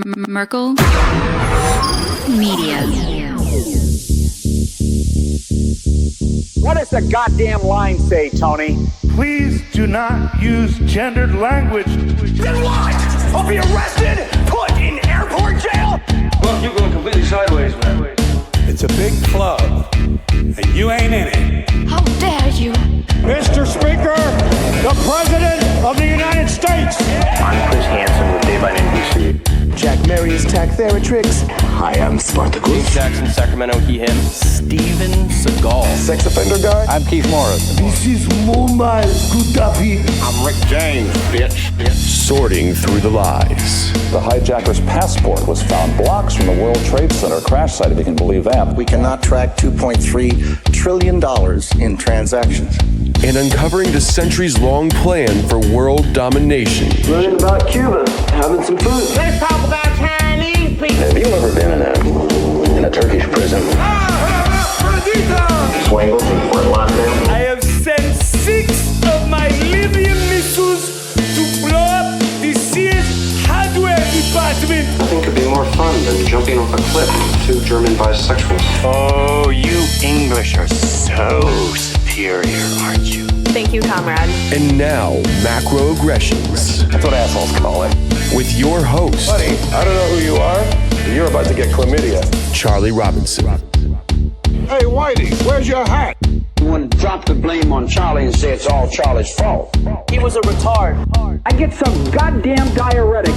Merkel Media. What does the goddamn line say, Tony? Please do not use gendered language. Then what? I'll be arrested, put in airport jail? Look, you're going completely sideways, man. It's a big club, and you ain't in it. How dare you? Mr. Speaker, the President of the United States. I'm Chris Hansen with Dave on NBC. Jack Marius Tactheratrix. Hi, I'm Spartacus. Jackson, Sacramento, he, him. Steven Seagal. Sex offender guy. I'm Keith Morris. This is Muammar Gaddafi. I'm Rick James, bitch. Sorting through the lies. The hijacker's passport was found blocks from the World Trade Center crash site, if you can believe that. We cannot track $2.3 trillion in transactions. And uncovering the centuries-long plan for world domination. Learning about Cuba, having some food. Let's talk about Chinese people. Have you ever been in a Turkish prison? Swangled in Fort Lauderdale? I have sent 6 of my Libyan missiles to blow up the Sears hardware department. Nothing could be more fun than jumping off a cliff with 2 German bisexuals. Oh, you English are so superior, aren't you? Thank you, comrade. And now, macroaggressions. That's what assholes call it. With your host, Buddy, I don't know who you are, but you're about to get chlamydia. Charlie Robinson. Hey, Whitey, where's your hat? You want to drop the blame on Charlie and say it's all Charlie's fault. He was a retard. I get some goddamn diuretic.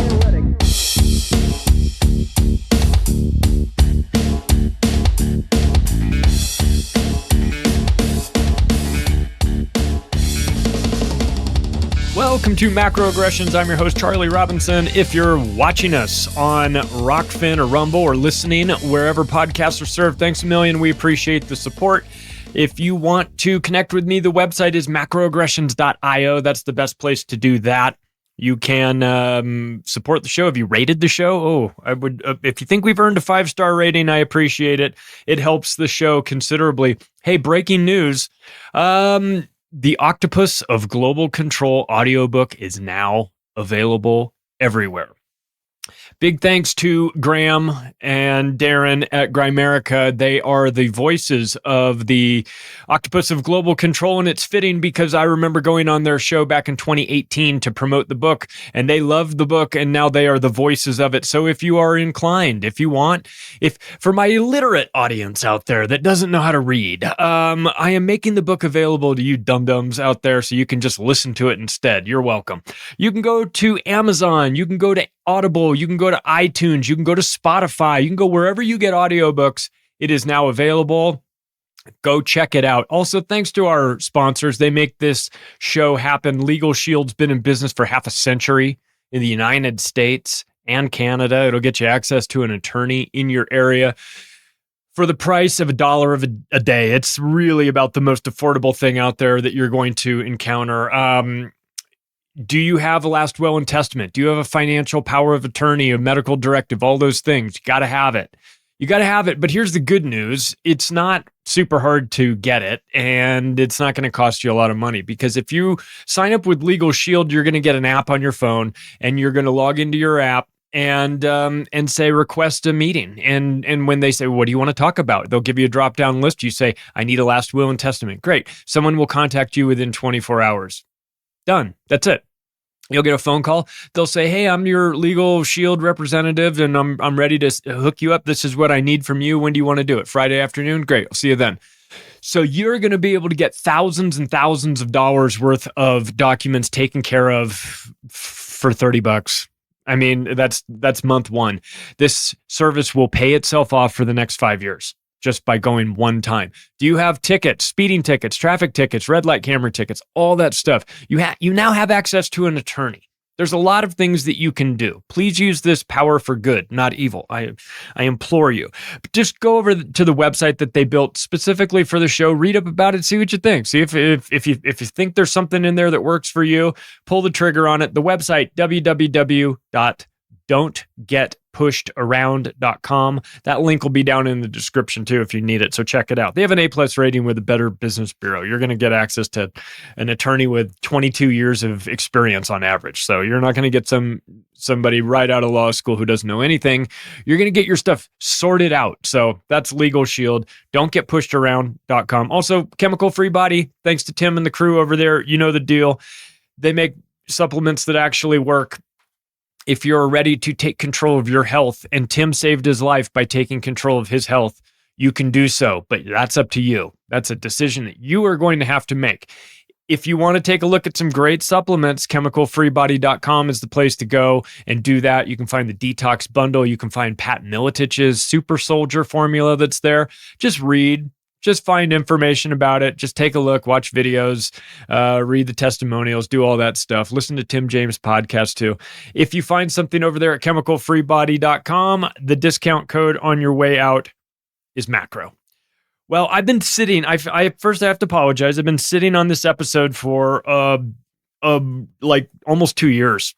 Welcome to Macroaggressions. I'm your host, Charlie Robinson. If you're watching us on Rockfin or Rumble or listening wherever podcasts are served, thanks a million. We appreciate the support. If you want to connect with me, the website is macroaggressions.io. That's the best place to do that. You can support the show. Have you rated the show? Oh, I would. If you think we've earned a 5-star rating, I appreciate it. It helps the show considerably. Hey, breaking news. The Octopus of Global Control audiobook is now available everywhere. Big thanks to Graham and Darren at Grimerica. They are the voices of the Octopus of Global Control, and it's fitting because I remember going on their show back in 2018 to promote the book, and they loved the book, and now they are the voices of it. So if you are inclined, if you want, for my illiterate audience out there that doesn't know how to read, I am making the book available to you dum-dums out there so you can just listen to it instead. You're welcome. You can go to Amazon. You can go to Audible, you can go to iTunes, you can go to Spotify, you can go wherever you get audiobooks. It is now available. Go check it out. Also, thanks to our sponsors. They make this show happen. Legal Shield's been in business for half a century in the United States and Canada. It'll get you access to an attorney in your area for the price of $1 a day. It's really about the most affordable thing out there that you're going to encounter. Do you have a last will and testament? Do you have a financial power of attorney, a medical directive, all those things? You got to have it. You got to have it. But here's the good news. It's not super hard to get it, and it's not going to cost you a lot of money, because if you sign up with Legal Shield, you're going to get an app on your phone, and you're going to log into your app and say request a meeting. And when they say, what do you want to talk about? They'll give you a drop-down list. You say, I need a last will and testament. Great. Someone will contact you within 24 hours. Done. That's it. You'll get a phone call. They'll say, hey, I'm your Legal Shield representative, and I'm ready to hook you up. This is what I need from you. When do you want to do it? Friday afternoon? Great. I'll see you then. So you're going to be able to get thousands and thousands of dollars worth of documents taken care of for $30. I mean, that's month one. This service will pay itself off for the next 5 years. Just by going one time. Do you have tickets, speeding tickets, traffic tickets, red light camera tickets, all that stuff? You now have access to an attorney. There's a lot of things that you can do. Please use this power for good, not evil. I implore you. Just go over to the website that they built specifically for the show, read up about it, see what you think. See if you think there's something in there that works for you, pull the trigger on it. The website, www.don'tgetpregnant.com. don'tgetpushedAround.com. That link will be down in the description too if you need it. So check it out. They have an A+ rating with the Better Business Bureau. You're going to get access to an attorney with 22 years of experience on average. So you're not going to get somebody right out of law school who doesn't know anything. You're going to get your stuff sorted out. So that's Legal Shield. Don'tgetpushedAround.com. Also, Chemical Free Body. Thanks to Tim and the crew over there. You know the deal. They make supplements that actually work. If you're ready to take control of your health, and Tim saved his life by taking control of his health, you can do so, but that's up to you. That's a decision that you are going to have to make. If you want to take a look at some great supplements, chemicalfreebody.com is the place to go and do that. You can find the Detox Bundle. You can find Pat Militich's Super Soldier formula that's there. Just read. Just find information about it. Just take a look, watch videos, read the testimonials, do all that stuff. Listen to Tim James' podcast too. If you find something over there at chemicalfreebody.com, the discount code on your way out is macro. Well, I've been sitting, first I have to apologize. I've been sitting on this episode for like almost 2 years.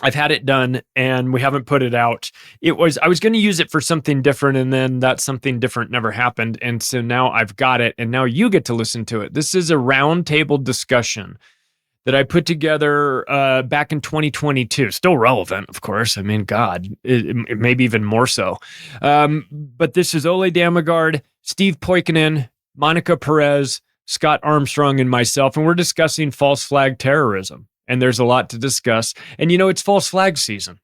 I've had it done and we haven't put it out. I was going to use it for something different, and then that something different never happened. And so now I've got it, and now you get to listen to it. This is a roundtable discussion that I put together back in 2022. Still relevant, of course. I mean, God, it maybe even more so. But this is Ole Damagard, Steve Poikonen, Monica Perez, Scott Armstrong, and myself, and we're discussing false flag terrorism. And there's a lot to discuss. And it's false flag season.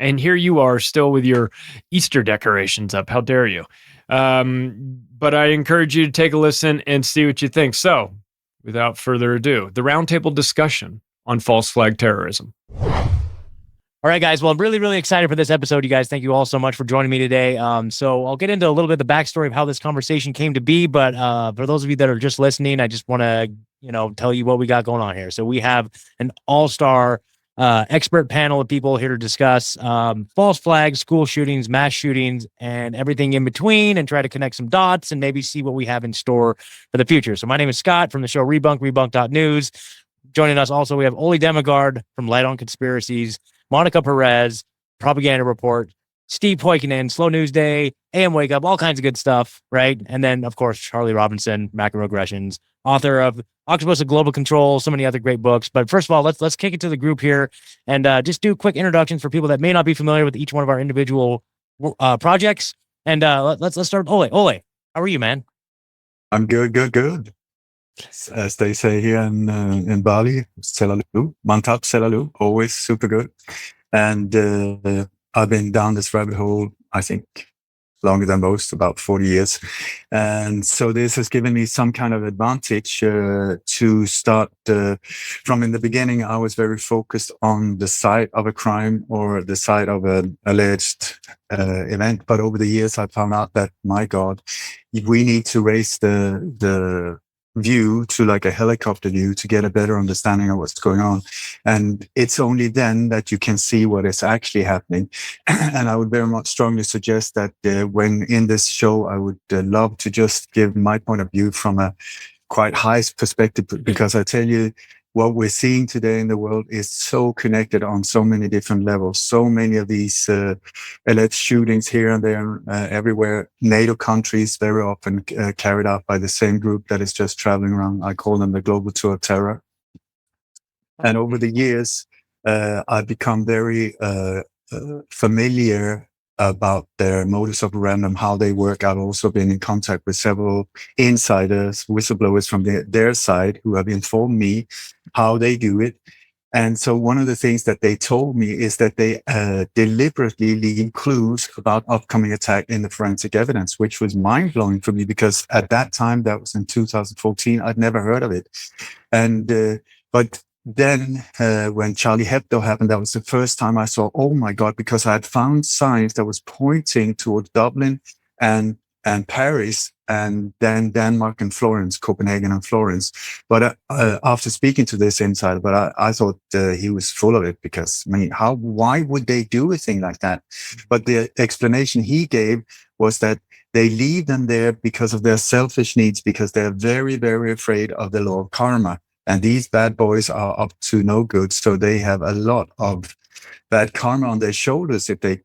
And here you are still with your Easter decorations up. How dare you? But I encourage you to take a listen and see what you think. So without further ado, the roundtable discussion on false flag terrorism. All right, guys. Well, I'm really, really excited for this episode, you guys. Thank you all so much for joining me today. So I'll get into a little bit of the backstory of how this conversation came to be. But for those of you that are just listening, I just want to tell you what we got going on here. So we have an all-star expert panel of people here to discuss false flags, school shootings, mass shootings, and everything in between, and try to connect some dots and maybe see what we have in store for the future. So my name is Scott from the show Rebunk.news. Joining us also, we have Ole Damagard from Light on Conspiracies, Monica Perez, Propaganda Report, Steve Poikonen, Slow News Day, AM Wake Up, all kinds of good stuff, right? And then, of course, Charlie Robinson, Macroaggressions, author of Octopus of Global Control, so many other great books. But first of all, let's kick it to the group here and just do quick introductions for people that may not be familiar with each one of our individual projects. And let's start. Ole, how are you, man? I'm good. As they say here in Bali, selalu, mantap selalu, always super good. And I've been down this rabbit hole, I think, longer than most, about 40 years. And so this has given me some kind of advantage to start from in the beginning. I was very focused on the site of a crime or the site of an alleged event. But over the years, I found out that, my God, we need to raise the view to like a helicopter view to get a better understanding of what's going on. And it's only then that you can see what is actually happening. And I would very much strongly suggest that when in this show, I would love to just give my point of view from a quite high perspective, because I tell you, what we're seeing today in the world is so connected on so many different levels. So many of these alleged shootings here and there, everywhere. NATO countries very often carried out by the same group that is just traveling around. I call them the global tour of terror. And over the years, I've become very familiar about their modus operandi, how they work. I've also been in contact with several insiders, whistleblowers from their side, who have informed me how they do it. And so one of the things that they told me is that they deliberately leave clues about upcoming attack in the forensic evidence, which was mind-blowing for me, because at that time, that was in 2014, I'd never heard of it. And but then when Charlie Hebdo happened, that was the first time I saw, oh my God, because I had found signs that was pointing towards Dublin and Paris, and then Denmark and Florence, Copenhagen and Florence. But after speaking to this insider, but I thought he was full of it, because I mean, why would they do a thing like that? But the explanation he gave was that they leave them there because of their selfish needs, because they're very, very afraid of the law of karma. And these bad boys are up to no good. So they have a lot of bad karma on their shoulders if they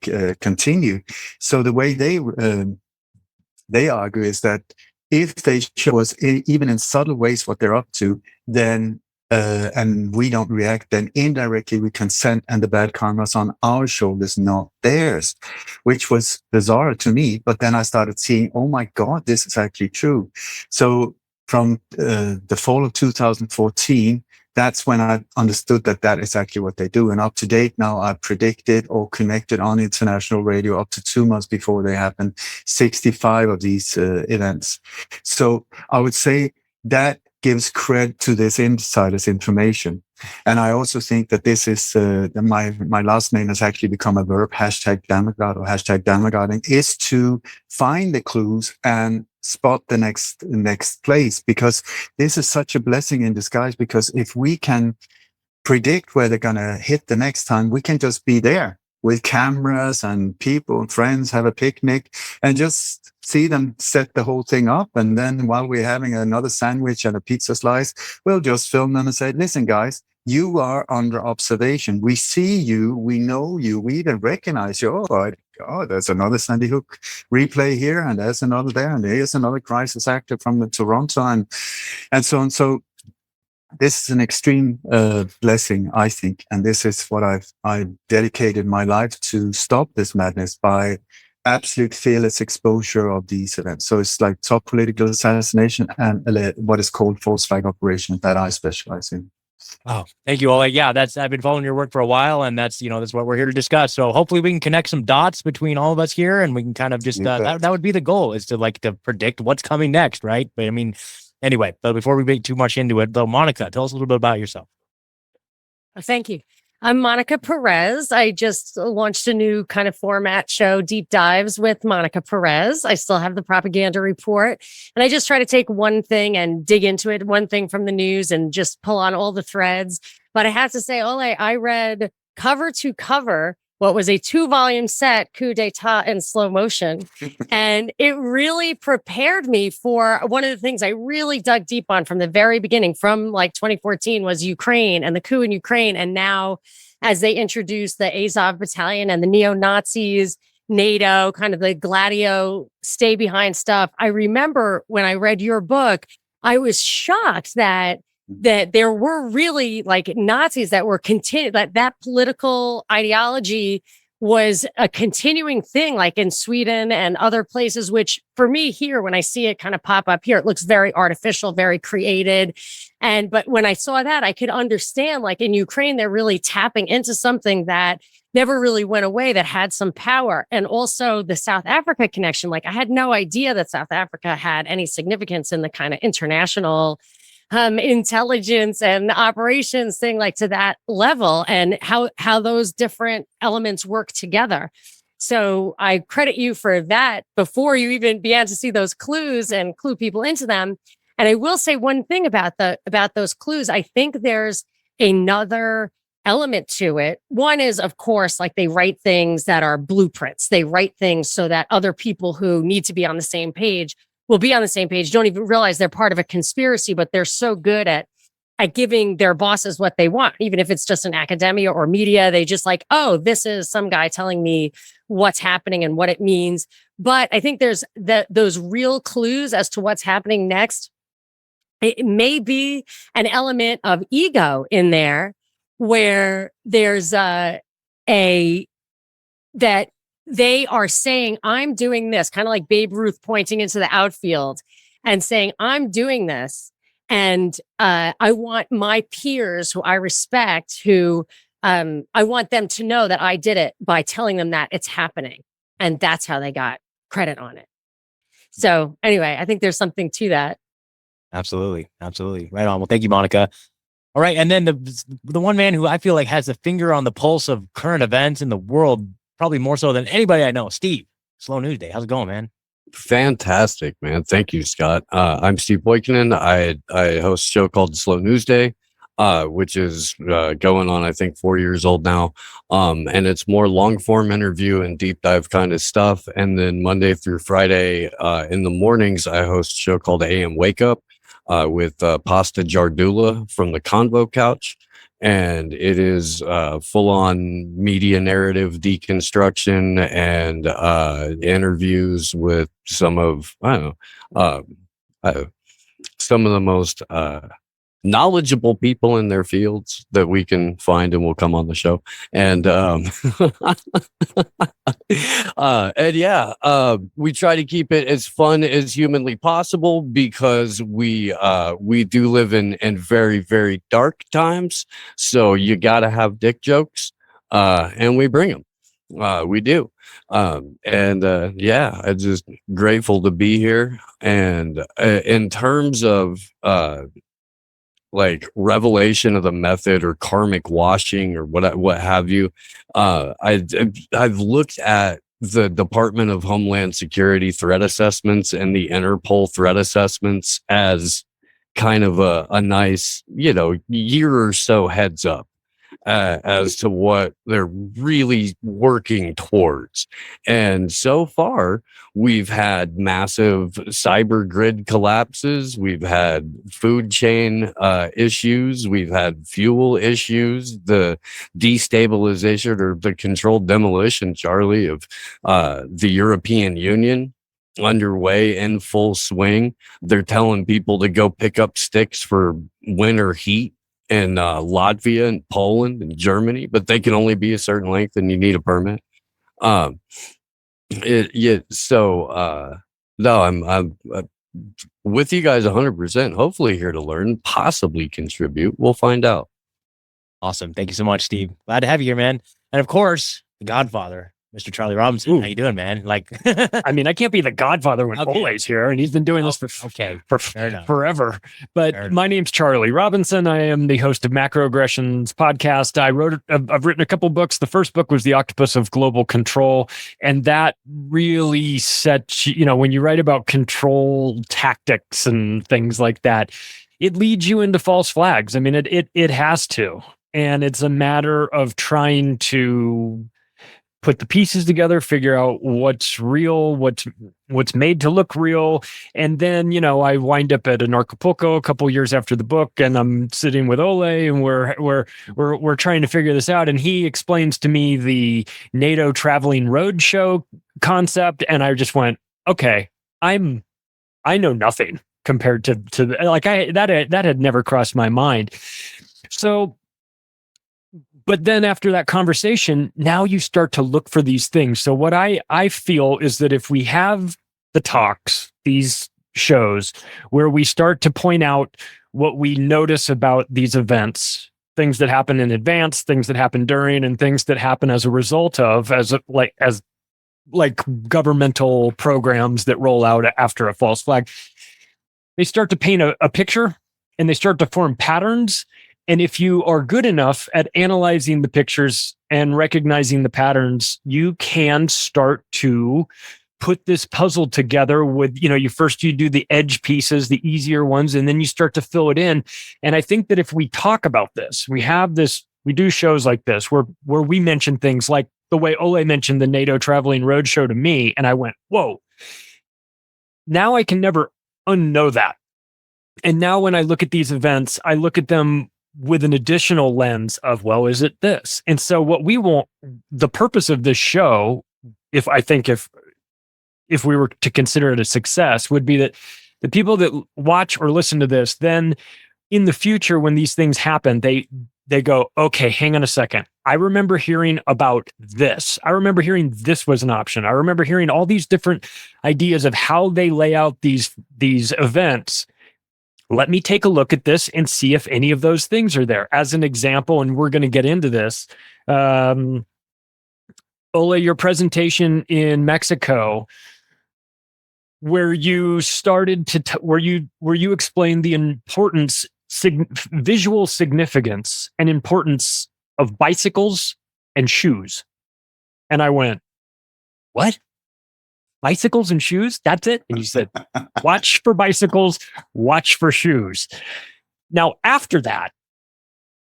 continue. So the way they argue is that if they show us even in subtle ways what they're up to, then and we don't react, then indirectly we consent, and the bad karma's on our shoulders, not theirs, which was bizarre to me. But then I started seeing, oh my God, this is actually true. So from the fall of 2014, that's when I understood that that is actually what they do. And up to date now, I've predicted or connected on international radio up to 2 months before they happen, 65 of these events. So I would say that gives credit to this insider's information. And I also think that this is, my last name has actually become a verb, #Dammegod or #Dammegarding, is to find the clues and spot the next place, because this is such a blessing in disguise. Because if we can predict where they're going to hit the next time, we can just be there with cameras and people and friends, have a picnic and just see them set the whole thing up. And then while we're having another sandwich and a pizza slice, we'll just film them and say, listen, guys, you are under observation. We see you. We know you. We even recognize you. Oh, there's another Sandy Hook replay here, and there's another there, and there's another crisis actor from Toronto, and so on. So this is an extreme blessing, I think, and this is what I dedicated my life to stop this madness by absolute fearless exposure of these events. So it's like top political assassination and what is called false flag operation that I specialize in. Oh, thank you, Oleg. Yeah, I've been following your work for a while, and that's what we're here to discuss. So hopefully we can connect some dots between all of us here, and we can kind of just that would be the goal, is to predict what's coming next, right? But I mean, anyway, but before we get too much into it, though, Monica, tell us a little bit about yourself. Thank you. I'm Monica Perez. I just launched a new kind of format show, Deep Dives with Monica Perez. I still have the propaganda report. And I just try to take one thing and dig into it, one thing from the news, and just pull on all the threads. But I have to say, Ole, I read cover to cover what was a 2-volume set, Coup d'etat in slow motion. And it really prepared me for one of the things I really dug deep on from the very beginning, from like 2014, was Ukraine and the coup in Ukraine. And now, as they introduced the Azov battalion and the neo-Nazis, NATO, kind of the Gladio stay behind stuff. I remember when I read your book, I was shocked that there were really like Nazis that were that political ideology was a continuing thing, like in Sweden and other places, which for me here, when I see it kind of pop up here, it looks very artificial, very created. But when I saw that, I could understand, like in Ukraine, they're really tapping into something that never really went away, that had some power. And also the South Africa connection. Like I had no idea that South Africa had any significance in the kind of international intelligence and operations thing, like to that level, and how those different elements work together. So I credit you for that before you even began to see those clues and clue people into them. And I will say one thing about those clues. I think there's another element to it. One is, of course, like they write things that are blueprints. They write things so that other people who need to be on the same page will be on the same page, don't even realize they're part of a conspiracy, but they're so good at giving their bosses what they want. Even if it's just in academia or media, they just like, oh, this is some guy telling me what's happening and what it means. But I think there's those real clues as to what's happening next. It may be an element of ego in there, where there's that they are saying, I'm doing this, kind of like Babe Ruth pointing into the outfield and saying, I'm doing this. And I want my peers who I respect, I want them to know that I did it by telling them that it's happening. And that's how they got credit on it. So anyway, I think there's something to that. Absolutely. Absolutely. Right on. Well, thank you, Monica. All right. And then the one man who I feel like has a finger on the pulse of current events in the world, probably more so than anybody I know, Steve. Slow News Day. How's it going, man? Fantastic, man. Thank you, Scott. I'm Steve Boykinen. I host a show called Slow News Day, which is going on, I think, 4 years old now. And it's more long form interview and deep dive kind of stuff. And then Monday through Friday in the mornings, I host a show called AM Wake Up with Pasta Jardula from the Convo Couch. and it is full on media narrative deconstruction and interviews with some of some of the most knowledgeable people in their fields that we can find and will come on the show. And we try to keep it as fun as humanly possible because we do live in very, very dark times. So you got to have dick jokes, and we bring them. We do. I'm just grateful to be here. And in terms of like revelation of the method or karmic washing or what have you, I've looked at the Department of Homeland Security threat assessments and the Interpol threat assessments as kind of a nice, year or so heads up as to what they're really working towards. And so far, we've had massive cyber grid collapses. We've had food chain issues. We've had fuel issues, the destabilization or the controlled demolition, Charlie, of the European Union underway in full swing. They're telling people to go pick up sticks for winter heat in Latvia and Poland and Germany, but they can only be a certain length and you need a permit. No, I'm with you guys 100%. Hopefully here to learn, possibly contribute. We'll find out. Awesome. Thank you so much, Steve. Glad to have you here, man. And of course, the Godfather, Mr. Charlie Robinson. Ooh. How you doing, man? Like, I mean, I can't be the Godfather when Ole's here, and he's been doing this for forever. But my name's Charlie Robinson. I am the host of Macroaggressions podcast. I've written a couple books. The first book was The Octopus of Global Control, and that really sets, when you write about control tactics and things like that, it leads you into false flags. I mean, it has to, and it's a matter of trying to put the pieces together, figure out what's real, what's made to look real. And then, I wind up at an Acapulco a couple years after the book, and I'm sitting with Ole, and we're trying to figure this out. And he explains to me the NATO traveling roadshow concept, and I just went, okay, I know nothing compared to that had never crossed my mind. So, but then after that conversation, now you start to look for these things. So what I feel is that if we have the talks, these shows, where we start to point out what we notice about these events, things that happen in advance, things that happen during, and things that happen as a result of, as governmental programs that roll out after a false flag, they start to paint a picture and they start to form patterns. And if you are good enough at analyzing the pictures and recognizing the patterns, you can start to put this puzzle together with, you do the edge pieces, the easier ones, and then you start to fill it in. And I think that if we talk about this, we do shows like this where we mention things like the way Ole mentioned the NATO traveling roadshow to me. And I went, whoa, now I can never unknow that. And now when I look at these events, I look at them with an additional lens of, well, is it this? And so what we want, the purpose of this show, if we were to consider it a success, would be that the people that watch or listen to this, then in the future, when these things happen, they go, okay, hang on a second. I remember hearing about this. I remember hearing this was an option. I remember hearing all these different ideas of how they lay out these events. Let me take a look at this and see if any of those things are there. As an example, and we're going to get into this, Ole, your presentation in Mexico, where you started to where you explained the importance, visual significance, and importance of bicycles and shoes, and I went, "What? Bicycles and shoes? That's it?" And you said, watch for bicycles, watch for shoes. Now, after that,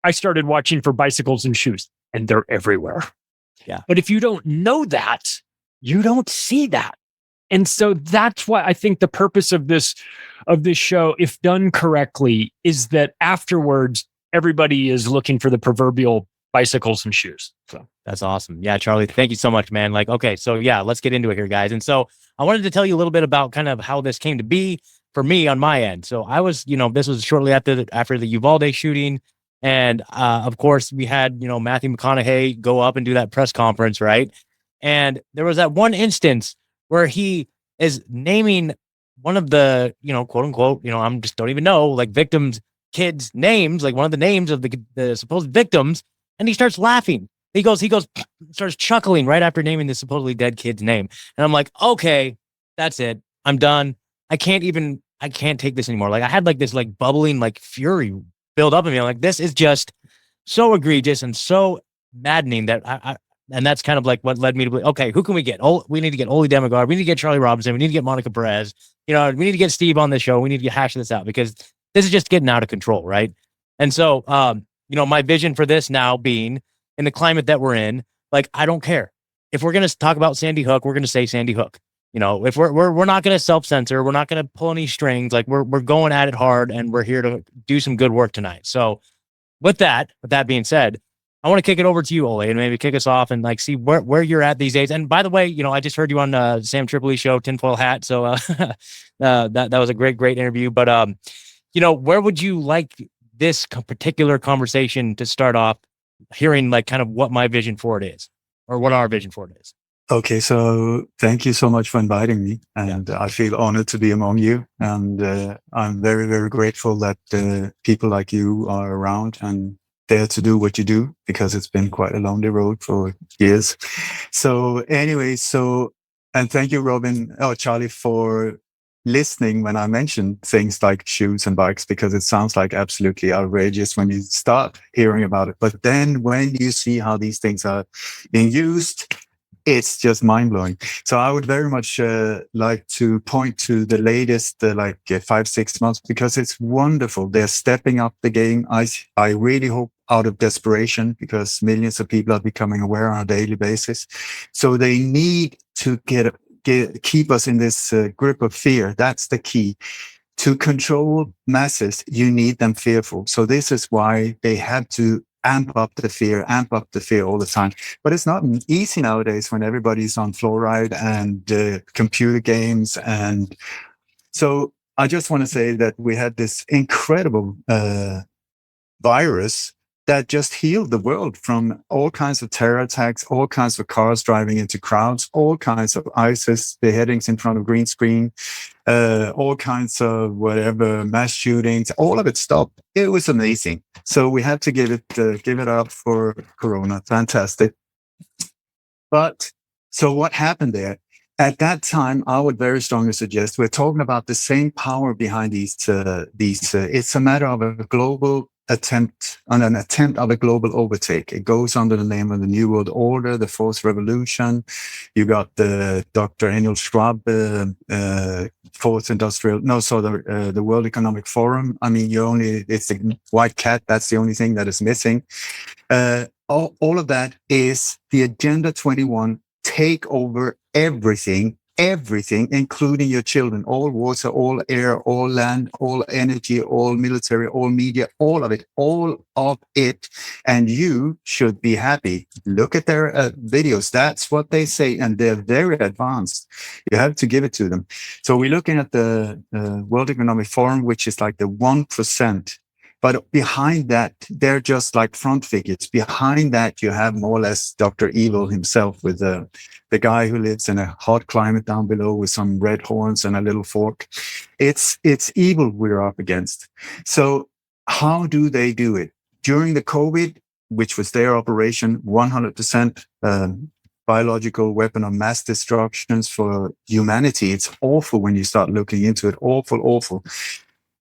I started watching for bicycles and shoes, and they're everywhere. Yeah. But if you don't know that, you don't see that. And so that's why I think the purpose of this show, if done correctly, is that afterwards, everybody is looking for the proverbial bicycles and shoes. So that's awesome. Yeah, Charlie, thank you so much, man. Like, okay, so yeah, let's get into it here, guys. And so I wanted to tell you a little bit about kind of how this came to be for me on my end. So I was, this was shortly after the Uvalde shooting. And of course, we had, Matthew McConaughey go up and do that press conference, right? And there was that one instance where he is naming one of the, quote unquote, I'm just don't even know, like victims' kids' names, like one of the names of the supposed victims. And he starts laughing. He starts chuckling right after naming the supposedly dead kid's name. And I'm like, okay, that's it. I'm done. I can't take this anymore. Like I had like this like bubbling like fury build up in me. I'm like, this is just so egregious and so maddening that and that's kind of like what led me to be, okay, who can we get? Oh, we need to get Oli Demigard. We need to get Charlie Robinson. We need to get Monica Perez. We need to get Steve on this show. We need to hash this out because this is just getting out of control, right? And so, my vision for this now being in the climate that we're in, like, I don't care. If we're going to talk about Sandy Hook, we're going to say Sandy Hook. If we're not going to self-censor, we're not going to pull any strings. Like we're going at it hard and we're here to do some good work tonight. So with that being said, I want to kick it over to you, Ole, and maybe kick us off and like see where you're at these days. And by the way, I just heard you on Sam Tripoli show, Tinfoil Hat. So that was a great interview. But where would you like this particular conversation to start off? Hearing like kind of what my vision for it is, or what our vision for it is. Okay, so thank you so much for inviting me, and I feel honored to be among you. And I'm very, very grateful that people like you are around and dare to do what you do, because it's been quite a lonely road for years. So anyway, and thank you, Charlie, for listening when I mentioned things like shoes and bikes, because it sounds like absolutely outrageous when you start hearing about it. But then when you see how these things are being used, it's just mind-blowing. So I would very much like to point to the latest 5-6 months, because it's wonderful. They're stepping up the game. I really hope out of desperation, because millions of people are becoming aware on a daily basis. So they need to keep us in this grip of fear. That's the key. To control masses, you need them fearful. So this is why they have to amp up the fear all the time. But it's not easy nowadays when everybody's on fluoride and computer games. And so I just want to say that we had this incredible virus that just healed the world from all kinds of terror attacks, all kinds of cars driving into crowds, all kinds of ISIS beheadings in front of green screen, all kinds of whatever, mass shootings, all of it stopped. It was amazing. So we have to give it up for Corona. Fantastic. But so what happened there? At that time, I would very strongly suggest we're talking about the same power behind these. It's a matter of a global attempt of a global overtake. It goes under the name of the New World Order, the Fourth Revolution. You got the Dr. Emil Schwab, the World Economic Forum. I mean, it's the white cat. That's the only thing that is missing. All of that is the Agenda 21. Take over everything, including your children, all water, all air, all land, all energy, all military, all media, all of it. And you should be happy. Look at their videos. That's what they say. And they're very advanced. You have to give it to them. So we're looking at the World Economic Forum, which is like the 1%. But behind that, they're just like front figures. Behind that, you have more or less Dr. Evil himself, with the guy who lives in a hot climate down below with some red horns and a little fork. It's evil we're up against. So how do they do it? During the COVID, which was their operation, 100% biological weapon of mass destructions for humanity. It's awful when you start looking into it. Awful.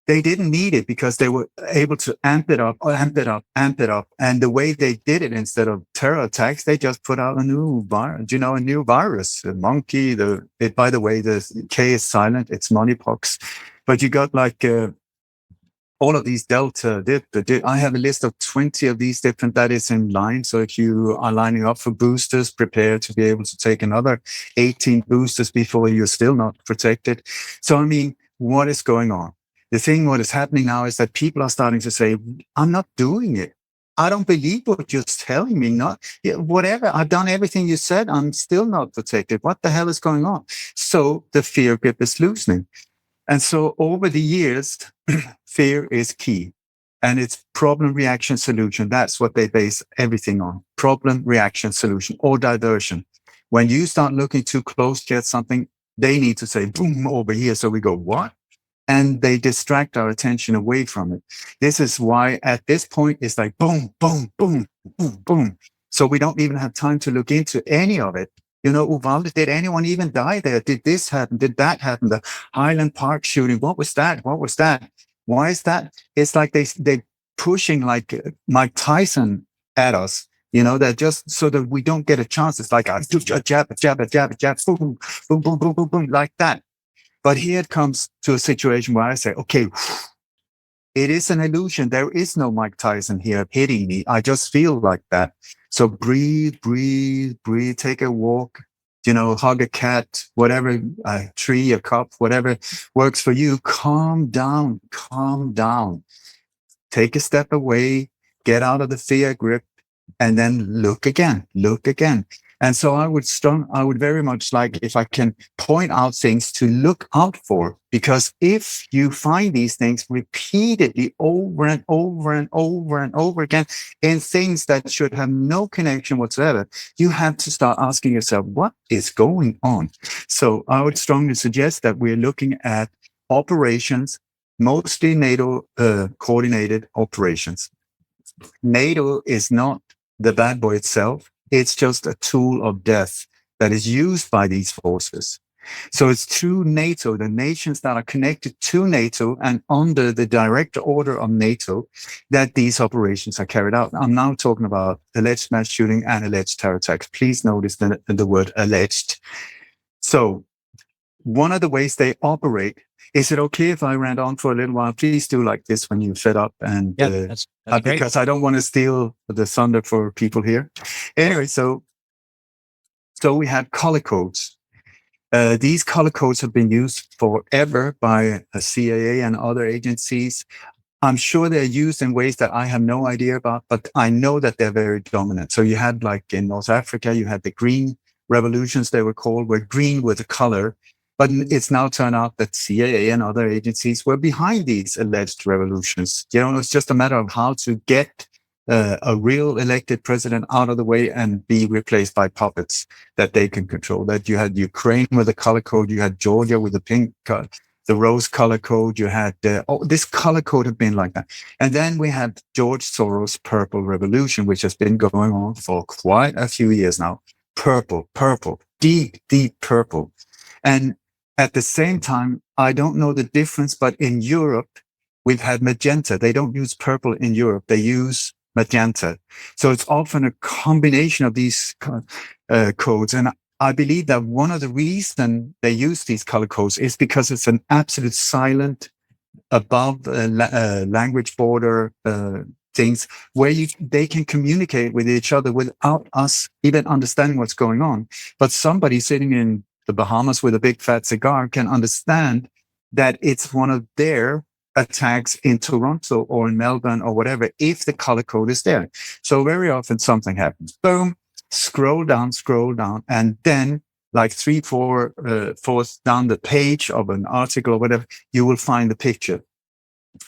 They didn't need it because they were able to amp it up. And the way they did it, instead of terror attacks, they just put out a new virus, a monkey. By the way, the K is silent. It's monkeypox. But you got like all of these Delta. I have a list of 20 of these different that is in line. So if you are lining up for boosters, prepare to be able to take another 18 boosters before you're still not protected. So, I mean, what is going on? the thing, what is happening now is that people are starting to say, I'm not doing it. I don't believe what you're telling me. Not whatever. I've done everything you said. I'm still not protected. What the hell is going on? So the fear grip is loosening. And so over the years, fear is key. And it's problem, reaction, solution. That's what they base everything on. Problem, reaction, solution, or diversion. When you start looking too close to something, they need to say, boom, over here. So we go, what? And they distract our attention away from it. This is why at this point, it's like, boom, boom, boom, boom, boom. So we don't even have time to look into any of it. You know, Uvalde, did anyone even die there? Did this happen? Did that happen? The Highland Park shooting. What was that? What was that? Why is that? It's like they're pushing like Mike Tyson at us. You know, that just so that we don't get a chance. It's like a jab, boom, boom, boom, boom, boom, boom, like that. But here it comes to a situation where I say, okay, it is an illusion. There is no Mike Tyson here hitting me. I just feel like that. So breathe, breathe, breathe, take a walk, you know, hug a cat, whatever, a tree, a cup, whatever works for you. Calm down, calm down. Take a step away, get out of the fear grip, and then look again, look again. And so I would very much like, if I can point out things to look out for, because if you find these things repeatedly over and over and over and over again in things that should have no connection whatsoever, you have to start asking yourself, what is going on? So I would strongly suggest that we're looking at operations, mostly NATO coordinated operations. NATO is not the bad boy itself. It's just a tool of death that is used by these forces. So it's through NATO, the nations that are connected to NATO and under the direct order of NATO, that these operations are carried out. I'm now talking about alleged mass shooting and alleged terror attacks. Please notice the word alleged. So one of the ways they operate, is it okay if I rant on for a little while? Please do like this when you're fed up. And that's because I don't want to steal the thunder for people here. Anyway, so we have color codes. These color codes have been used forever by CIA and other agencies. I'm sure they're used in ways that I have no idea about, but I know that they're very dominant. So you had, like in North Africa, you had the green revolutions, they were called, where green was a color. But it's now turned out that CIA and other agencies were behind these alleged revolutions. You know, it's just a matter of how to get a real elected president out of the way and be replaced by puppets that they can control. That you had Ukraine with the color code, you had Georgia with the pink color, the rose color code, you had, this color code had been like that. And then we had George Soros' purple revolution, which has been going on for quite a few years now. Purple, deep, deep purple. And at the same time, I don't know the difference, but in Europe, we've had magenta. They don't use purple in Europe. They use magenta. So it's often a combination of these codes. And I believe that one of the reasons they use these color codes is because it's an absolute silent, above language border things where they can communicate with each other without us even understanding what's going on. But somebody sitting in the Bahamas with a big fat cigar can understand that it's one of their attacks in Toronto or in Melbourne or whatever, if the color code is there. So very often something happens. Boom, scroll down, and then like 3/4 down the page of an article or whatever, you will find the picture.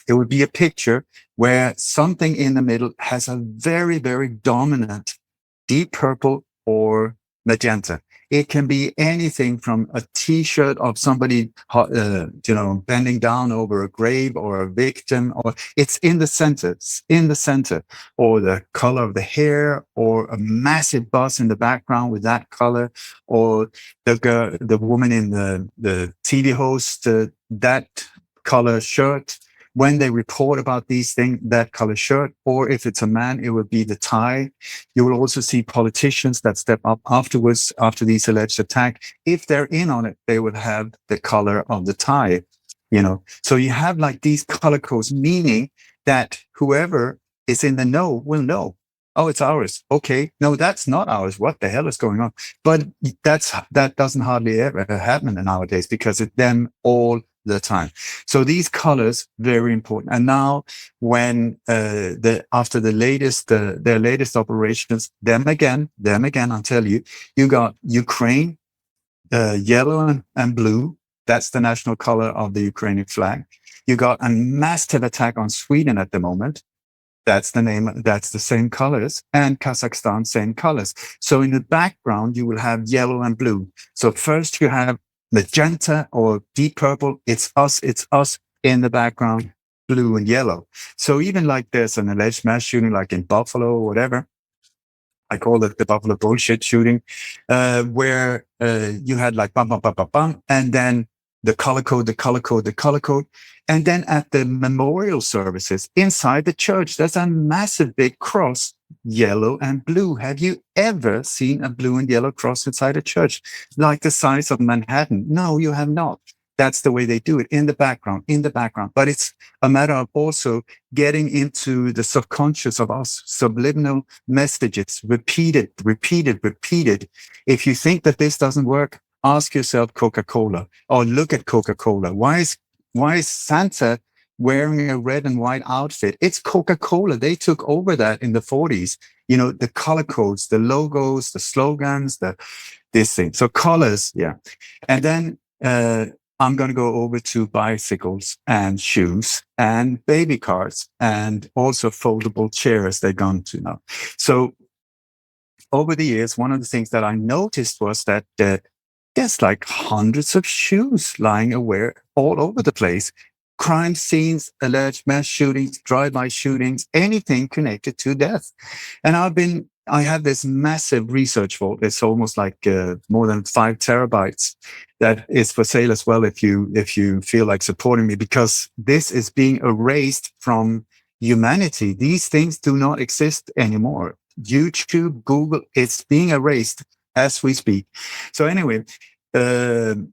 It would be a picture where something in the middle has a very, very dominant deep purple or magenta. It can be anything from a T-shirt of somebody, bending down over a grave or a victim, or it's in the center, or the color of the hair, or a massive bus in the background with that color, or the woman in the TV host, that color shirt. When they report about these things, that color shirt, or if it's a man, it would be the tie. You will also see politicians that step up afterwards, after these alleged attacks. If they're in on it, they would have the color of the tie, So you have like these color codes, meaning that whoever is in the know will know. Oh, it's ours. Okay. No, that's not ours. What the hell is going on? But that doesn't hardly ever happen nowadays, because them all the time. So these colors, very important. And now when, after the latest, their latest operations, them again, I'll tell you, you got Ukraine, yellow and blue. That's the national color of the Ukrainian flag. You got a massive attack on Sweden at the moment. That's the name. That's the same colors. And Kazakhstan, same colors. So in the background, you will have yellow and blue. So first you have magenta or deep purple. It's us in the background, blue and yellow. So even like there's an alleged mass shooting, like in Buffalo or whatever, I call it the Buffalo bullshit shooting, where you had like bum, bum, bum, bum, bum, and then the color code. And then at the memorial services inside the church, there's a massive big cross, yellow and blue. Have you ever seen a blue and yellow cross inside a church? Like the size of Manhattan? No, you have not. That's the way they do it, in the background. But it's a matter of also getting into the subconscious of us, subliminal messages, repeated. If you think that this doesn't work, ask yourself Coca-Cola, or look at Coca-Cola. Why is Santa wearing a red and white outfit? It's Coca-Cola. They took over that in the 40s. You know, the color codes, the logos, the slogans, this thing. So colors, yeah. And then I'm going to go over to bicycles and shoes and baby cars and also foldable chairs they've gone to now. So over the years, one of the things that I noticed was that there's like hundreds of shoes lying away all over the place. Crime scenes, alleged mass shootings, drive-by shootings, anything connected to death. And I have this massive research vault. It's almost like more than 5 terabytes that is for sale as well if you feel like supporting me, because this is being erased from humanity. These things do not exist anymore. YouTube, Google, it's being erased as we speak. So anyway, the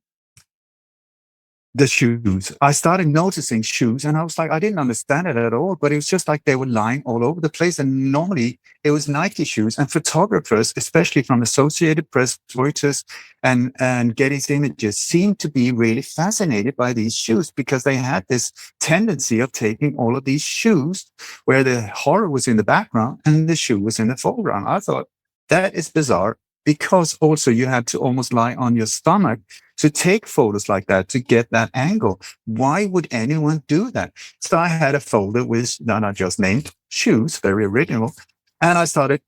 shoes. I started noticing shoes and I was like, I didn't understand it at all, but it was just like they were lying all over the place. And normally it was Nike shoes, and photographers, especially from Associated Press, Reuters and Getty's Images, seemed to be really fascinated by these shoes because they had this tendency of taking all of these shoes where the horror was in the background and the shoe was in the foreground. I thought that is bizarre, because also you had to almost lie on your stomach to take photos like that, to get that angle. Why would anyone do that? So I had a folder with, that I just named shoes, very original. And I started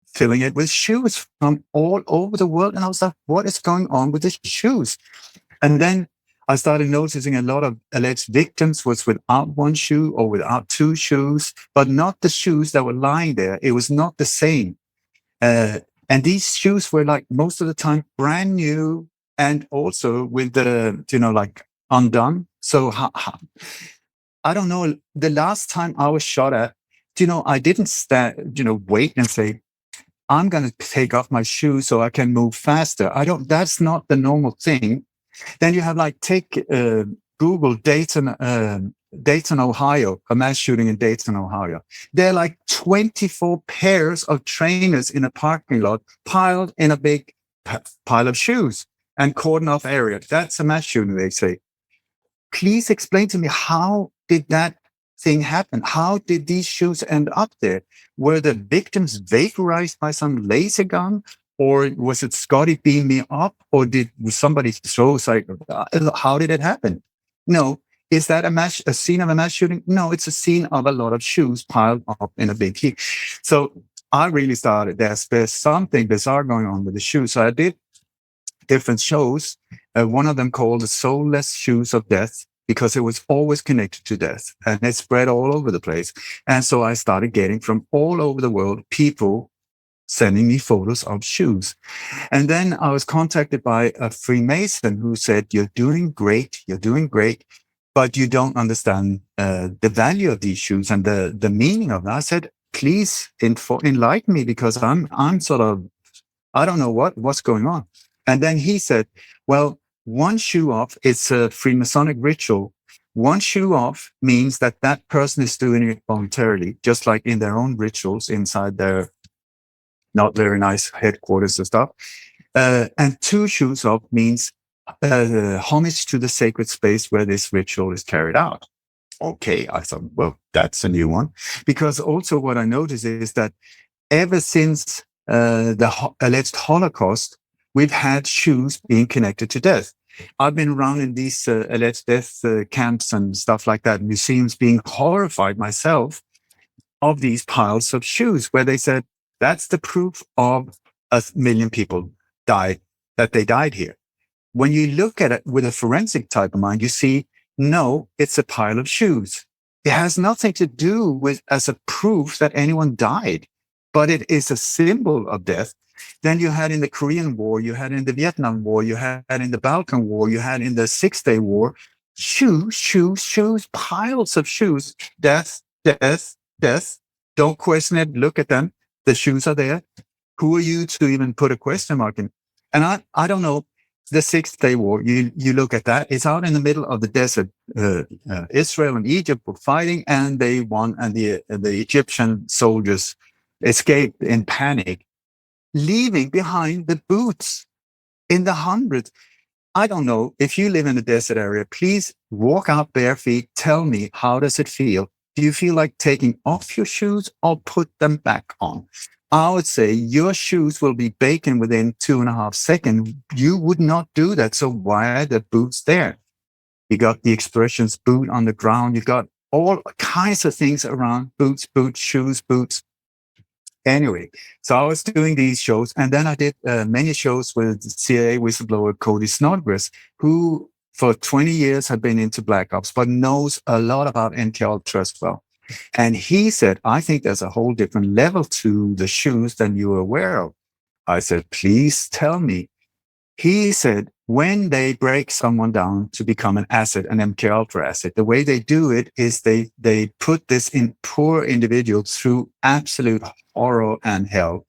filling it with shoes from all over the world. And I was like, what is going on with the shoes? And then I started noticing a lot of alleged victims was without one shoe or without 2 shoes, but not the shoes that were lying there. It was not the same. And these shoes were like most of the time brand new, and also with the, like undone. So I don't know. The last time I was shot at, I didn't wait and say, I'm going to take off my shoes so I can move faster. That's not the normal thing. Then you have take Google Dayton, Ohio, a mass shooting in Dayton, Ohio. There are like 24 pairs of trainers in a parking lot piled in a big pile of shoes and cordon off area. That's a mass shooting, they say. Please explain to me, how did that thing happen? How did these shoes end up there? Were the victims vaporized by some laser gun? Or was it Scotty beam me up? Or did somebody throw, how did it happen? No. Is that a scene of a mass shooting? No, it's a scene of a lot of shoes piled up in a big heap. So I really started, there's something bizarre going on with the shoes. So I did different shows. One of them called The Soulless Shoes of Death, because it was always connected to death and it spread all over the place. And so I started getting from all over the world people sending me photos of shoes. And then I was contacted by a Freemason who said, you're doing great, but you don't understand the value of these shoes and the meaning of them. I said, please enlighten me, because I'm sort of, I don't know what's going on. And then he said, well, one shoe off, it's a Freemasonic ritual. One shoe off means that person is doing it voluntarily, just like in their own rituals inside their not very nice headquarters and stuff. And 2 shoes off means homage to the sacred space where this ritual is carried out. Okay, I thought, well, that's a new one. Because also what I noticed is that ever since the alleged Holocaust, we've had shoes being connected to death. I've been around in these alleged death camps and stuff like that, museums, being horrified myself of these piles of shoes where they said, that's the proof of 1,000,000 people died, that they died here. When you look at it with a forensic type of mind, you see, no, it's a pile of shoes. It has nothing to do with as a proof that anyone died, but it is a symbol of death. Then you had in the Korean War, you had in the Vietnam War, you had in the Balkan War, you had in the Six-Day War, shoes, piles of shoes, death, death, death. Don't question it. Look at them. The shoes are there. Who are you to even put a question mark in? And I don't know. The Six-Day War, you look at that, it's out in the middle of the desert. Israel and Egypt were fighting and they won, and the Egyptian soldiers escaped in panic, leaving behind the boots in the hundreds. I don't know, if you live in the desert area, please walk out bare feet. Tell me, how does it feel? Do you feel like taking off your shoes or put them back on? I would say your shoes will be baking within 2.5 seconds. You would not do that. So why are the boots there? You got the expressions boot on the ground. You got all kinds of things around boots, shoes, boots. Anyway, so I was doing these shows, and then I did many shows with CIA whistleblower Cody Snodgrass, who for 20 years had been into Black Ops, but knows a lot about MK Ultra as well. And he said, I think there's a whole different level to the shoes than you were aware of. I said, please tell me. He said, when they break someone down to become an asset, an MK Ultra asset, the way they do it is they put this in poor individual through absolute horror and hell.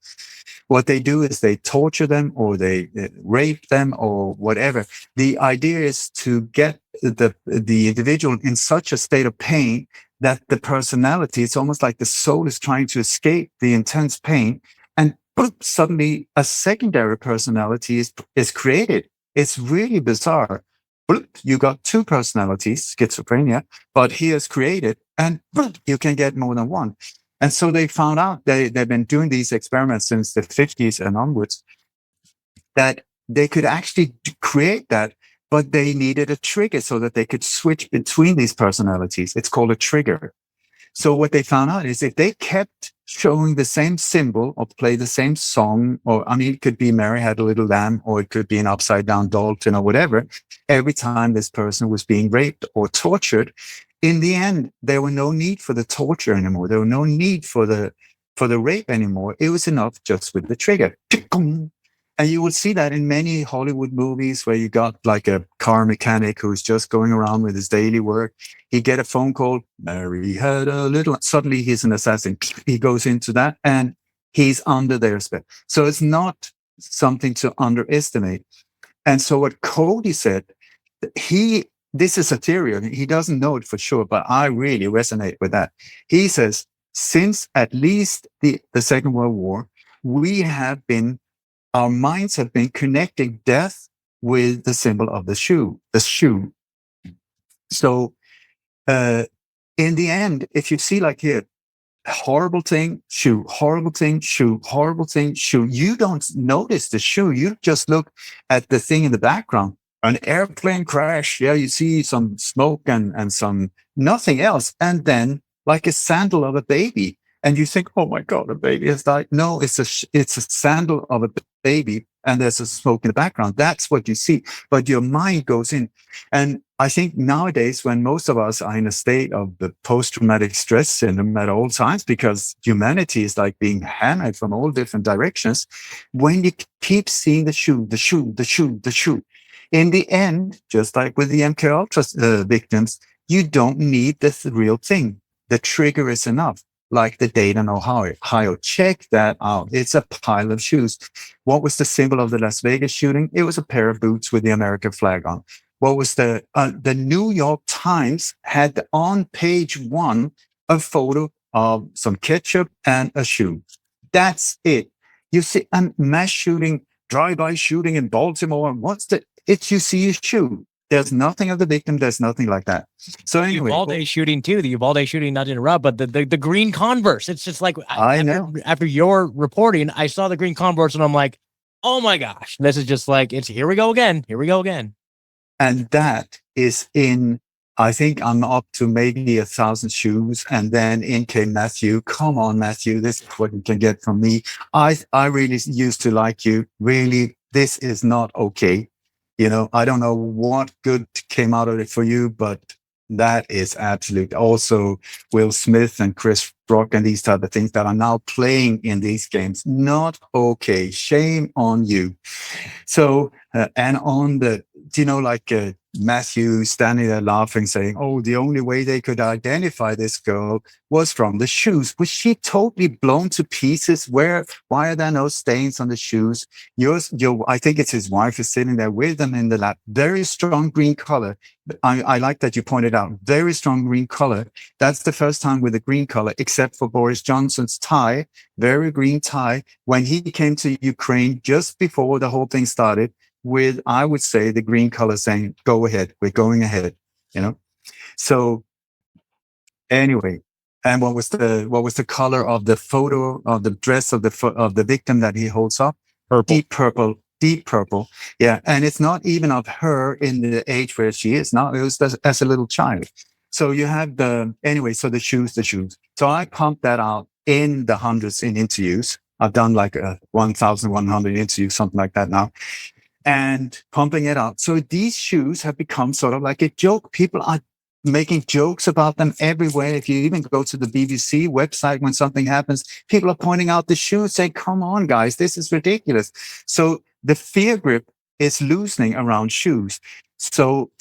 What they do is they torture them or they rape them or whatever. The idea is to get the individual in such a state of pain that the personality, it's almost like the soul is trying to escape the intense pain, and suddenly a secondary personality is created. It's really bizarre. You got two personalities, schizophrenia, but he is created, and you can get more than one. And so they found out, they've been doing these experiments since the 50s and onwards, that they could actually create that, but they needed a trigger so that they could switch between these personalities. It's called a trigger. So what they found out is if they kept showing the same symbol or play the same song, or I mean, it could be Mary Had a Little Lamb, or it could be an upside down Dalton or whatever, every time this person was being raped or tortured, in the end, there were no need for the torture anymore. There were no need for the rape anymore. It was enough just with the trigger. And you will see that in many Hollywood movies where you got like a car mechanic who's just going around with his daily work. He get a phone call, Mary had a little, suddenly he's an assassin. He goes into that and he's under their spell. So it's not something to underestimate. And so what Cody said, this is a theory. He doesn't know it for sure, but I really resonate with that. He says, since at least the Second World War, our minds have been connecting death with the symbol of the shoe. So in the end, if you see like here, horrible thing, shoe, horrible thing, shoe, horrible thing, shoe, you don't notice the shoe. You just look at the thing in the background. An airplane crash. Yeah, you see some smoke and some nothing else. And then like a sandal of a baby. And you think, oh my God, a baby has died. No, it's a sandal of a baby, and there's a smoke in the background. That's what you see. But your mind goes in. And I think nowadays, when most of us are in a state of the post-traumatic stress syndrome at all times, because humanity is like being hammered from all different directions, when you keep seeing the shoe, in the end, just like with the MK Ultra victims, you don't need the real thing. The trigger is enough. Like the Dayton, Ohio. Check that out. It's a pile of shoes. What was the symbol of the Las Vegas shooting? It was a pair of boots with the American flag on. What was the New York Times had on page 1 a photo of some ketchup and a shoe. That's it. You see, a mass shooting drive-by shooting in Baltimore. It's you see a shoe. There's nothing of the victim. There's nothing like that. So anyway, Uvalde shooting too. The Uvalde shooting, not to interrupt, but the green Converse. It's just like I know. After your reporting, I saw the green Converse and I'm like, oh my gosh, this is just like it's here we go again. Here we go again. And that is in. I think I'm up to maybe 1,000 shoes, and then in came Matthew. Come on, Matthew, this is what you can get from me. I really used to like you. Really, this is not okay. You know, I don't know what good came out of it for you, but that is absolute. Also, Will Smith and Chris Rock and these type of things that are now playing in these games, not okay. Shame on you. So, and on the, like Matthew standing there laughing, saying, oh, the only way they could identify this girl was from the shoes. Was she totally blown to pieces? Why are there no stains on the shoes? I think it's his wife is sitting there with them in the lap. Very strong green color. I like that you pointed out, very strong green color. That's the first time with a green color, except for Boris Johnson's tie, very green tie, when he came to Ukraine just before the whole thing started, with, I would say, the green color saying, go ahead, we're going ahead, So anyway, and what was the color of the photo of the dress of the victim that he holds up? Purple. Deep purple. Yeah. And it's not even of her in the age where she is now. It was as a little child. So you have so the shoes. So I pumped that out in the hundreds in interviews. I've done like 1,100 interviews, something like that now. And pumping it out. So these shoes have become sort of like a joke. People are making jokes about them everywhere. If you even go to the BBC website when something happens, people are pointing out the shoes, saying, come on, guys, this is ridiculous. So the fear grip is loosening around shoes. So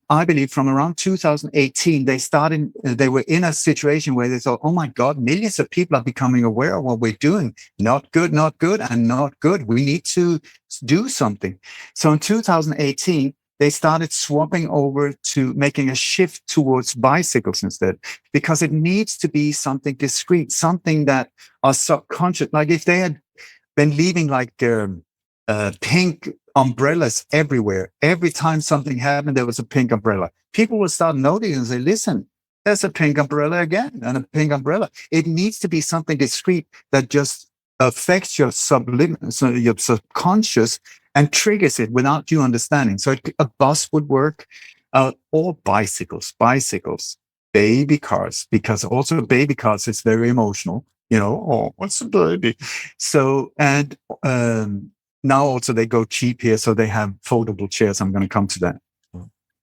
I believe from around 2018, they were in a situation where they thought, oh my God, millions of people are becoming aware of what we're doing. Not good, and not good. We need to do something. So in 2018, they started swapping over to making a shift towards bicycles instead, because it needs to be something discreet, something that are subconscious. Like if they had been leaving like pink umbrellas everywhere. Every time something happened, there was a pink umbrella. People will start noticing and say, listen, there's a pink umbrella again and a pink umbrella. It needs to be something discreet that just affects your your subconscious and triggers it without you understanding. So a bus would work, or bicycles, baby cars, because also baby cars is very emotional. Oh, what's a baby? So, and now also they go cheap here, so they have foldable chairs. I'm going to come to that.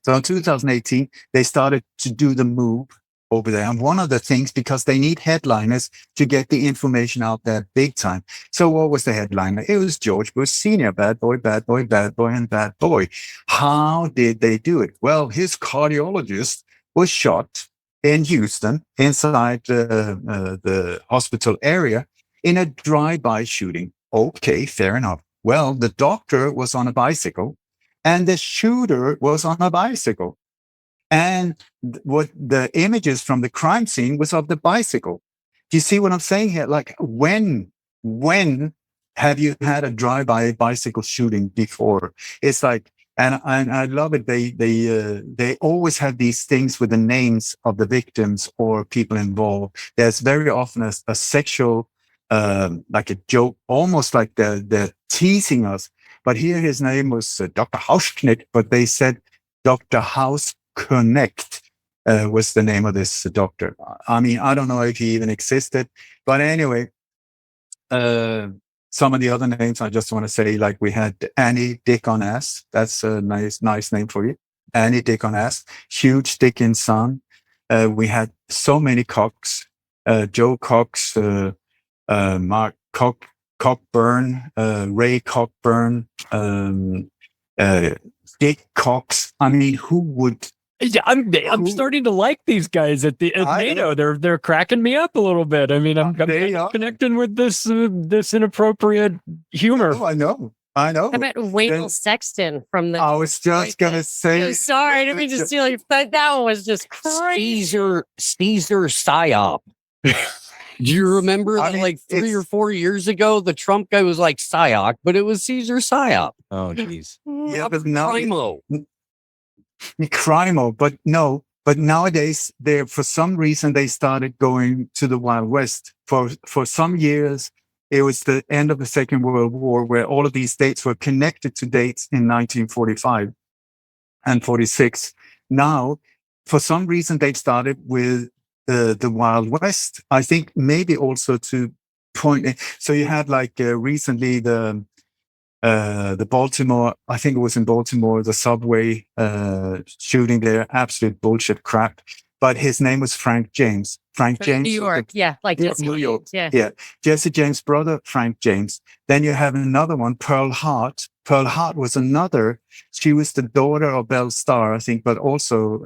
So in 2018, they started to do the move over there. And one of the things, because they need headliners to get the information out there big time. So what was the headliner? It was George Bush Sr., bad boy, bad boy, bad boy, and bad boy. How did they do it? Well, his cardiologist was shot in Houston, inside the hospital area, in a drive-by shooting. Okay, fair enough. Well, the doctor was on a bicycle and the shooter was on a bicycle. And what the images from the crime scene was of the bicycle. Do you see what I'm saying here? Like when have you had a drive-by bicycle shooting before? It's like, and I love it. They always have these things with the names of the victims or people involved. There's very often a sexual, like a joke, almost like they're teasing us. But here his name was Dr. Hausknecht, but they said Dr. Hausknecht was the name of this doctor. I mean, I don't know if he even existed, but anyway, some of the other names I just want to say, like we had Annie Dick on Ass. That's a nice name for you. Annie Dick on Ass, huge dick in son. We had so many Cox, Joe Cox, Mark Cockburn, Ray Cockburn, Dick Cox. I mean, who would? I'm starting to like these guys at NATO. They're cracking me up a little bit. I mean, I'm connecting with this inappropriate humor. Oh, I know. How about Wayne Sexton from the? I was just gonna say. I'm sorry, I didn't mean to steal your. That one was just crazy. Caesar psyop. Do you remember I that mean, like 3 or 4 years ago, the Trump guy was like Psyop, but it was Caesar Psyop. Oh, jeez. Yeah, but now Primo. Crimo, but no. But nowadays, they for some reason they started going to the Wild West. For some years, it was the end of the Second World War, where all of these dates were connected to dates in 1945 and 46. Now, for some reason, they've started with the Wild West. I think maybe also to point. So you had like recently the Baltimore, I think it was in Baltimore, the subway shooting there, absolute bullshit crap. But his name was Frank James. Frank James. New York, yeah, like Jesse New York, James, yeah. Jesse James' brother, Frank James. Then you have another one, Pearl Hart. Pearl Hart was another. She was the daughter of Belle Starr, I think, but also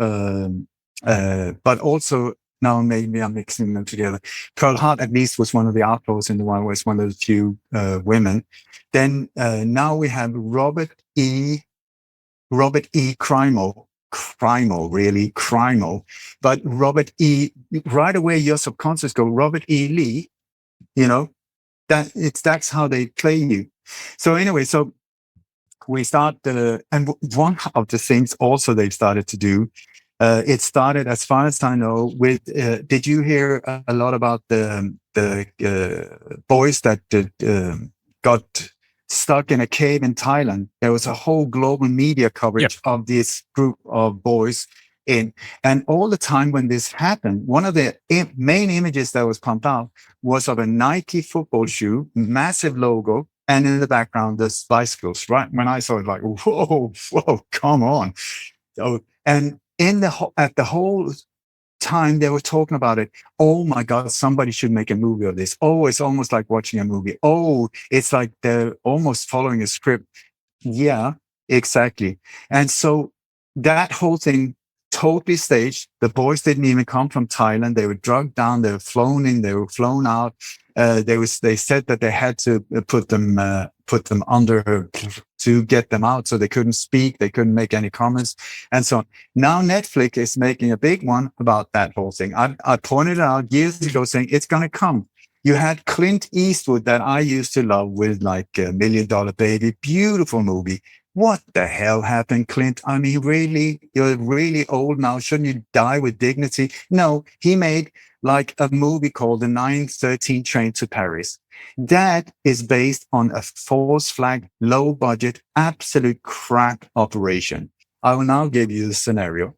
now maybe I'm mixing them together. Pearl Hart at least was one of the outlaws in the Wild West, one of the few women. Then now we have Robert E. Crimo, but Robert E. Right away, your subconscious go Robert E. Lee. You know that's how they play you. So anyway, so we start and one of the things also they've started to do. It started, as far as I know, with. Did you hear a lot about the boys that got stuck in a cave in Thailand? There was a whole global media coverage of this group of boys and all the time when this happened, one of the main images that was pumped out was of a Nike football shoe, massive logo, and in the background, there's bicycles. Right when I saw it, like, whoa, come on. So, and at the whole time they were talking about it, oh my God, somebody should make a movie of this. Oh, it's almost like watching a movie. Oh, it's like they're almost following a script. Yeah, exactly. And so that whole thing totally staged. The boys didn't even come from Thailand. They were drugged down. They were flown in. They were flown out. They said that they had to put them under to get them out, so they couldn't speak. They couldn't make any comments, and so on. Now Netflix is making a big one about that whole thing. I pointed out years ago, saying it's going to come. You had Clint Eastwood that I used to love with like $1 Million Baby, beautiful movie. What the hell happened, Clint? I mean, really, you're really old now. Shouldn't you die with dignity? No, he made like a movie called The 9:13 Train to Paris. That is based on a false flag, low budget, absolute crap operation. I will now give you the scenario.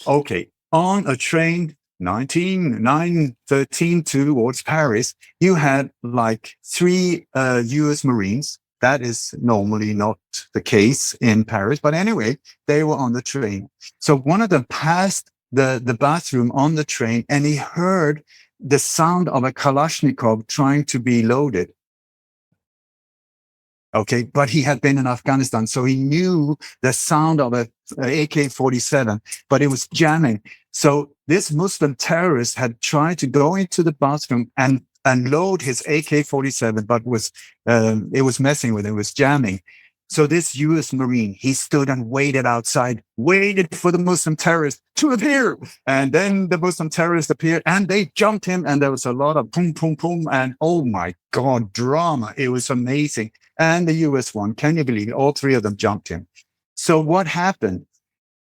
Okay, on a train 913 towards Paris, you had like 3 US Marines. That is normally not the case in Paris. But anyway, they were on the train. So one of them passed the bathroom on the train and he heard the sound of a Kalashnikov trying to be loaded. Okay, but he had been in Afghanistan, so he knew the sound of a AK-47, but it was jamming. So this Muslim terrorist had tried to go into the bathroom and load his AK-47, but it was messing with it. It was jamming. So this U.S. Marine, he stood and waited outside, waited for the Muslim terrorist to appear. And then the Muslim terrorist appeared and they jumped him. And there was a lot of boom, boom, boom. And oh my God, drama. It was amazing. And the U.S. won. Can you believe it? All 3 of them jumped him. So what happened?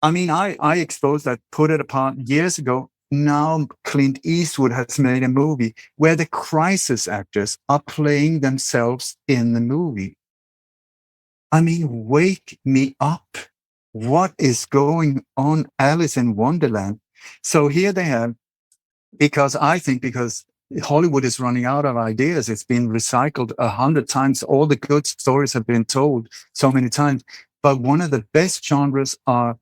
I mean, I exposed that, put it apart years ago. Now Clint Eastwood has made a movie where the crisis actors are playing themselves in the movie. I mean, wake me up. What is going on? Alice in Wonderland. So here they have, because Hollywood is running out of ideas. It's been recycled 100 times. All the good stories have been told so many times. But one of the best genres are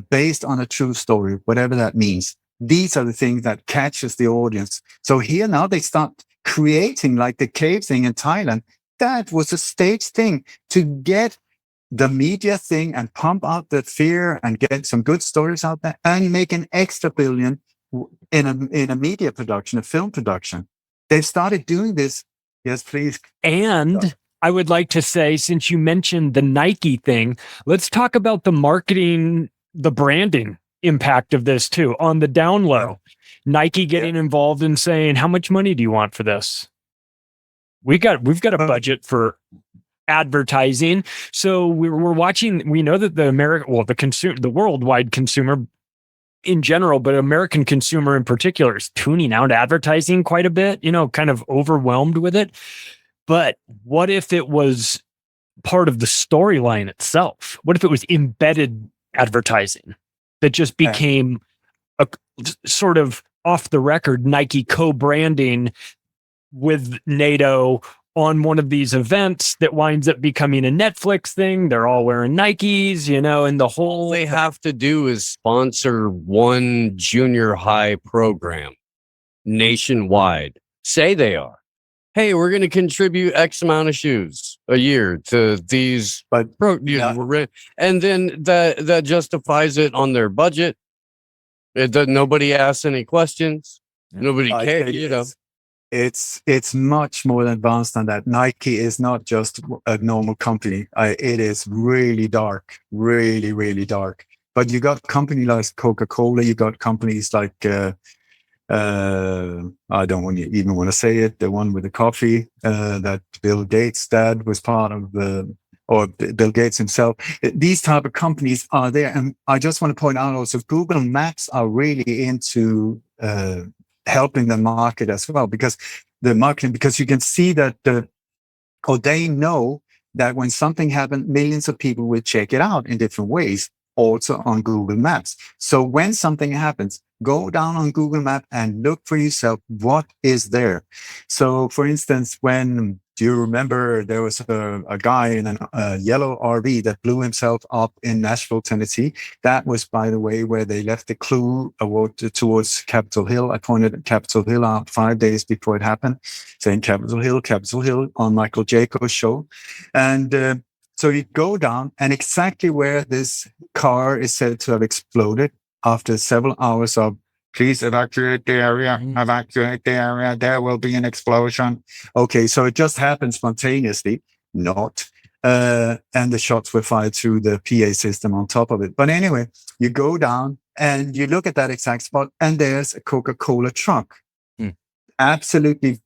based on a true story, whatever that means. These are the things that catches the audience. So here now they start creating like the cave thing in Thailand. That was a stage thing to get the media thing and pump out the fear and get some good stories out there and make an extra billion in a media production, a film production. They've started doing this. Yes, please. And I would like to say, since you mentioned the Nike thing, let's talk about the marketing, the branding impact of this too on the down low. Nike getting involved and saying, how much money do you want for this? We've got a budget for advertising. So we're watching, we know that the worldwide consumer in general, but American consumer in particular is tuning out advertising quite a bit, kind of overwhelmed with it. But what if it was part of the storyline itself? What if it was embedded advertising that just became a sort of off the record Nike co-branding with NATO on one of these events that winds up becoming a Netflix thing? They're all wearing Nikes, and the whole... All they have to do is sponsor one junior high program nationwide. Say they are. Hey, we're going to contribute X amount of shoes a year to these, and then that justifies it on their budget. Nobody asks any questions. Nobody cares. It's much more advanced than that. Nike is not just a normal company. It is really dark, really, really dark. But you got companies like Coca-Cola. You got companies like I don't even want to say it. The one with the coffee that Bill Gates' dad was part of or Bill Gates himself. These type of companies are there, and I just want to point out also Google Maps are really into helping the market as well, because you can see that they know that when something happens, millions of people will check it out in different ways, also on Google Maps. So when something happens, go down on Google Maps and look for yourself what is there. So for instance, do you remember there was a guy in a yellow RV that blew himself up in Nashville, Tennessee? That was, by the way, where they left the clue towards Capitol Hill. I pointed Capitol Hill out 5 days before it happened, saying Capitol Hill on Michael Jacob's show. And so you go down, and exactly where this car is said to have exploded after several hours of please evacuate the area, there will be an explosion. Okay, so it just happened spontaneously, not. And the shots were fired through the PA system on top of it. But anyway, you go down and you look at that exact spot, and there's a Coca-Cola truck. Absolutely,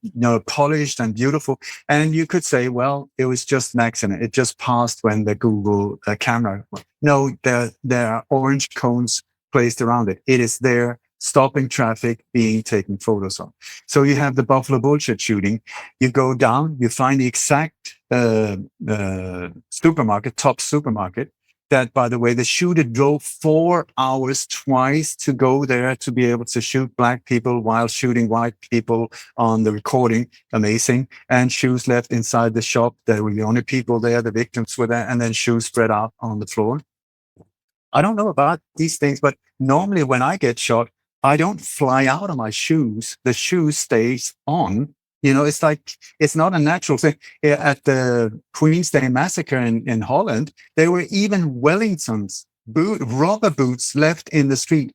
polished and beautiful. And you could say, well, it was just an accident. It just passed when the Google camera. No, there are orange cones placed around it. It is there, stopping traffic, being taken photos of. So you have the Buffalo bullshit shooting. You go down, you find the exact top supermarket. That, by the way, the shooter drove 4 hours twice to go there to be able to shoot black people while shooting white people on the recording. Amazing. And shoes left inside the shop. They were the only people there. The victims were there. And then shoes spread out on the floor. I don't know about these things, but normally when I get shot, I don't fly out of my shoes. The shoe stays on. It's like, it's not a natural thing. At the Queen's Day Massacre in Holland, there were even Wellington's rubber boots left in the street.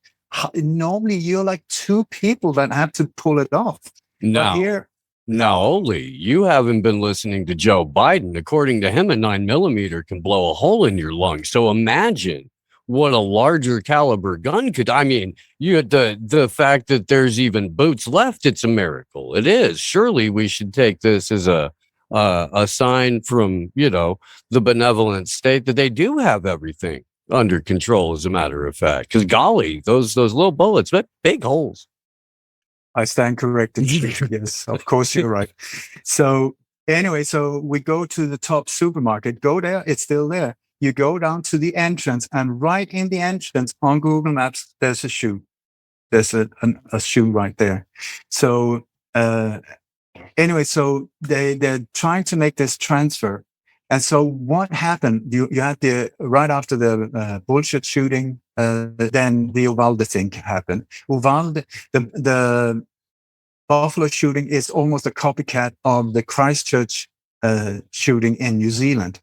Normally, you're like two people that have to pull it off. Now, Oli, you haven't been listening to Joe Biden. According to him, a 9mm can blow a hole in your lung. So imagine what a larger caliber gun could. I mean, you had the fact that there's even boots left. It's a miracle. It is. Surely we should take this as a sign from, the benevolent state that they do have everything under control, as a matter of fact. Because golly, those little bullets, but big holes. I stand corrected. Yes, of course you're right. So anyway, so we go to the top supermarket. Go there. It's still there. You go down to the entrance, and right in the entrance on Google Maps, there's a shoe. There's a shoe right there. So anyway, so they're trying to make this transfer. And so what happened? You had right after the bullshit shooting, then the Uvalde thing happened. Uvalde, the Buffalo shooting is almost a copycat of the Christchurch shooting in New Zealand.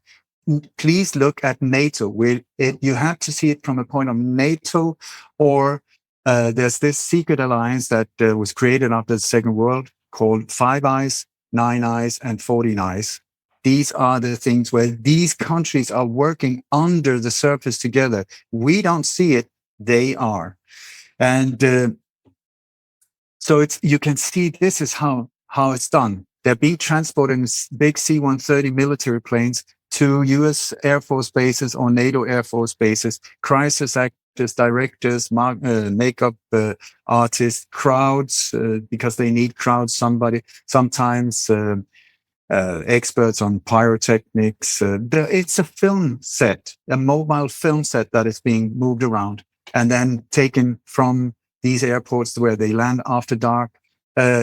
Please look at NATO. You have to see it from a point of NATO, or there's this secret alliance that was created after the Second World called Five Eyes, Nine Eyes, and 14 Eyes. These are the things where these countries are working under the surface together. We don't see it. They are. And So you can see this is how it's done. They're being transported in big C-130 military planes to U.S. Air Force bases or NATO Air Force bases, crisis actors, directors, makeup artists, crowds, because they need crowds, sometimes experts on pyrotechnics. It's a film set, a mobile film set that is being moved around and then taken from these airports where they land after dark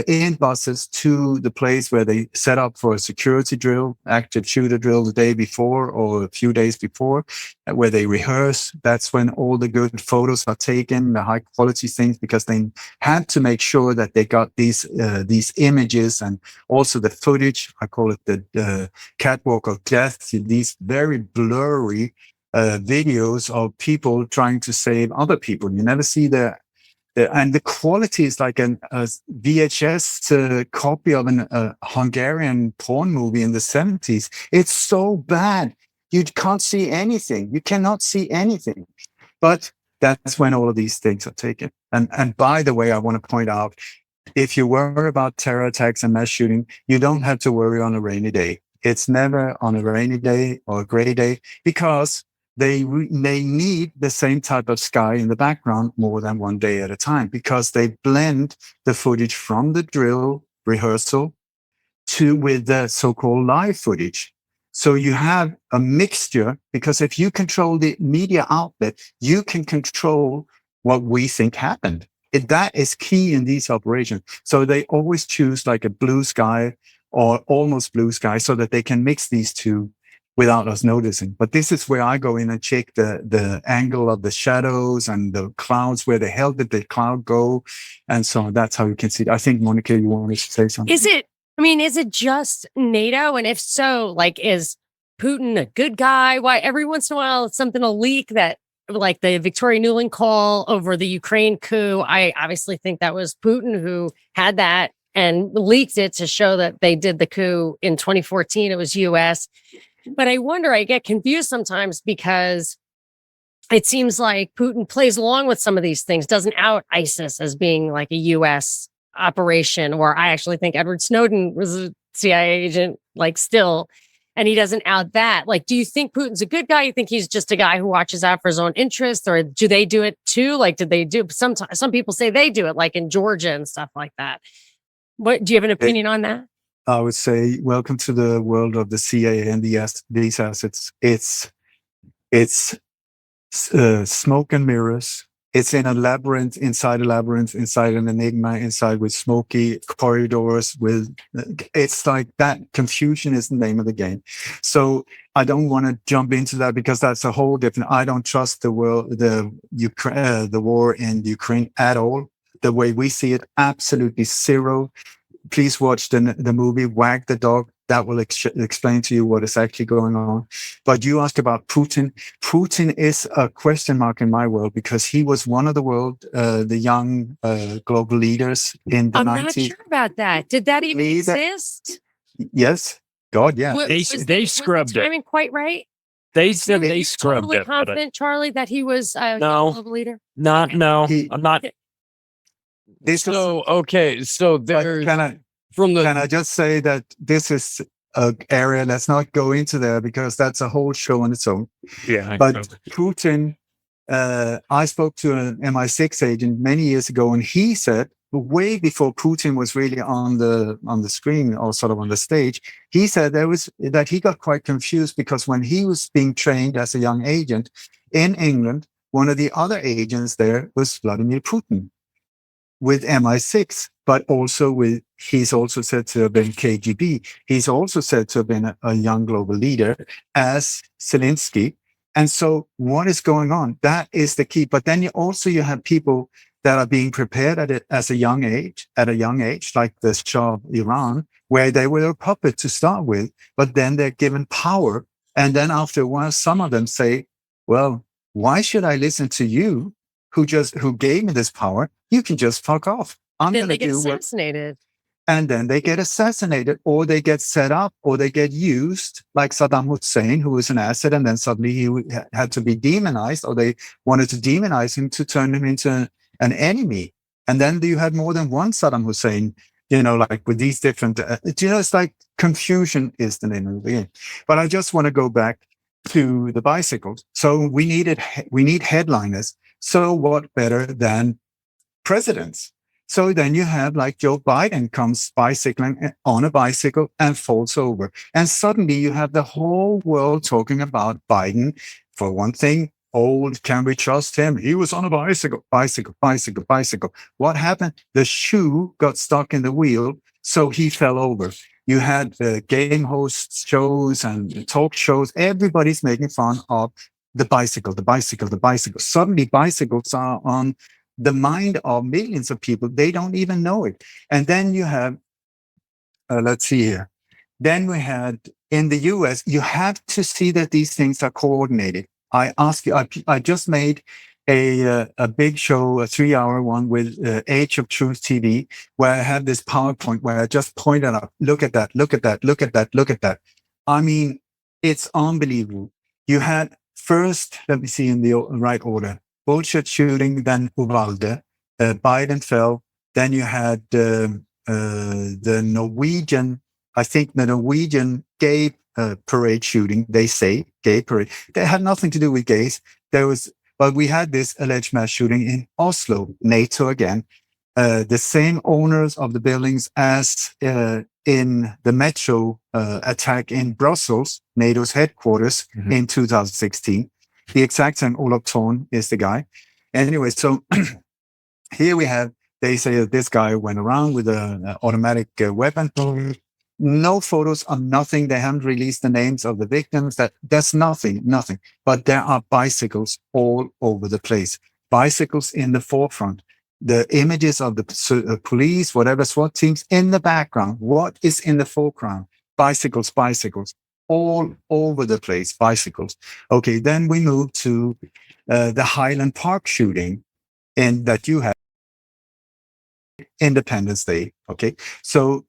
in buses to the place where they set up for a security drill, active shooter drill the day before or a few days before, where they rehearse. That's when all the good photos are taken, the high quality things, because they had to make sure that they got these images and also the footage. I call it the catwalk of death. These very blurry videos of people trying to save other people. You never see and the quality is like a VHS copy of a Hungarian porn movie in the 70s. It's so bad. You can't see anything. You cannot see anything. But that's when all of these things are taken. And by the way, I want to point out, if you worry about terror attacks and mass shooting, you don't have to worry on a rainy day. It's never on a rainy day or a gray day, because they need the same type of sky in the background more than one day at a time, because they blend the footage from the drill rehearsal with the so-called live footage. So you have a mixture, because if you control the media outlet, you can control what we think happened. That is key in these operations. So they always choose like a blue sky or almost blue sky so that they can mix these two without us noticing. But this is where I go in and check the angle of the shadows and the clouds, where the hell did the cloud go? And so that's how you can see it. I think, Monica, you wanted to say something. Is it just NATO? And if so, like, is Putin a good guy? Why every once in a while something will leak that, like the Victoria Nuland call over the Ukraine coup. I obviously think that was Putin who had that and leaked it to show that they did the coup in 2014. It was US. But I wonder, I get confused sometimes because it seems like Putin plays along with some of these things, doesn't out ISIS as being like a US operation, or I actually think Edward Snowden was a CIA agent, like still, and he doesn't out that. Like, do you think Putin's a good guy? You think he's just a guy who watches out for his own interests, or do they do it too? Like, did they do sometimes? Some people say they do it, like in Georgia and stuff like that. What do you have an opinion on that? I would say, welcome to the world of the CIA and these assets. It's smoke and mirrors. It's in a labyrinth, inside an enigma, inside with smoky corridors. It's like that. Confusion is the name of the game. So I don't want to jump into that, because that's a whole different. I don't trust the war in Ukraine at all. The way we see it, absolutely zero. Please watch the movie Wag the Dog. That will explain to you what is actually going on. But you asked about Putin. Putin is a question mark in my world, because he was one of the young global leaders in the 90s. I'm not sure about that. Did that even exist? Yes. God, yeah. They scrubbed was the timing quite right? They said they scrubbed totally it. Confident, Charlie, that he was a global leader? I'm not. So there's can I just say that this is an area, let's not go into there, because that's a whole show on its own. Yeah. But Putin, I spoke to an MI6 agent many years ago, and he said, way before Putin was really on the screen or sort of on the stage, he said that he got quite confused, because when he was being trained as a young agent in England, one of the other agents there was Vladimir Putin with MI6, but also he's also said to have been KGB. He's also said to have been a young global leader as Zelensky. And so what is going on? That is the key. But then you have people that are being prepared at a young age, like the Shah of Iran, where they were a puppet to start with, but then they're given power. And then after a while, some of them say, well, why should I listen to you who gave me this power? You can just fuck off. Then they get assassinated. And then they get assassinated, or they get set up, or they get used, like Saddam Hussein, who was an asset, and then suddenly he had to be demonized, or they wanted to demonize him to turn him into an enemy. And then you had more than one Saddam Hussein, like with these different, it's like confusion is the name of the game. But I just want to go back to the bicycles. So we need headliners. So what better than presidents? So then you have like Joe Biden comes bicycling on a bicycle and falls over. And suddenly you have the whole world talking about Biden. For one thing, old, can we trust him? He was on a bicycle. What happened? The shoe got stuck in the wheel, so he fell over. You had game host shows and talk shows. Everybody's making fun of the bicycle. Suddenly bicycles are on the mind of millions of people. They don't even know it. And then you have, let's see here. Then we had in the US, you have to see that these things are coordinated. I ask you, I just made a big show, a 3-hour one with Age of Truth TV, where I have this PowerPoint where I just pointed out, look at that. I mean, it's unbelievable. You had first, let me see in the right order, bullshit shooting, then Uvalde, Biden fell. Then you had the Norwegian, I think the Norwegian gay parade shooting, they say, gay parade. They had nothing to do with gays. But we had this alleged mass shooting in Oslo, NATO again. The same owners of the buildings as in the metro attack in Brussels, NATO's headquarters in 2016. The exact same Olaf Thon is the guy. Anyway, so here we have, they say that this guy went around with an automatic weapon. No photos of nothing. They haven't released the names of the victims. That's nothing. But there are bicycles all over the place. Bicycles in the forefront. The images of the police, whatever SWAT teams in the background. What is in the foreground? Bicycles. All over the place, bicycles. Okay, then we move to the Highland Park shooting that you had Independence Day. Okay, so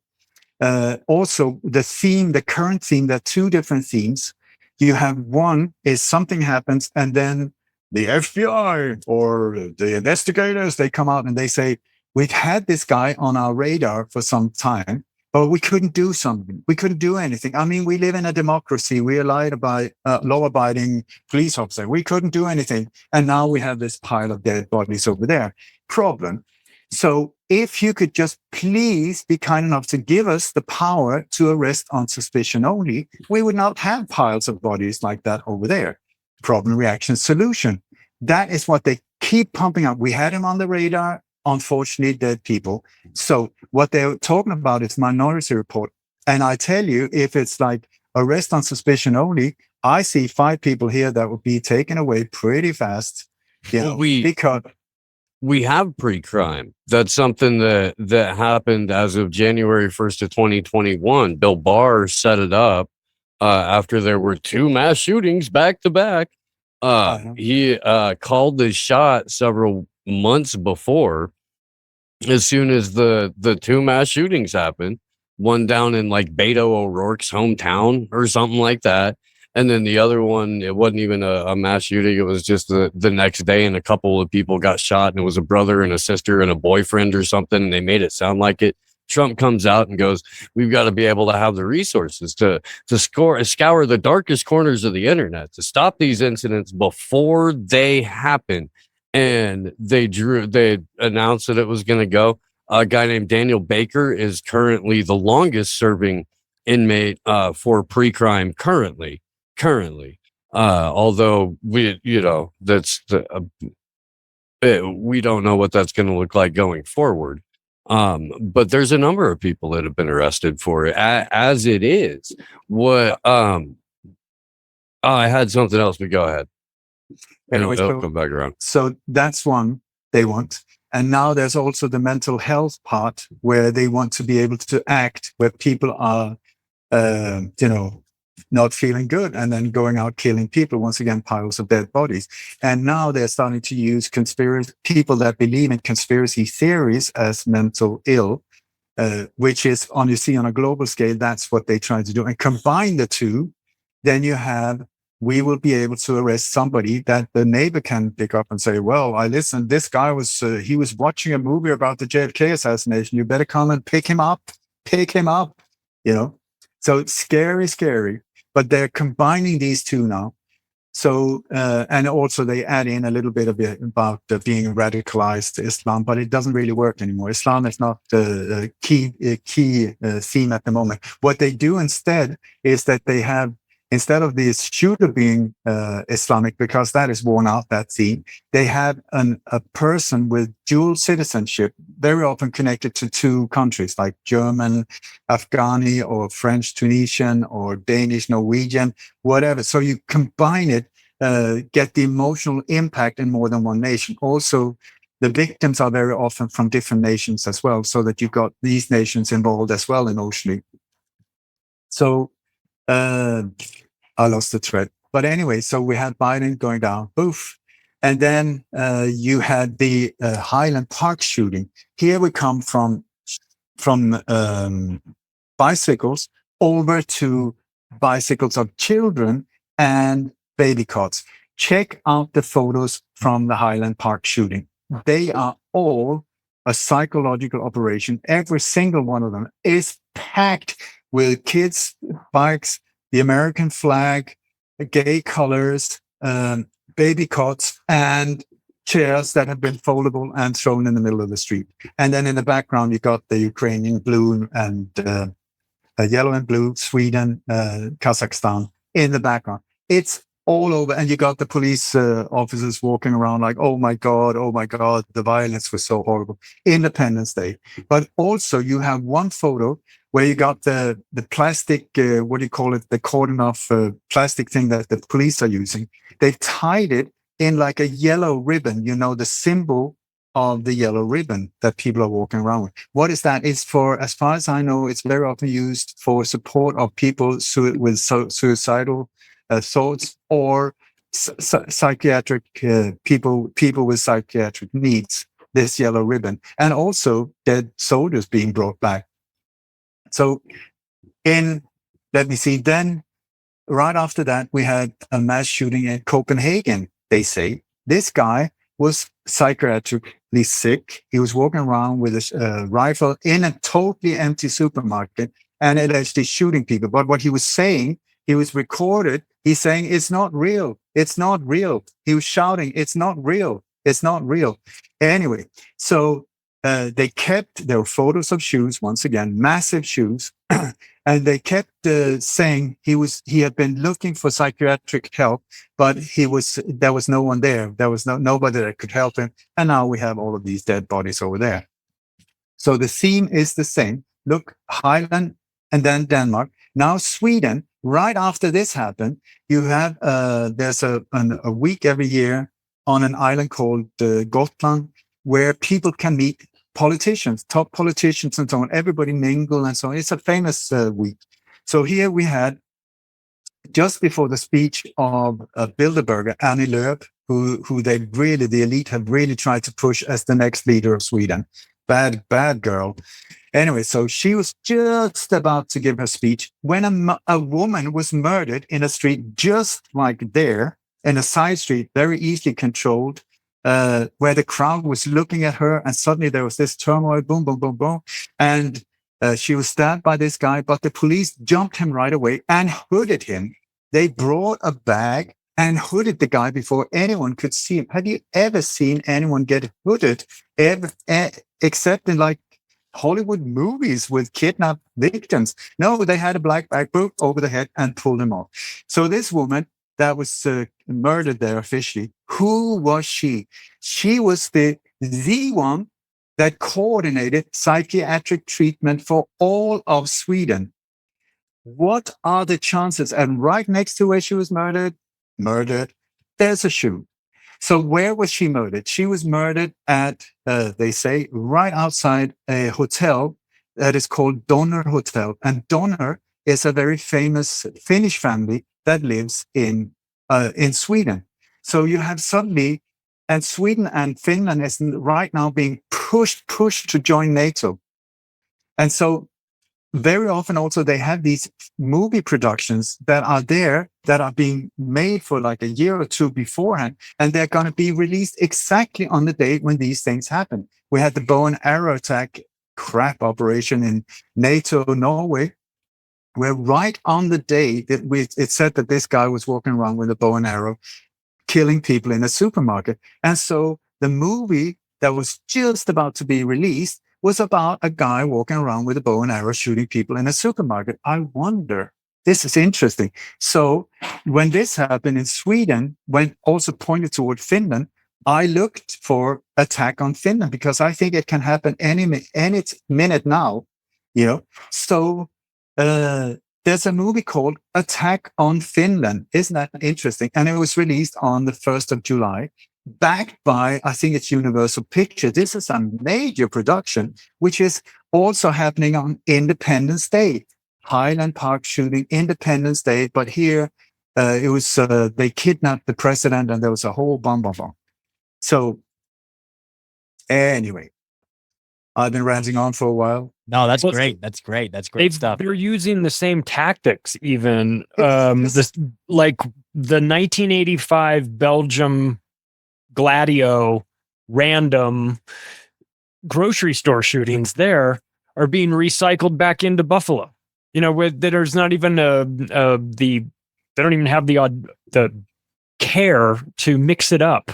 also the current theme, there are two different themes. You have one is something happens and then the FBI or the investigators, they come out and they say, we've had this guy on our radar for some time, but we couldn't do something. We couldn't do anything. I mean, we live in a democracy. We are law-abiding police officer. We couldn't do anything. And now we have this pile of dead bodies over there. Problem. So if you could just please be kind enough to give us the power to arrest on suspicion only, we would not have piles of bodies like that over there. Problem, reaction, solution. That is what they keep pumping up. We had him on the radar. Unfortunately, dead people. So what they're talking about is Minority Report. And I tell you, if it's like arrest on suspicion only, I see 5 people here that would be taken away pretty fast. Because we have pre-crime. That's something that happened as of January 1st of 2021. Bill Barr set it up after there were 2 mass shootings back to back. He called the shot several months before, as soon as the 2 mass shootings happened, one down in like Beto O'Rourke's hometown or something like that. And then the other one, it wasn't even a mass shooting. It was just the next day, and a couple of people got shot, and it was a brother and a sister and a boyfriend or something. And they made it sound like it. Trump comes out and goes, we've got to be able to have the resources to scour the darkest corners of the internet to stop these incidents before they happen. And they announced that it was going to go. A guy named Daniel Baker is currently the longest serving inmate for pre-crime currently. Although we don't know what that's going to look like going forward. But there's a number of people that have been arrested for it as it is. I had something else, but go ahead. Anyway, it'll come back around. So that's one they want. And now there's also the mental health part where they want to be able to act where people are, not feeling good and then going out killing people. Once again, piles of dead bodies. And now they're starting to use people that believe in conspiracy theories as mental ill, which is on a global scale, that's what they try to do. And combine the two, then you have we will be able to arrest somebody that the neighbor can pick up and say, well, I listened, this guy was, he was watching a movie about the JFK assassination. You better come and pick him up, you know? So it's scary, but they're combining these two now. So, and also they add in a little bit of it about being radicalized Islam, but it doesn't really work anymore. Islam is not the key theme at the moment. What they do instead is that they have, instead of the shooter being Islamic, because that is worn out, that theme, they have a person with dual citizenship, very often connected to two countries, like German, Afghani, or French, Tunisian, or Danish, Norwegian, whatever. So you combine it, get the emotional impact in more than one nation. Also, the victims are very often from different nations as well, so that you've got these nations involved as well emotionally. So, I lost the thread. But anyway, so we had Biden going down, boof. And then you had the Highland Park shooting. Here we come from bicycles over to bicycles of children and baby cots. Check out the photos from the Highland Park shooting. They are all a psychological operation. Every single one of them is packed with kids, bikes, the American flag, gay colors, baby cots, and chairs that have been foldable and thrown in the middle of the street. And then in the background, you got the Ukrainian blue and yellow and blue, Sweden, Kazakhstan in the background. It's all over. And you got the police officers walking around like, oh my God, the violence was so horrible. Independence Day. But also you have one photo where you got the plastic, what do you call it? The cordon of plastic thing that the police are using. They've tied it in like a yellow ribbon, you know, the symbol of the yellow ribbon that people are walking around with. What is that? It's for, as far as I know, it's very often used for support of people with suicidal thoughts or psychiatric people with psychiatric needs, this yellow ribbon, and also dead soldiers being brought back. So let me see, then right after that, we had a mass shooting in Copenhagen, they say. This guy was psychiatrically sick. He was walking around with a rifle in a totally empty supermarket and allegedly shooting people. But what he was saying, he was recorded. He's saying, it's not real. It's not real. He was shouting, it's not real. It's not real. Anyway, so they kept, there were photos of shoes, once again, massive shoes. And they kept saying he had been looking for psychiatric help, but there was no one there. There was nobody that could help him. And now we have all of these dead bodies over there. So the theme is the same. Look, Highland and then Denmark. Now Sweden, right after this happened, you have, there's a week every year on an island called Gotland, where people can meet politicians, top politicians and so on. Everybody mingle and so on. It's a famous week. So here we had, just before the speech of Bilderberger, Annie Lööf, who the elite have really tried to push as the next leader of Sweden. Bad girl. Anyway, so she was just about to give her speech when a woman was murdered in a street just like there, in a side street, very easily controlled, where the crowd was looking at her, and suddenly there was this turmoil, boom, boom, boom, boom. And she was stabbed by this guy, but the police jumped him right away and hooded him. They brought a bag and hooded the guy before anyone could see him. Have you ever seen anyone get hooded, except in like Hollywood movies with kidnapped victims? No, they had a black bag over the head and pulled him off. So this woman that was murdered there officially, who was she? She was the one that coordinated psychiatric treatment for all of Sweden. What are the chances? And right next to where she was murdered, there's a shoe. So where was she murdered? She was murdered at, they say, right outside a hotel that is called Donner Hotel. And Donner is a very famous Finnish family that lives in Sweden. So you have suddenly, and Sweden and Finland is right now being pushed to join NATO. And so very often also they have these movie productions that are there that are being made for like a year or two beforehand, and they're going to be released exactly on the date when these things happen. We had the bow and arrow attack crap operation in NATO Norway, where right on the day that it said that this guy was walking around with a bow and arrow killing people in a supermarket. And so the movie that was just about to be released was about a guy walking around with a bow and arrow shooting people in a supermarket. I wonder, this is interesting. So when this happened in Sweden, when also pointed toward Finland, I looked for attack on Finland because I think it can happen any minute now, you know. So there's a movie called Attack on Finland. Isn't that interesting? And it was released on the 1st of July, backed by, I think it's Universal Pictures. This is a major production, which is also happening on Independence Day. Highland Park shooting, Independence Day. But here, it was, they kidnapped the president and there was a whole bomb. So anyway, I've been ranting on for a while. No, that's great. That's great. That's great stuff. They're using the same tactics, even this, like the 1985 Belgium Gladio random grocery store shootings. There are being recycled back into Buffalo. You know, with there's not even they don't even have the care to mix it up.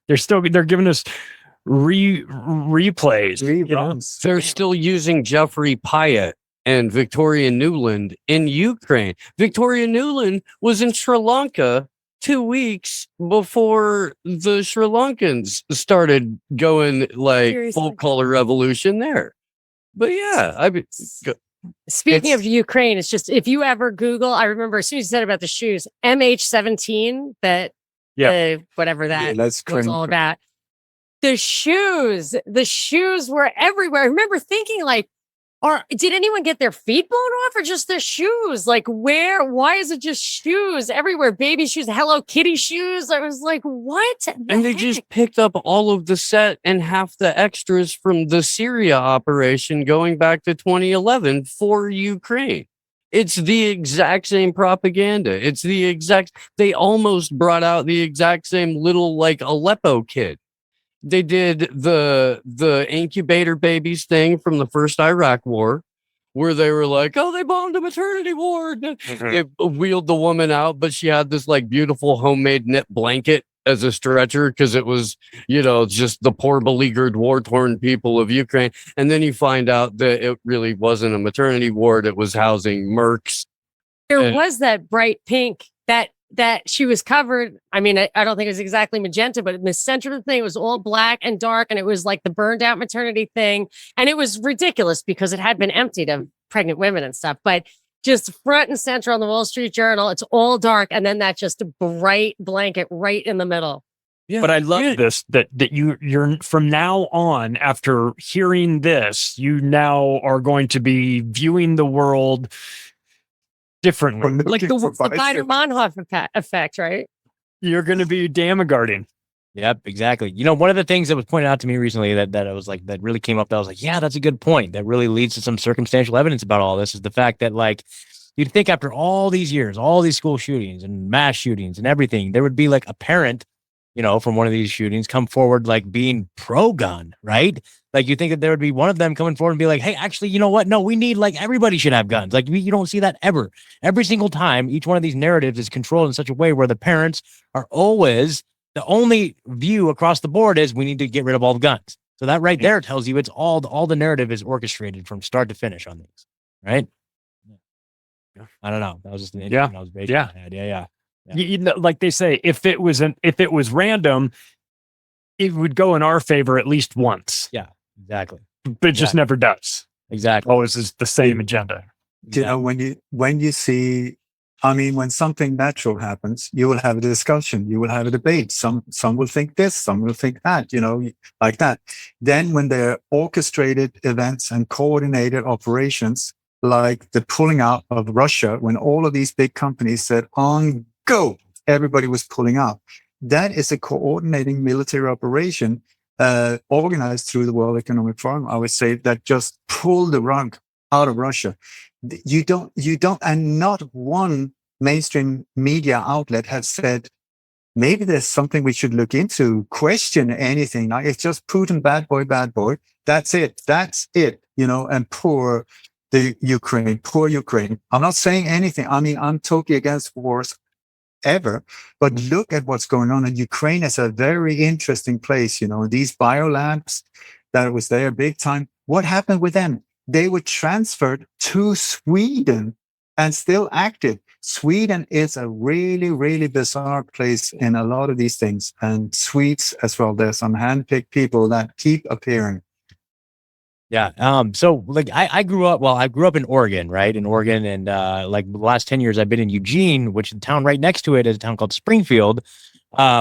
They're giving us replays. You know? They're still using Jeffrey Pyatt and Victoria Nuland in Ukraine. Victoria Nuland was in Sri Lanka 2 weeks before the Sri Lankans started going like full color revolution there. But yeah, I mean, speaking of Ukraine, it's just, if you ever Google, I remember as soon as you said about the shoes, MH17, that whatever that was all about. The shoes were everywhere. I remember thinking like, did anyone get their feet blown off or just their shoes? Like why is it just shoes everywhere? Baby shoes, Hello Kitty shoes. I was like, what? And they just picked up all of the set and half the extras from the Syria operation going back to 2011 for Ukraine. It's the exact same propaganda. It's the exact, they almost brought out the exact same little like Aleppo kid. They did the incubator babies thing from the first Iraq war, where they were like, oh, they bombed a maternity ward. They wheeled the woman out, but she had this like beautiful homemade knit blanket as a stretcher because it was, you know, just the poor beleaguered war-torn people of Ukraine. And then you find out that it really wasn't a maternity ward. It was housing mercs. There was that bright pink that she was covered. I mean, I don't think it was exactly magenta, but in the center of the thing, it was all black and dark. And it was like the burned out maternity thing. And it was ridiculous because it had been emptied of pregnant women and stuff, but just front and center on the Wall Street Journal, it's all dark. And then that just a bright blanket right in the middle. Yeah. But I love this, that you're from now on, after hearing this, you now are going to be viewing the world differently. Like the Baader-Meinhof effect, right? You're going to be damn-guarding. Yep, exactly. You know, one of the things that was pointed out to me recently that I was like, that really came up, that I was like, yeah, that's a good point. That really leads to some circumstantial evidence about all this, is the fact that, like, you'd think after all these years, all these school shootings and mass shootings and everything, there would be like a parent, you know, from one of these shootings come forward, like being pro-gun, right? Like you think that there would be one of them coming forward and be like, hey, actually, you know what? No, we need, like, everybody should have guns. Like you don't see that ever. Every single time, each one of these narratives is controlled in such a way where the parents are always, the only view across the board is we need to get rid of all the guns. So that right there tells you it's all the narrative is orchestrated from start to finish on these, right? I don't know. That was just an interesting observation I had. Yeah. You know, like they say, if it was random, it would go in our favor at least once. Yeah, exactly. But it just never does. Exactly. Always is the same agenda. You know, when you see, I mean, when something natural happens, you will have a discussion, you will have a debate. Some will think this, some will think that, you know, like that. Then when there are orchestrated events and coordinated operations, like the pulling out of Russia, when all of these big companies said on go, everybody was pulling out. That is a coordinating military operation organized through the World Economic Forum, I would say, that just pulled the rug out of Russia. You don't, and not one mainstream media outlet has said, maybe there's something we should look into, question anything. Like, it's just Putin, bad boy, bad boy. That's it. And poor poor Ukraine. I'm not saying anything. I mean, I'm totally against wars ever, but look at what's going on in Ukraine. Is a very interesting place. These biolabs that was there big time. What happened with them? They were transferred to Sweden and still active. Sweden is a really, really bizarre place in a lot of these things, and Swedes as well. There's some handpicked people that keep appearing. Yeah. So like I grew up in Oregon, right? In Oregon. And like the last 10 years I've been in Eugene, which the town right next to it is a town called Springfield,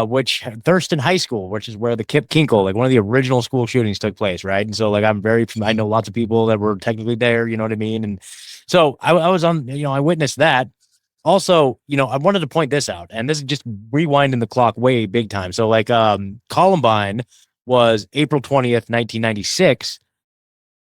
which Thurston High School, which is where the Kip Kinkle, like one of the original school shootings took place, right? And so like I know lots of people that were technically there, you know what I mean? And so I was on, I witnessed that. Also, I wanted to point this out, and this is just rewinding the clock way big time. So like Columbine was April 20th, 1996.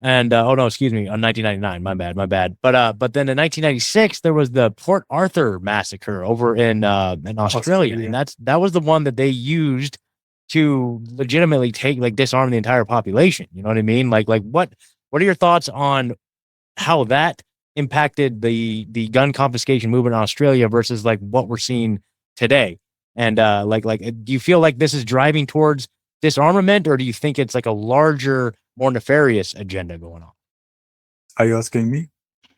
And on 1999. My bad. But then in 1996 there was the Port Arthur massacre over in Australia, and that was the one that they used to legitimately disarm the entire population. You know what I mean? Like what are your thoughts on how that impacted the gun confiscation movement in Australia versus like what we're seeing today? And do you feel like this is driving towards disarmament, or do you think it's like a larger, more nefarious agenda going on? Are you asking me?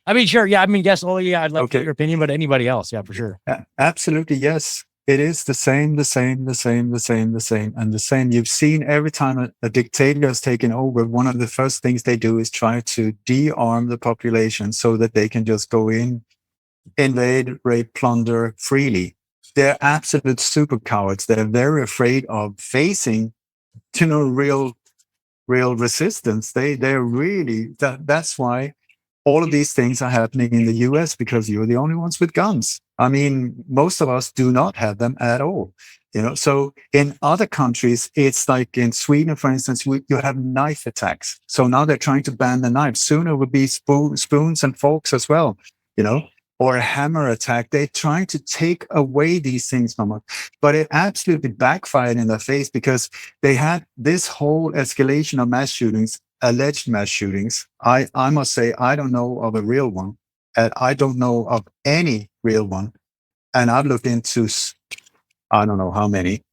I mean, sure. Yeah. I mean, yes. Oh, yeah. I'd love to get your opinion, but anybody else. Yeah, for sure. Absolutely. Yes. It is the same. And the same. You've seen every time a dictator is taken over, one of the first things they do is try to de-arm the population so that they can just go in, invade, rape, plunder freely. They're absolute super cowards. They're very afraid of facing, real resistance. They're really, that's why all of these things are happening in the US, because you're the only ones with guns. I mean, most of us do not have them at all. So in other countries, it's like in Sweden, for instance, you have knife attacks. So now they're trying to ban the knives. Soon it will be spoons and forks as well, or a hammer attack. They're trying to take away these things from us. But it absolutely backfired in their face, because they had this whole escalation of mass shootings, alleged mass shootings. I must say, I don't know of a real one. And I don't know of any real one. And I've looked into, I don't know how many.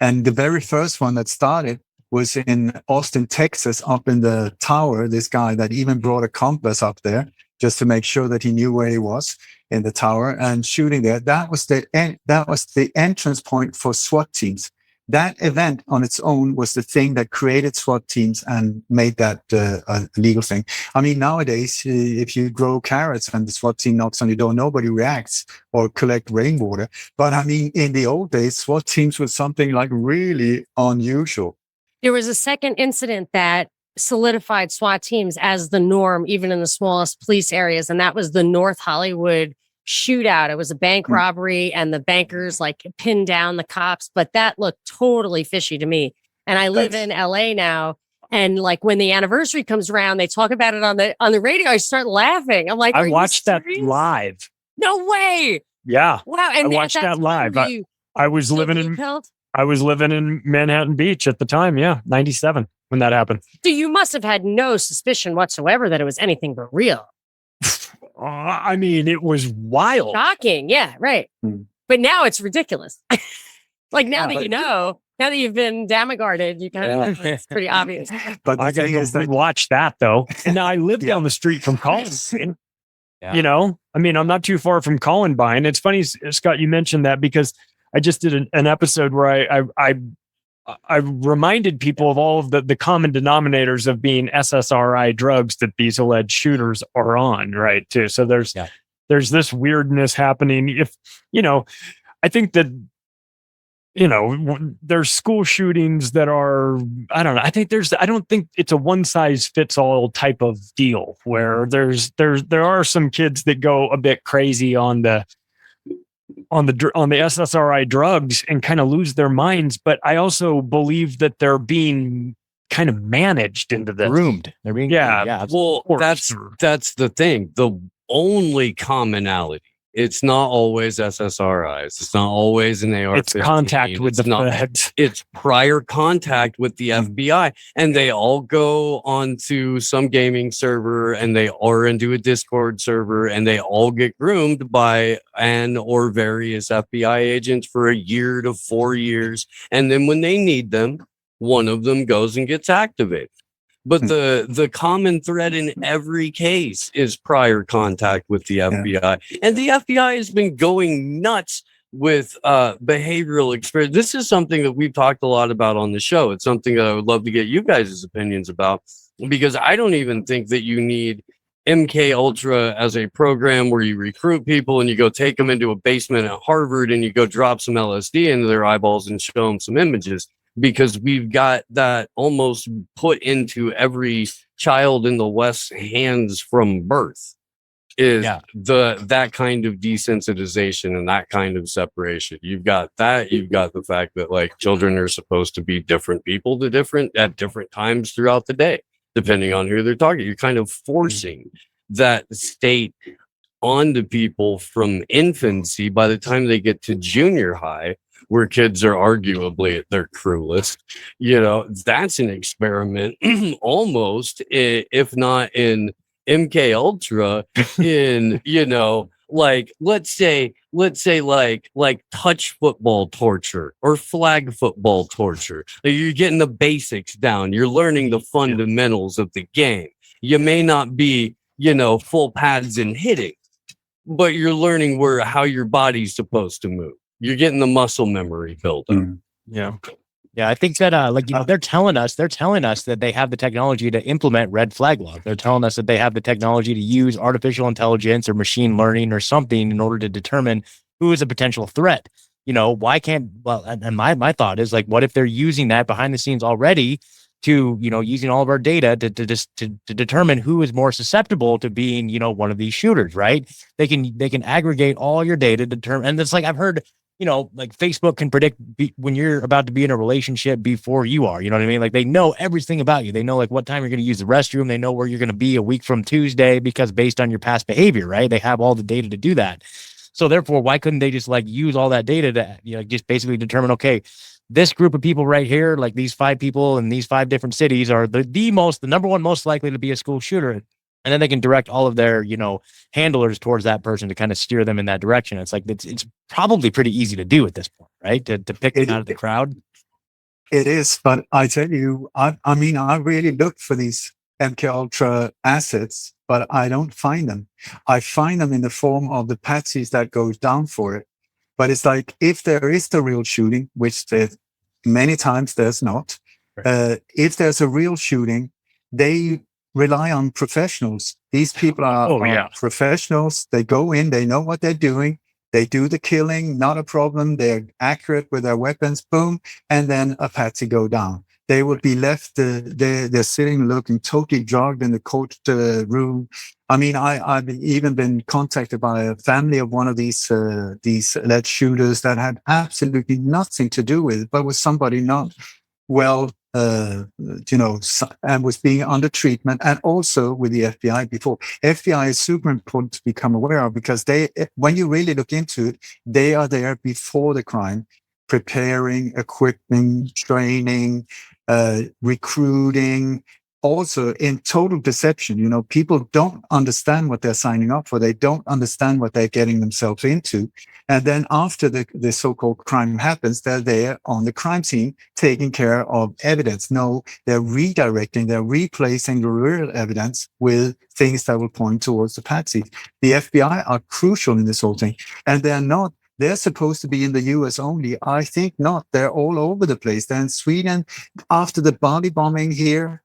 And the very first one that started was in Austin, Texas, up in the tower. This guy that even brought a compass up there, just to make sure that he knew where he was in the tower, and shooting there. That was the entrance point for SWAT teams. That event on its own was the thing that created SWAT teams and made that a legal thing. I mean, nowadays, if you grow carrots and the SWAT team knocks on your door, nobody reacts or collect rainwater. But I mean, in the old days, SWAT teams was something like really unusual. There was a second incident that solidified SWAT teams as the norm, even in the smallest police areas. And that was the North Hollywood shootout. It was a bank robbery, and the bankers pinned down the cops, but that looked totally fishy to me. And I live in LA now. And when the anniversary comes around, they talk about it on the radio. I start laughing. I'm like, I watched that live. No way. Yeah. Wow. And I watched that live. I was living in Manhattan Beach at the time. Yeah. 97 when that happened. So you must have had no suspicion whatsoever that it was anything but real. I mean, it was wild. Shocking. Yeah. Right. But now it's ridiculous. Now that you've been damagarded, you it's pretty obvious. But I got to watch that though. And now I live down the street from Columbine. Yeah. I mean, I'm not too far from Columbine. It's funny, Scott, you mentioned that, because I just did an episode where I reminded people of all of the common denominators of being SSRI drugs that these alleged shooters are on, right? Too. So there's this weirdness happening. If, I think that, there's school shootings that are, I don't know. I don't think it's a one size fits all type of deal, where there are some kids that go a bit crazy on the SSRI drugs and kind of lose their minds. But I also believe that they're being kind of managed into this. Groomed. They're being Well, that's the thing. The only commonality. It's not always SSRIs. It's not always an AR-15. It's contact with the feds. It's prior contact with the FBI, and they all go onto some gaming server, and they are into a Discord server, and they all get groomed by or various FBI agents for a year to 4 years, and then when they need them, one of them goes and gets activated. But the common thread in every case is prior contact with the FBI. And the FBI has been going nuts with behavioral experience. This is something that we've talked a lot about on the show. It's something that I would love to get you guys' opinions about, because I don't even think that you need MK Ultra as a program where you recruit people and you go take them into a basement at Harvard and you go drop some LSD into their eyeballs and show them some images. Because we've got that almost put into every child in the West's hands from birth, is that kind of desensitization and that kind of separation. You've got that. You've got the fact that like children are supposed to be different people at different times throughout the day, depending on who they're talking. You're kind of forcing that state onto people from infancy by the time they get to junior high, where kids are arguably at their cruelest. That's an experiment almost, if not in MK Ultra, in, like, let's say like touch football torture or flag football torture. You're getting the basics down. You're learning the fundamentals of the game. You may not be, full pads and hitting, but you're learning how your body's supposed to move. You're getting the muscle memory built up. Yeah. Yeah, I think that they're telling us that they have the technology to implement red flag law. They're telling us that they have the technology to use artificial intelligence or machine learning or something in order to determine who is a potential threat. Why can't, and my thought is like, what if they're using that behind the scenes already to, using all of our data to determine who is more susceptible to being, one of these shooters, right? They can aggregate all your data, determine, and it's like, I've heard, like Facebook can predict when you're about to be in a relationship before you are, you know what I mean? Like they know everything about you. They know like what time you're going to use the restroom. They know where you're going to be a week from Tuesday, because based on your past behavior, right? They have all the data to do that. So therefore, why couldn't they just like use all that data to, just basically determine, okay, this group of people right here, like these 5 people in these 5 different cities are the number one most likely to be a school shooter. And then they can direct all of their, handlers towards that person to kind of steer them in that direction. It's like, it's probably pretty easy to do at this point, right? To pick it out of the crowd. It is, but I tell you, I really looked for these MK Ultra assets, but I don't find them. I find them in the form of the patsies that goes down for it. But it's like, if there is the real shooting, which many times there's not, if there's a real shooting, they rely on professionals. These people are professionals. They go in, they know what they're doing. They do the killing, not a problem. They're accurate with their weapons, boom, and then a patsy go down. They would be left, they're sitting looking totally drugged in the court room. I mean, I've even been contacted by a family of one of these alleged shooters that had absolutely nothing to do with it, but was somebody not well, and was being under treatment, and also with the FBI before. FBI is super important to become aware of, because when you really look into it, they are there before the crime, preparing, equipping, training, recruiting, also in total deception. People don't understand what they're signing up for. They don't understand what they're getting themselves into. And then after the so-called crime happens, they're there on the crime scene taking care of evidence. No, they're redirecting, they're replacing the real evidence with things that will point towards the patsy. The FBI are crucial in this whole thing. And they're supposed to be in the US only. I think not. They're all over the place. They're in Sweden. After the Bali bombing here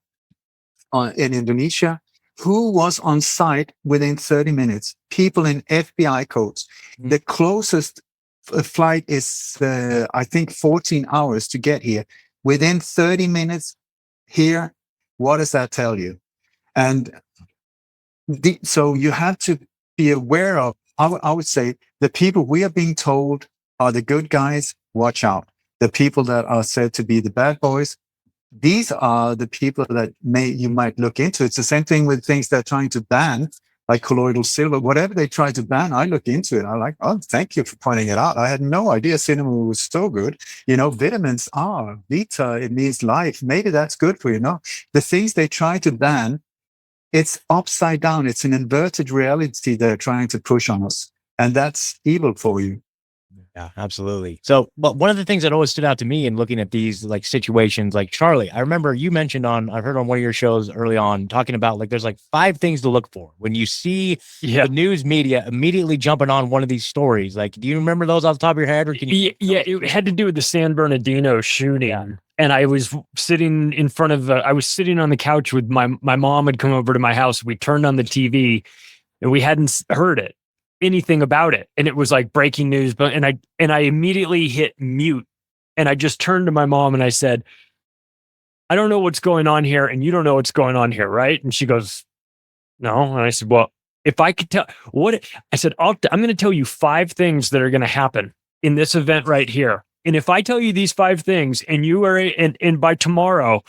in Indonesia, who was on site within 30 minutes? People in FBI coats. Mm-hmm. The closest flight is, I think, 14 hours to get here. Within 30 minutes here, what does that tell you? And so you have to be aware of, I would say, the people we are being told are the good guys, watch out. The people that are said to be the bad boys, these are the people that you might look into. It's the same thing with things they're trying to ban, like colloidal silver, whatever they try to ban, I look into it. I'm like, oh, thank you for pointing it out. I had no idea cinema was so good. Vitamins are Vita, it means life. Maybe that's good for you. No, the things they try to ban, it's upside down. It's an inverted reality they're trying to push on us. And that's evil for you. Yeah, absolutely. So, but one of the things that always stood out to me in looking at these like situations, like Charlie, I remember you mentioned I've heard on one of your shows early on talking about like, there's like 5 things to look for when you see the news media immediately jumping on one of these stories. Like, do you remember those off the top of your head? Or can you? Yeah, it had to do with the San Bernardino shooting. And I was sitting I was sitting on the couch with my mom had come over to my house. We turned on the TV and we hadn't heard anything about it, and it was like breaking news, and I immediately hit mute, and I just turned to my mom and I said, I don't know what's going on here, and you don't know what's going on here, right? And she goes, no. And I said, well, if I could tell I said, I'm going to tell you 5 things that are going to happen in this event right here, and if I tell you these 5 things and you are and by tomorrow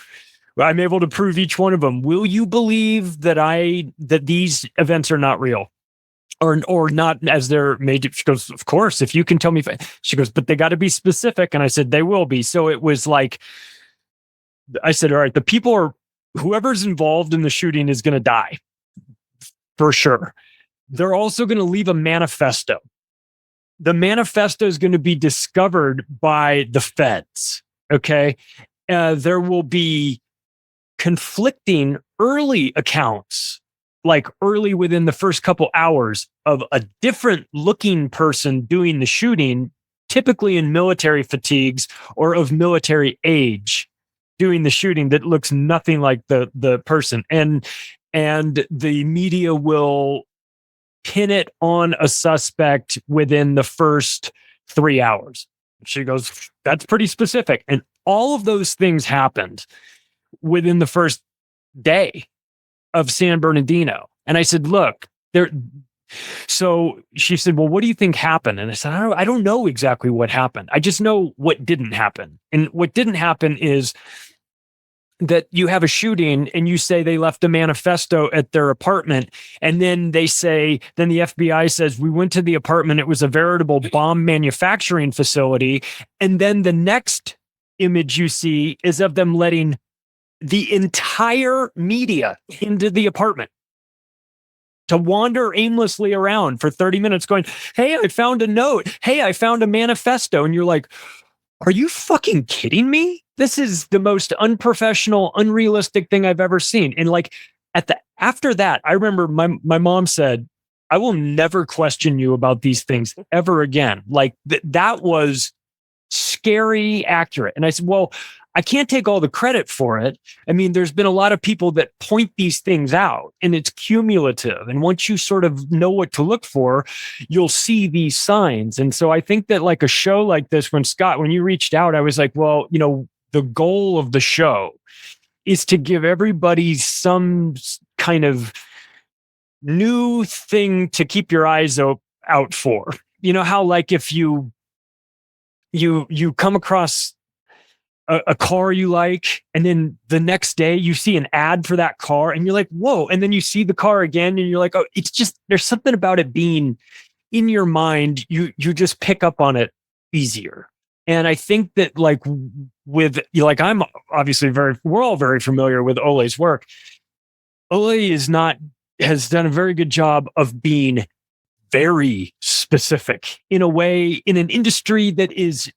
I'm able to prove each one of them, will you believe that these events are not real? Or not as they're made. She goes, of course, if you can tell me. She goes, but they got to be specific. And I said, they will be. So it was like, I said, all right, whoever's involved in the shooting is going to die for sure. They're also going to leave a manifesto. The manifesto is going to be discovered by the feds. Okay. There will be conflicting early accounts, like early within the first couple hours, of a different looking person doing the shooting, typically in military fatigues or of military age, doing the shooting that looks nothing like the person. And the media will pin it on a suspect within the first 3 hours. She goes, that's pretty specific. And all of those things happened within the first day of San Bernardino. And I said, look, so she said, well, what do you think happened? And I said, I don't know exactly what happened. I just know what didn't happen. And what didn't happen is that you have a shooting and you say they left a manifesto at their apartment. And then the FBI says, we went to the apartment. It was a veritable bomb manufacturing facility. And then the next image you see is of them letting the entire media into the apartment to wander aimlessly around for 30 minutes going, hey, I found a note. Hey, I found a manifesto. And you're like, are you fucking kidding me? This is the most unprofessional, unrealistic thing I've ever seen. And like after that, I remember my mom said, I will never question you about these things ever again. Like that was scary accurate. And I said, well, I can't take all the credit for it. I mean, there's been a lot of people that point these things out, and it's cumulative. And once you sort of know what to look for, you'll see these signs. And so I think that like a show like this, when you reached out, I was like, well, the goal of the show is to give everybody some kind of new thing to keep your eyes out for. You know how like if you come across a car you like, and then the next day you see an ad for that car and you're like, whoa. And then you see the car again and you're like, oh, it's just, there's something about it being in your mind. You just pick up on it easier. And I think that like I'm obviously we're all very familiar with Ole's work. Ole has done a very good job of being very specific in a way, in an industry that is,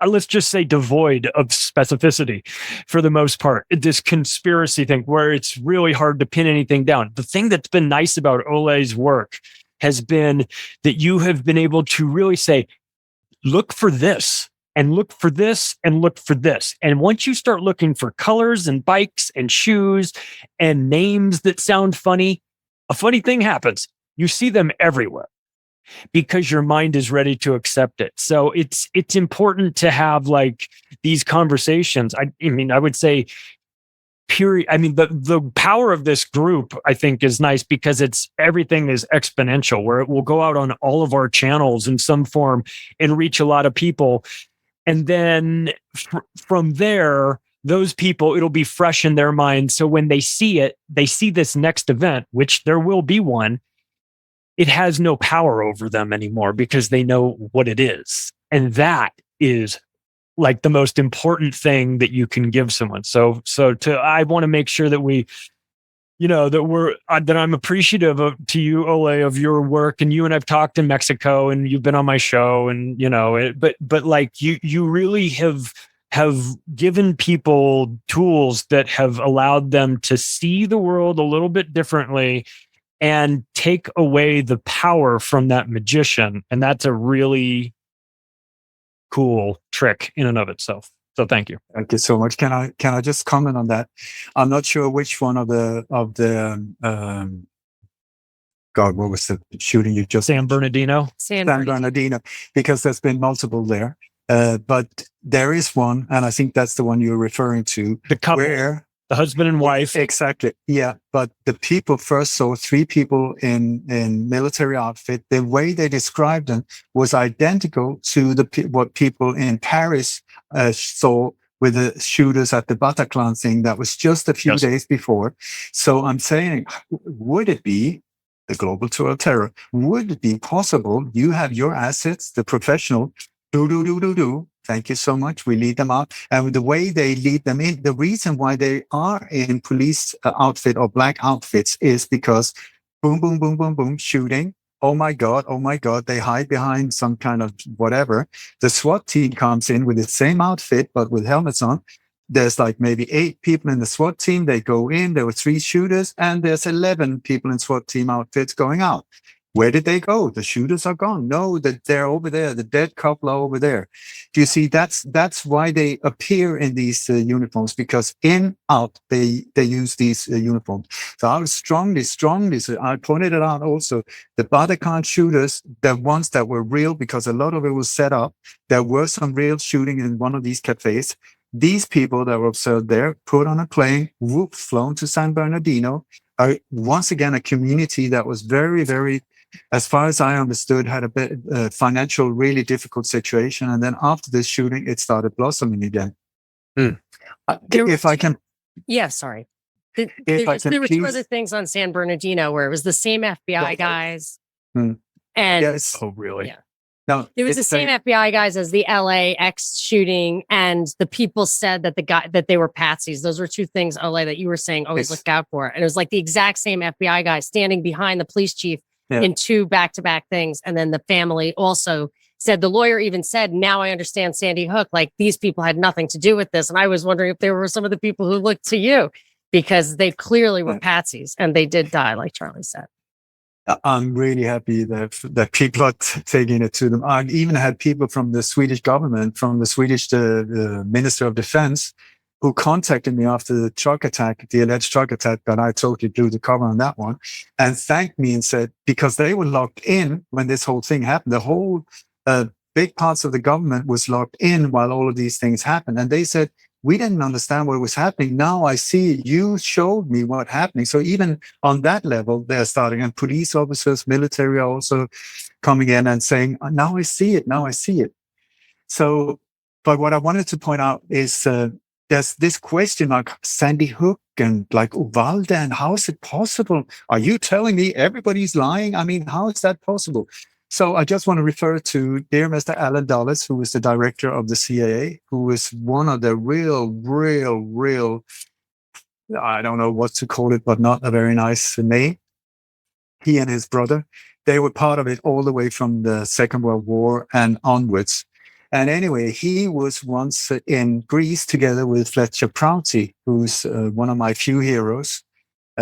let's just say, devoid of specificity for the most part. This conspiracy thing where it's really hard to pin anything down. The thing that's been nice about Ole's work has been that you have been able to really say, look for this and look for this and look for this. And once you start looking for colors and bikes and shoes and names that sound funny, a funny thing happens. You see them everywhere, because your mind is ready to accept it. So it's important to have like these conversations. I mean, I would say the power of this group, I think, is nice because everything is exponential, where it will go out on all of our channels in some form and reach a lot of people. And then from there, those people, it'll be fresh in their mind. So when they see it, they see this next event, which there will be one, it has no power over them anymore because they know what it is. And that is like the most important thing that you can give someone. I want to make sure that we, that I'm appreciative of to you, Ole, of your work. And you and I've talked in Mexico, and you've been on my show, and but like you really have given people tools that have allowed them to see the world a little bit differently and take away the power from that magician. And that's a really cool trick in and of itself. So thank you. Thank you so much. Can I just comment on that? I'm not sure which one of the God, what was the shooting you just San Bernardino? San Bernardino, because there's been multiple there. But there is one, and I think that's the one you're referring to. The couple, where the husband and wife. Exactly. Yeah. But the people first saw 3 people in military outfit. The way they described them was identical to what people in Paris saw with the shooters at the Bataclan thing that was just a few days before. So I'm saying, would it be the global tour of terror? Would it be possible you have your assets, the professional, thank you so much. We lead them out. And the way they lead them in, the reason why they are in police outfit or black outfits is because boom, boom, boom, boom, boom, shooting. Oh my God. They hide behind some kind of whatever. The SWAT team comes in with the same outfit, but with helmets on. There's like maybe 8 people in the SWAT team. They go in, there were 3 shooters, and there's 11 people in SWAT team outfits going out. Where did they go? The shooters are gone. No, that they're over there. The dead couple are over there. Do you see? That's why they appear in these uniforms, because in, out, they use these uniforms. So I was strongly, I pointed it out also, the Bataclan shooters, the ones that were real, because a lot of it was set up. There were some real shooting in one of these cafes. These people that were observed there, put on a plane, whoop, flown to San Bernardino, are once again a community that was very, very, as far as I understood, had a bit financial, really difficult situation. And then after this shooting, it started blossoming again. If I can. Yeah, sorry. There were 2 other things on San Bernardino where it was the same FBI guys. And yes. Oh, really? Yeah. No, it was the same FBI guys as the LAX shooting, and the people said that they were patsies. Those were 2 things, Ole, that you were saying always look out for. And it was like the exact same FBI guy standing behind the police chief in 2 back-to-back things. And then the family also said, the lawyer even said, now I understand Sandy Hook, like these people had nothing to do with this. And I was wondering if there were some of the people who looked to you, because they clearly were patsies and they did die, like Charlie said. I'm really happy that people are taking it to them. I even had people from the Swedish government, from the Swedish Minister of Defense, who contacted me after the truck attack, the alleged truck attack, that I totally blew the cover on that one, and thanked me and said, because they were locked in when this whole thing happened, the whole big parts of the government was locked in while all of these things happened. And they said, we didn't understand what was happening. Now I see, you showed me what's happening. So even on that level, they're starting, and police officers, military are also coming in and saying, now I see it. Now I see it. So, but what I wanted to point out is, there's this question like Sandy Hook and like Uvalde, and how is it possible? Are you telling me everybody's lying? I mean, how is that possible? So I just want to refer to dear Mr. Alan Dulles, who is the director of the CIA, who is one of the real, I don't know what to call it, but not a very nice name. He and his brother, they were part of it all the way from the Second World War and onwards. And anyway, he was once in Greece together with Fletcher Prouty, who's one of my few heroes.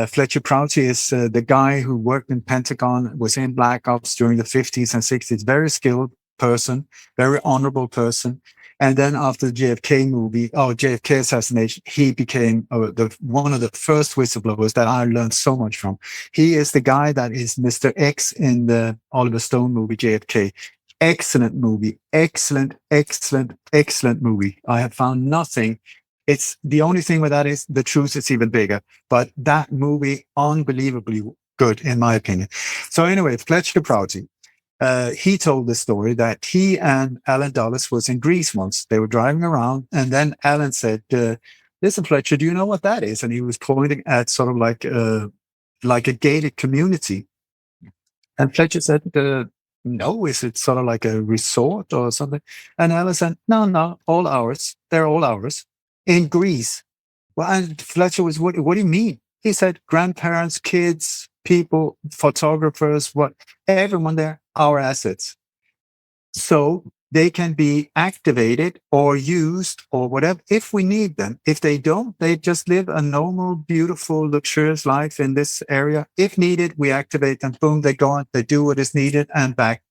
Fletcher Prouty is the guy who worked in Pentagon, was in Black Ops during the 50s and 60s. Very skilled person, very honorable person. And then after the JFK assassination, he became one of the first whistleblowers that I learned so much from. He is the guy that is Mr. X in the Oliver Stone movie, JFK. Excellent movie. Excellent movie. I have found nothing. It's the only thing with that is the truth is even bigger. But that movie, unbelievably good, in my opinion. So anyway, Fletcher Prouty, he told the story that he and Alan Dulles was in Greece once. They were driving around, and then Alan said, listen, Fletcher, do you know what that is? And he was pointing at sort of like a gated community. And Fletcher said, no, is it sort of like a resort or something? And Alice said, no, all ours. They're all ours. In Greece. Well, and Fletcher was, what do you mean? He said, grandparents, kids, people, photographers, everyone there, our assets. So they can be activated or used or whatever if we need them. If they don't, they just live a normal, beautiful, luxurious life in this area. If needed, we activate them. Boom, they go on, they do what is needed and back.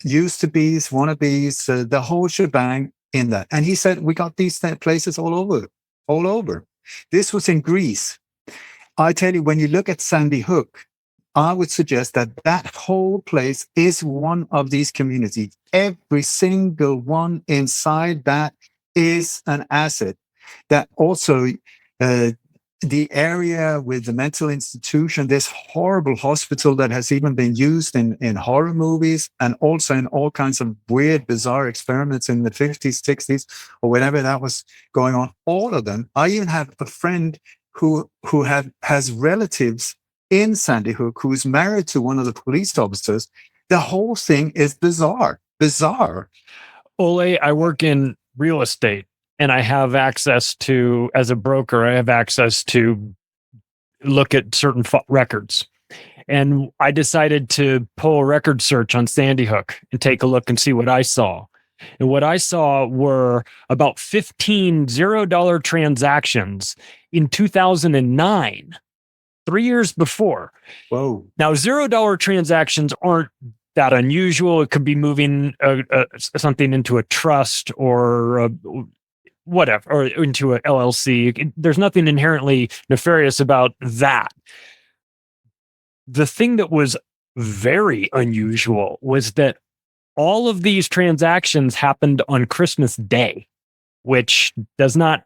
Used to be's, wannabes, the whole shebang in that. And he said, we got these places all over. This was in Greece. I tell you, when you look at Sandy Hook, I would suggest that whole place is one of these communities. Every single one inside that is an asset. That also, the area with the mental institution, this horrible hospital that has even been used in horror movies and also in all kinds of weird, bizarre experiments in the 50s, 60s, or whenever that was going on, all of them. I even have a friend who has relatives in Sandy Hook who's married to one of the police officers. The whole thing is bizarre. Ole, I work in real estate and I have access to, as a broker, I have access to look at certain records. And I decided to pull a record search on Sandy Hook and take a look and see what I saw. And what I saw were about 15 $0 transactions in 2009, 3 years before. Whoa. Now, $0 transactions aren't that unusual. It could be moving something into a trust or whatever, or into a LLC. There's nothing inherently nefarious about that. The thing that was very unusual was that all of these transactions happened on Christmas Day, which does not,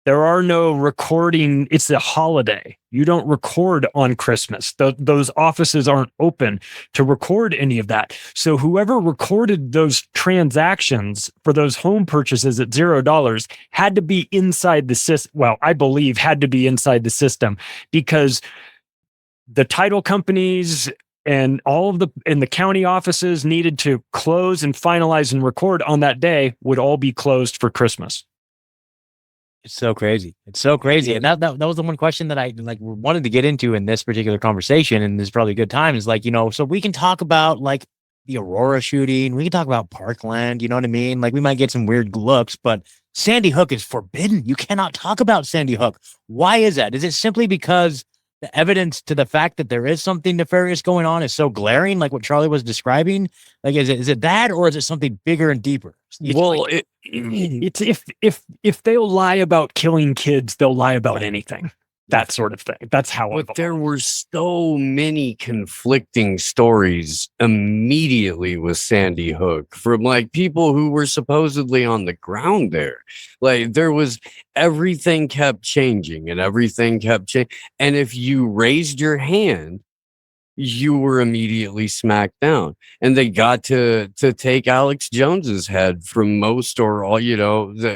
there are no recording. It's a holiday. You don't record on Christmas. Those offices aren't open to record any of that. So whoever recorded those transactions for those home purchases at $0 had to be inside the system. Well, I believe had to be inside the system because the title companies and all of the county offices needed to close and finalize and record on that day would all be closed for Christmas. It's so crazy. And that was the one question that I wanted to get into in this particular conversation. And this is probably a good time is so we can talk about like the Aurora shooting. We can talk about Parkland. You know what I mean? Like we might get some weird looks, but Sandy Hook is forbidden. You cannot talk about Sandy Hook. Why is that? Is it simply because the evidence to the fact that there is something nefarious going on is so glaring, like what Charlie was describing? Like, is it that, or is it something bigger and deeper? It's if they'll lie about killing kids, they'll lie about anything. That sort of thing. That's how. But there were so many conflicting stories immediately with Sandy Hook from like people who were supposedly on the ground there. Like there was, everything kept changing and everything kept changing. And if you raised your hand, you were immediately smacked down. And they got to take Alex Jones's head from most or all,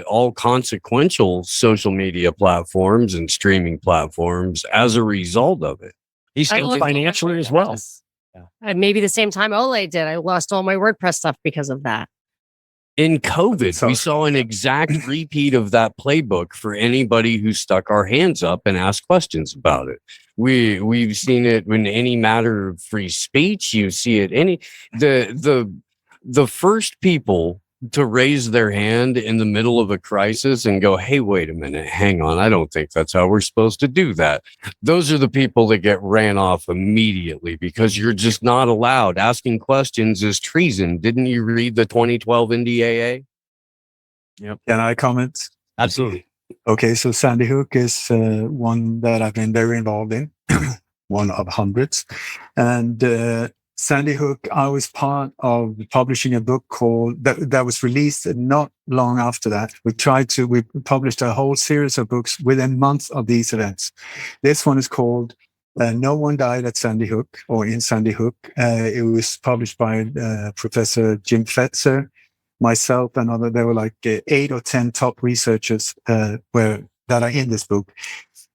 all consequential social media platforms and streaming platforms as a result of it. He's still financially as well. Maybe the same time Ole did. I lost all my WordPress stuff because of that. In COVID, we saw an exact repeat of that playbook for anybody who stuck our hands up and asked questions about it. We've seen it in any matter of free speech. You see it the first people to raise their hand in the middle of a crisis and go, hey, wait a minute, hang on, I don't think that's how we're supposed to do that. Those are the people that get ran off immediately because you're just not allowed. Asking questions is treason. Didn't you read the 2012 NDAA? Yep. Can I comment? Absolutely. Okay, so Sandy Hook is one that I've been very involved in, one of hundreds. And Sandy Hook, I was part of publishing a book called, that was released not long after that. We published a whole series of books within months of these events. This one is called No One Died at Sandy Hook or in Sandy Hook. It was published by Professor Jim Fetzer, myself and other. There were like 8 or 10 top researchers were that are in this book.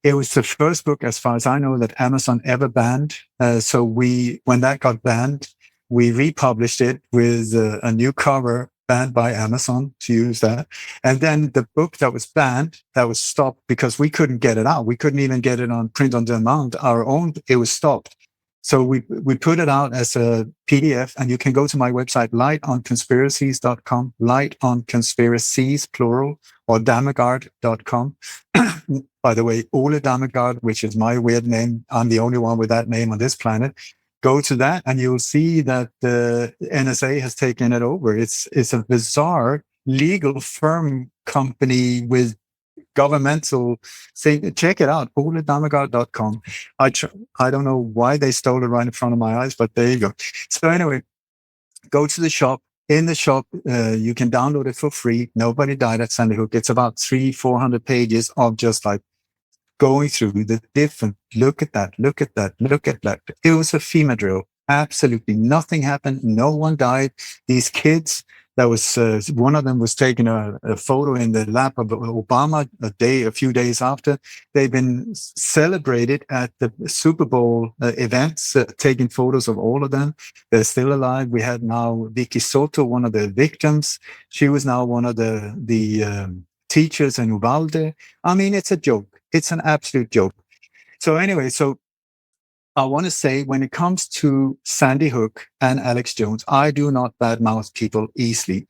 It was the first book, as far as I know, that Amazon ever banned. So when that got banned, we republished it with a new cover banned by Amazon to use that. And then the book that was banned, that was stopped because we couldn't get it out. We couldn't even get it on print on demand. Our own, it was stopped. So we put it out as a PDF, and you can go to my website, lightonconspiracies.com, lightonconspiracies, plural, or damagard.com. By the way, Ole Damagard, which is my weird name. I'm the only one with that name on this planet. Go to that and you'll see that the NSA has taken it over. It's a bizarre legal firm company with governmental thing. Check it out, oledamagard.com. I don't know why they stole it right in front of my eyes, but there you go. So anyway, go to the shop. In the shop, you can download it for free. Nobody died at Sandy Hook. It's about 300-400 pages of just like going through the different, look at that. It was a FEMA drill. Absolutely nothing happened. No one died. These kids, that was one of them was taking a photo in the lap of Obama a few days after. They've been celebrated at the Super Bowl events, taking photos of all of them. They're still alive. We had now Vicky Soto, one of the victims. She was now one of the teachers in Uvalde. I mean, it's a joke. It's an absolute joke. So anyway, I want to say when it comes to Sandy Hook and Alex Jones, I do not badmouth people easily.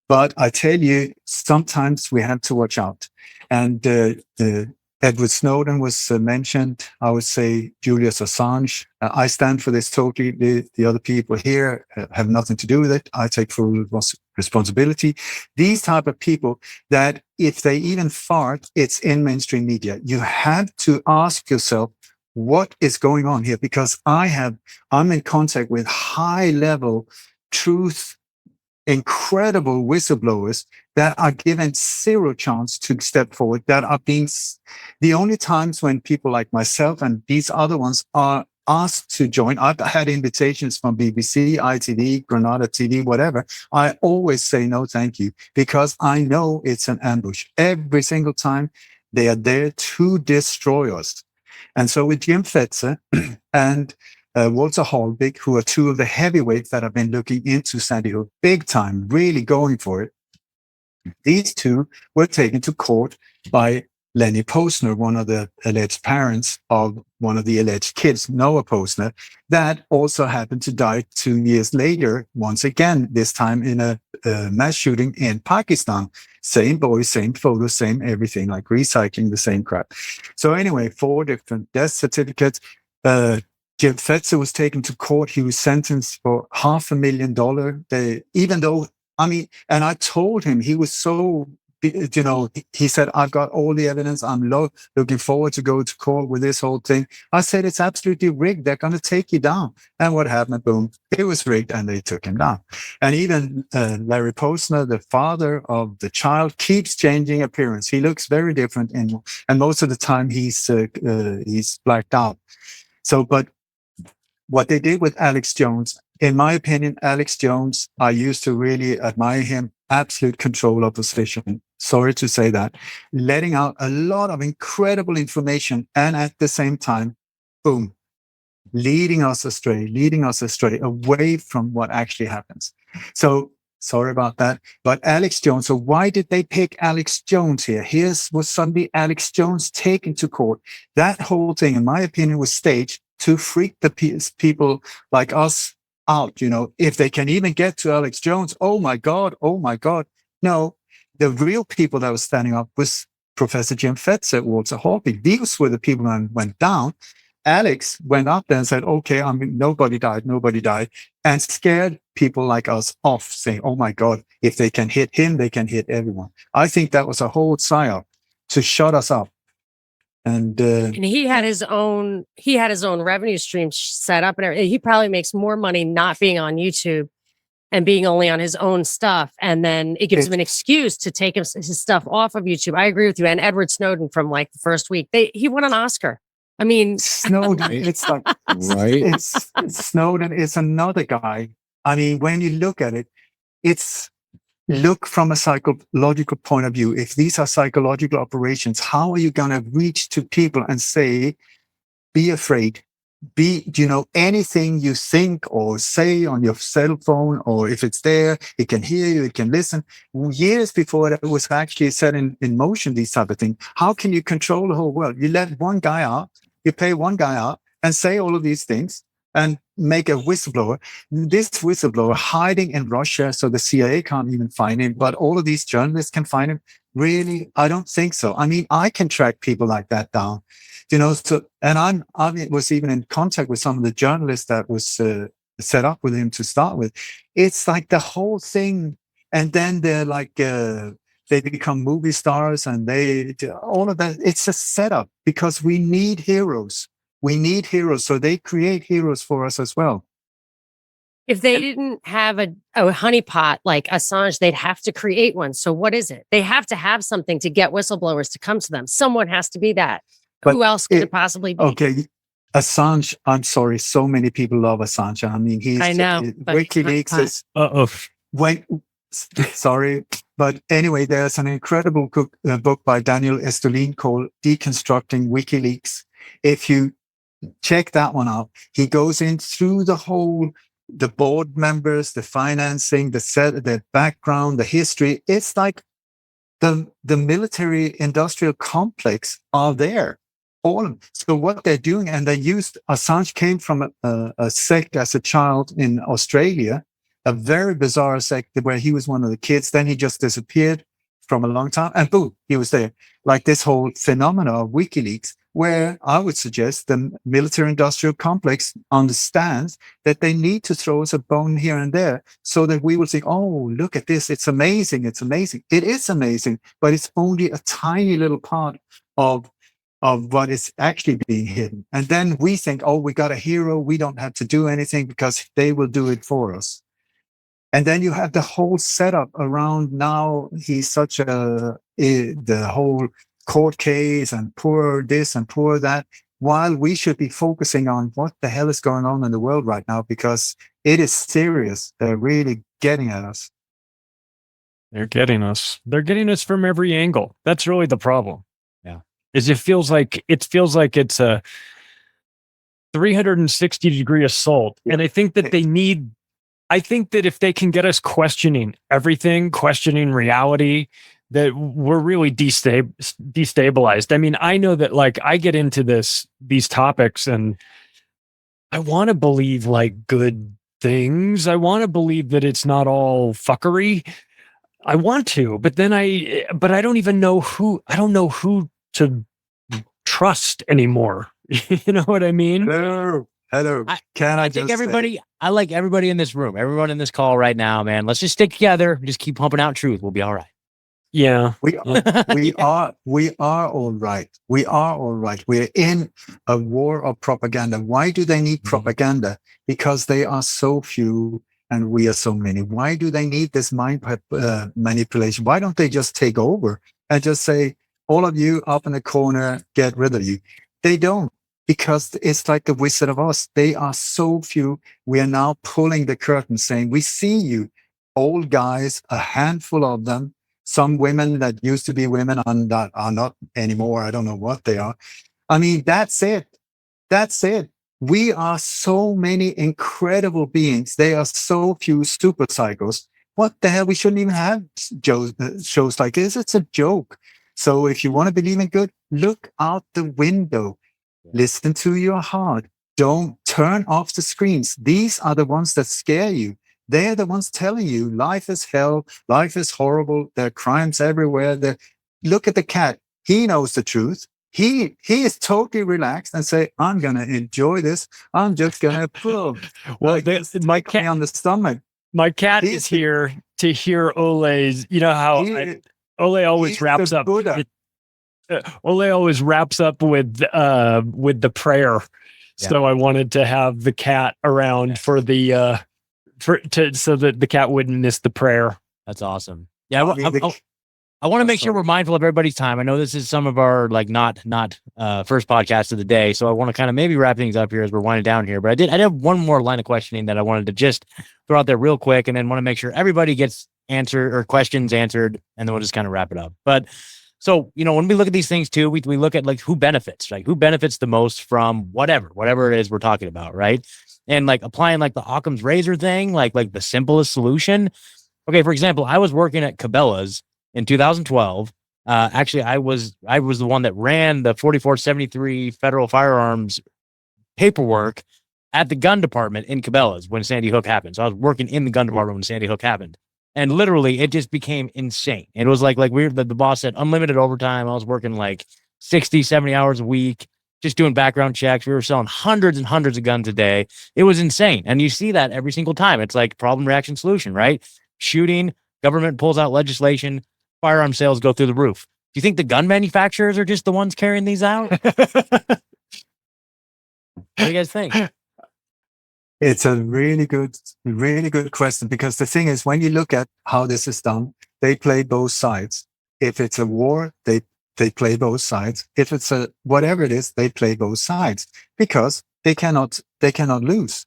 But I tell you, sometimes we have to watch out. And Edward Snowden was mentioned. I would say Julius Assange. I stand for this totally. The other people here have nothing to do with it. I take full responsibility. These type of people that if they even fart, it's in mainstream media. You have to ask yourself, what is going on here? Because I'm in contact with high level truth, incredible whistleblowers that are given zero chance to step forward, that are being the only times when people like myself and these other ones are asked to join. I've had invitations from BBC, ITV, Granada TV, whatever. I always say no, thank you, because I know it's an ambush. Every single time they are there to destroy us. And so with Jim Fetzer and Walter Holbig, who are two of the heavyweights that have been looking into Sandy Hook big time, really going for it, these two were taken to court by Lenny Posner, one of the alleged parents of one of the alleged kids, Noah Posner, that also happened to die 2 years later, once again, this time in a mass shooting in Pakistan. Same boy, same photo, same everything, like recycling the same crap. So anyway, 4 different death certificates. Jim Fetzer was taken to court. He was sentenced for $500,000. Even though, I mean, and I told him, he was so, you know, he said, I've got all the evidence. I'm looking forward to go to court with this whole thing. I said, it's absolutely rigged. They're going to take you down. And what happened? Boom. It was rigged and they took him down. And even Larry Posner, the father of the child, keeps changing appearance. He looks very different. And most of the time he's blacked out. So, but what they did with Alex Jones, in my opinion, Alex Jones, I used to really admire him. Absolute control of position. Sorry to say that. Letting out a lot of incredible information and at the same time, boom, leading us astray away from what actually happens. So sorry about that. But Alex Jones, so why did they pick Alex Jones here? Was suddenly Alex Jones taken to court. That whole thing, in my opinion, was staged to freak the people like us out. You know, if they can even get to Alex Jones, oh my God. No, the real people that were standing up was Professor Jim Fetzer, Walter Holbig. These were the people that went down. Alex went up there and said, okay, I mean, nobody died, and scared people like us off, saying, oh my God, if they can hit him, they can hit everyone. I think that was a whole psyop to shut us up. And he had his own revenue stream set up and everything. He probably makes more money not being on YouTube and being only on his own stuff. And then it gives him an excuse to take his stuff off of YouTube. I agree with you. And Edward Snowden, from like the first week, he won an Oscar. I mean, Snowden, it's like, right? It's Snowden is another guy. I mean, when you look at it, it's look from a psychological point of view. If these are psychological operations, how are you going to reach to people and say, be afraid? Anything you think or say on your cell phone, or if it's there, it can hear you, it can listen. Years before it was actually set in motion, these type of things. How can you control the whole world? You let one guy out, you pay one guy out and say all of these things and make a whistleblower. This whistleblower hiding in Russia, so the CIA can't even find him, but all of these journalists can find him. Really? I don't think so. I mean, I can track people like that down. So, and I was even in contact with some of the journalists that was set up with him to start with. It's like the whole thing. And then they're like, they become movie stars and all of that. It's a setup because we need heroes. We need heroes. So they create heroes for us as well. If they didn't have a honeypot like Assange, they'd have to create one. So what is it? They have to have something to get whistleblowers to come to them. Someone has to be that. But who else could it possibly be? Okay, Assange. I'm sorry, so many people love Assange. I mean, I know. WikiLeaks is. Sorry, but anyway, there's an incredible book by Daniel Estulin called "Deconstructing WikiLeaks." If you check that one out, he goes in through the board members, the financing, the background, the history. It's like the military industrial complex are there. So what they're doing, and Assange came from a sect as a child in Australia, a very bizarre sect where he was one of the kids. Then he just disappeared from a long time and boom, he was there. Like this whole phenomena of WikiLeaks, where I would suggest the military industrial complex understands that they need to throw us a bone here and there so that we will say, oh, look at this. It's amazing. It's amazing. It is amazing, but it's only a tiny little part of what is actually being hidden. And then we think, oh, we got a hero. We don't have to do anything because they will do it for us. And then you have the whole setup around now. He's such the whole court case and poor this and poor that, while we should be focusing on what the hell is going on in the world right now, because it is serious. They're really getting at us. They're getting us. They're getting us from every angle. That's really the problem. It feels like it's a 360-degree assault. And I think that that if they can get us questioning everything, questioning reality, that we're really destabilized. I mean, I know that like I get into these topics and I want to believe like good things. I want to believe that it's not all fuckery. I want to, but then I don't know who to trust anymore. You know what I mean? Hello. I think everybody, I like everybody in this room, everyone in this call right now, man. Let's just stick together. Just keep pumping out truth. We'll be all right. Yeah. We are all right. We are all right. We're in a war of propaganda. Why do they need propaganda? Because they are so few and we are so many. Why do they need this mind manipulation? Why don't they just take over and just say, all of you up in the corner, get rid of you? They don't, because it's like the Wizard of Oz. They are so few. We are now pulling the curtain saying, we see you, old guys, a handful of them. Some women that used to be women are not anymore. I don't know what they are. I mean, that's it. That's it. We are so many incredible beings. They are so few super psychos. What the hell? We shouldn't even have shows like this. It's a joke. So if you want to believe in good, look out the window. Listen to your heart. Don't turn off the screens. These are the ones that scare you. They're the ones telling you life is hell. Life is horrible. There are crimes everywhere. Look at the cat. He knows the truth. He is totally relaxed and say, I'm going to enjoy this. I'm just going to prove. Well, my cat on the stomach. My cat is here to hear Ole's, you know how Ole always wraps up. Ole always wraps up with the prayer. Yeah. So I wanted to have the cat around for the so that the cat wouldn't miss the prayer. That's awesome. Yeah, I want to make sure we're mindful of everybody's time. I know this is some of our not first podcast of the day, so I want to kind of maybe wrap things up here as we're winding down here. But I did have one more line of questioning that I wanted to just throw out there real quick, and then want to make sure everybody gets answer or questions answered, and then we'll just kind of wrap it up. But so, when we look at these things too, we look at like who benefits, like who benefits the most from whatever it is we're talking about, right? And like applying like the Occam's razor thing, like the simplest solution. Okay, for example, I was working at Cabela's in 2012. Actually, I was the one that ran the 4473 federal firearms paperwork at the gun department in Cabela's when Sandy Hook happened. So I was working in the gun department when Sandy Hook happened. And literally, it just became insane. It was like weird that the boss said unlimited overtime. I was working like 60, 70 hours a week, just doing background checks. We were selling hundreds and hundreds of guns a day. It was insane. And you see that every single time. It's like problem, reaction, solution, right? Shooting, government pulls out legislation, firearm sales go through the roof. Do you think the gun manufacturers are just the ones carrying these out? What do you guys think? It's a really good question, because the thing is, when you look at how this is done, they play both sides. If it's a war, they play both sides. If it's a whatever it is, they play both sides because they cannot lose.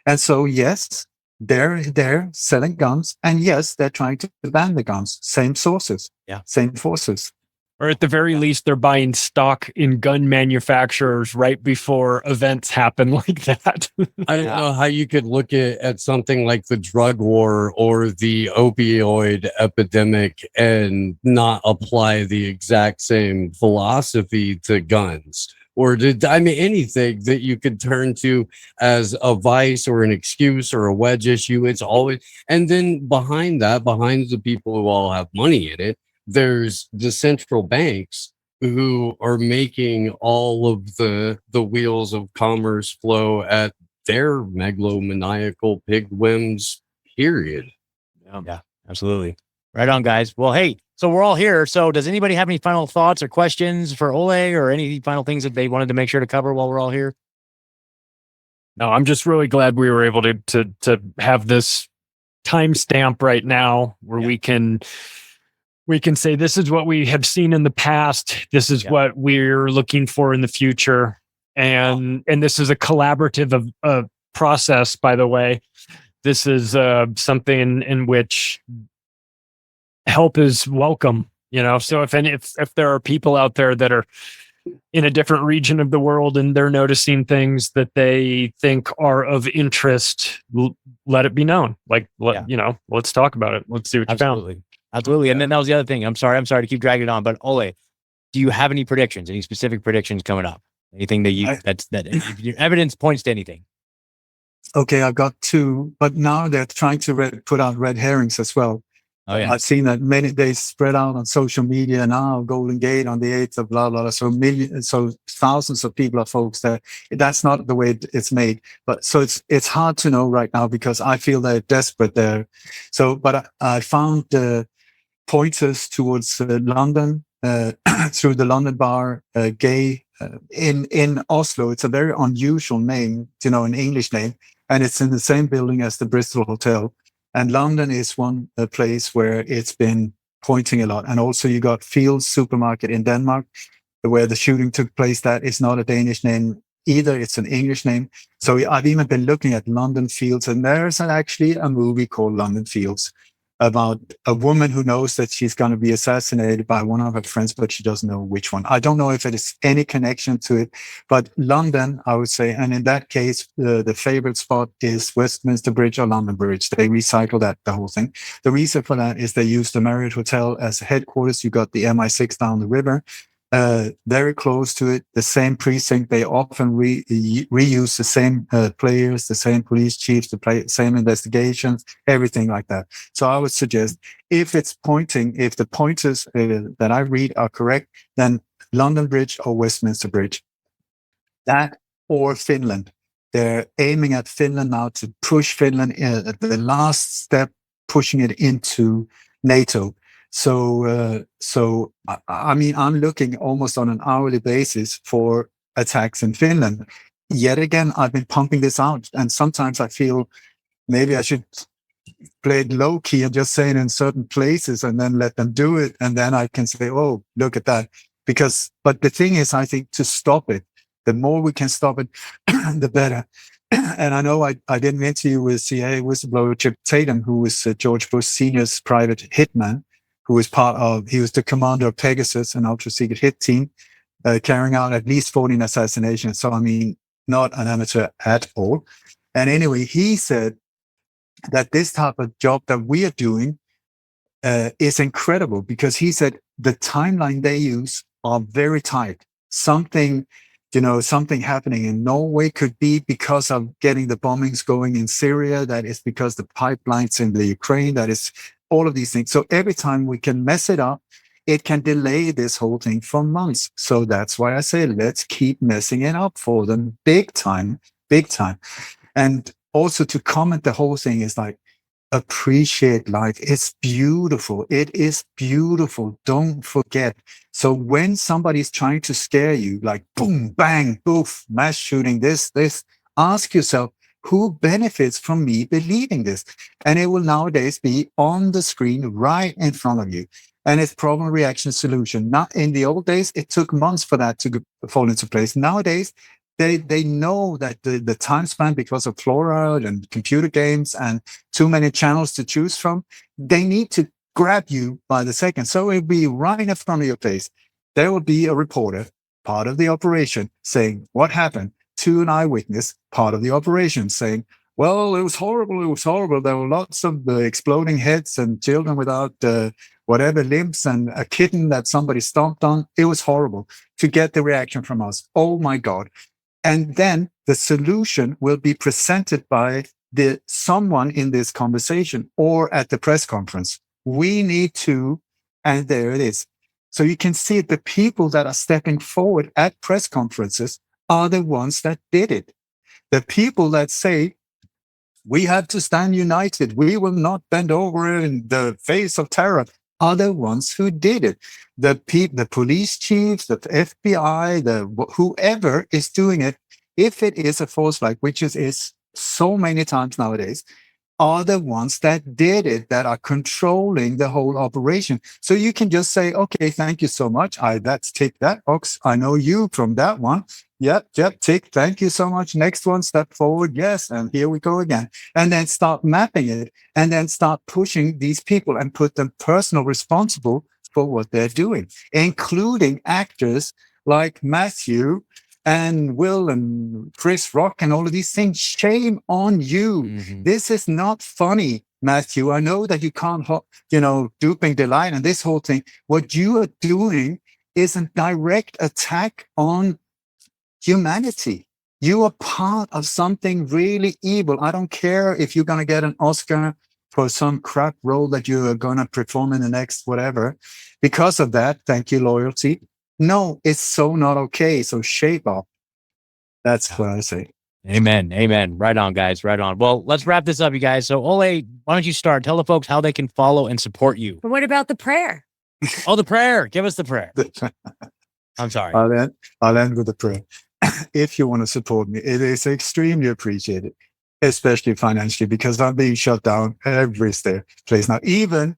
And so yes, they're selling guns, and yes, they're trying to ban the guns. Same sources, same forces. Or at the very least, they're buying stock in gun manufacturers right before events happen like that. I don't know how you could look at something like the drug war or the opioid epidemic and not apply the exact same philosophy to guns. Or anything that you could turn to as a vice or an excuse or a wedge issue. It's always, and then behind the people who all have money in it, there's the central banks who are making all of the wheels of commerce flow at their megalomaniacal pig whims, period. Yeah, absolutely. Right on, guys. Well, hey, so we're all here. So does anybody have any final thoughts or questions for Ole, or any final things that they wanted to make sure to cover while we're all here? No, I'm just really glad we were able to have this timestamp right now where we can say this is what we have seen in the past. This is what we're looking for in the future. And this is a collaborative process, by the way. This is something in which help is welcome, So if there are people out there that are in a different region of the world and they're noticing things that they think are of interest, let it be known. Let's talk about it. Let's see what you found. Absolutely. And then that was the other thing. I'm sorry to keep dragging it on, but Ole, do you have any predictions, any specific predictions coming up? Anything that if your evidence points to anything? Okay, I've got two, but now they're trying to put out red herrings as well. Oh, yeah. I've seen that they spread out on social media now, Golden Gate on the 8th of blah, blah, blah. So thousands of people are folks there. That's not the way it's made. But so it's hard to know right now because I feel they're desperate there. So, but I found pointers towards London, through the London bar, gay, in Oslo. It's a very unusual name, an English name, and it's in the same building as the Bristol Hotel. And London is one place where it's been pointing a lot. And also you got Fields Supermarket in Denmark, where the shooting took place. That is not a Danish name either. It's an English name. So I've even been looking at London Fields, and there's actually a movie called London Fields about a woman who knows that she's going to be assassinated by one of her friends, but she doesn't know which one. I don't know if it is any connection to it, but London, I would say, and in that case, the favorite spot is Westminster Bridge or London Bridge. They recycle the whole thing. The reason for that is they use the Marriott Hotel as headquarters. You got the MI6 down the river. Very close to it, the same precinct. They often reuse the same players, the same police chiefs, same investigations, everything like that. So I would suggest if the pointers that I read are correct, then London Bridge or Westminster Bridge. That or Finland. They're aiming at Finland now to push Finland at the last step, pushing it into NATO. So I mean, I'm looking almost on an hourly basis for attacks in Finland. Yet again, I've been pumping this out, and sometimes I feel maybe I should play it low key and just say it in certain places and then let them do it, and then I can say, "Oh, look at that." But the thing is, I think to stop it, the more we can stop it, the better. And I know I did an interview with CIA whistleblower Chip Tatum, who was George Bush Sr.'s private hitman, he was the commander of Pegasus, an ultra secret hit team, carrying out at least 14 assassinations. So, I mean, not an amateur at all. And anyway, he said that this type of job that we are doing is incredible, because he said the timeline they use are very tight. Something happening in Norway could be because of getting the bombings going in Syria. That is because the pipelines in the Ukraine. That is all of these things. So every time we can mess it up, it can delay this whole thing for months. So that's why I say, let's keep messing it up for them big time, big time. And also to comment the whole thing is like, appreciate life. It's beautiful. It is beautiful. Don't forget. So when somebody's trying to scare you, like boom, bang, boof, mass shooting, this, ask yourself, who benefits from me believing this? And it will nowadays be on the screen right in front of you. And it's problem, reaction, solution. Not in the old days, it took months for that to fall into place. Nowadays, they know that the time span, because of fluoride and computer games and too many channels to choose from, they need to grab you by the second. So it'll be right in front of your face. There will be a reporter, part of the operation, saying what happened, to an eyewitness, part of the operation, saying, well, it was horrible. It was horrible. There were lots of exploding heads and children without whatever limbs and a kitten that somebody stomped on. It was horrible, to get the reaction from us. Oh my God. And then the solution will be presented by someone in this conversation or at the press conference. We need to, and there it is. So you can see the people that are stepping forward at press conferences are the ones that did it. The people that say, we have to stand united, we will not bend over in the face of terror, are the ones who did it. The police chiefs, the FBI, whoever is doing it, if it is a false flag, which is so many times nowadays, are the ones that did it, that are controlling the whole operation. So you can just say, okay, thank you so much. That's tick that box. I know you from that one. Yep, tick. Thank you so much. Next one, step forward. Yes. And here we go again. And then start mapping it, and then start pushing these people and put them personally responsible for what they're doing, including actors like Matthew and Will and Chris Rock and all of these things. Shame on you. Mm-hmm. This is not funny, Matthew. I know that you can't, duping Delight and this whole thing. What you are doing is a direct attack on humanity. You are part of something really evil. I don't care if you're going to get an Oscar for some crap role that you are going to perform in the next whatever. Because of that, thank you, loyalty. No, it's so not okay. So shape up. That's what I say. Amen. Amen. Right on, guys. Right on. Well, let's wrap this up, you guys. So, Ole, why don't you start? Tell the folks how they can follow and support you. But what about the prayer? Oh, the prayer. Give us the prayer. I'm sorry. I'll end with the prayer. If you want to support me, it is extremely appreciated, especially financially, because I'm being shut down every place now. Even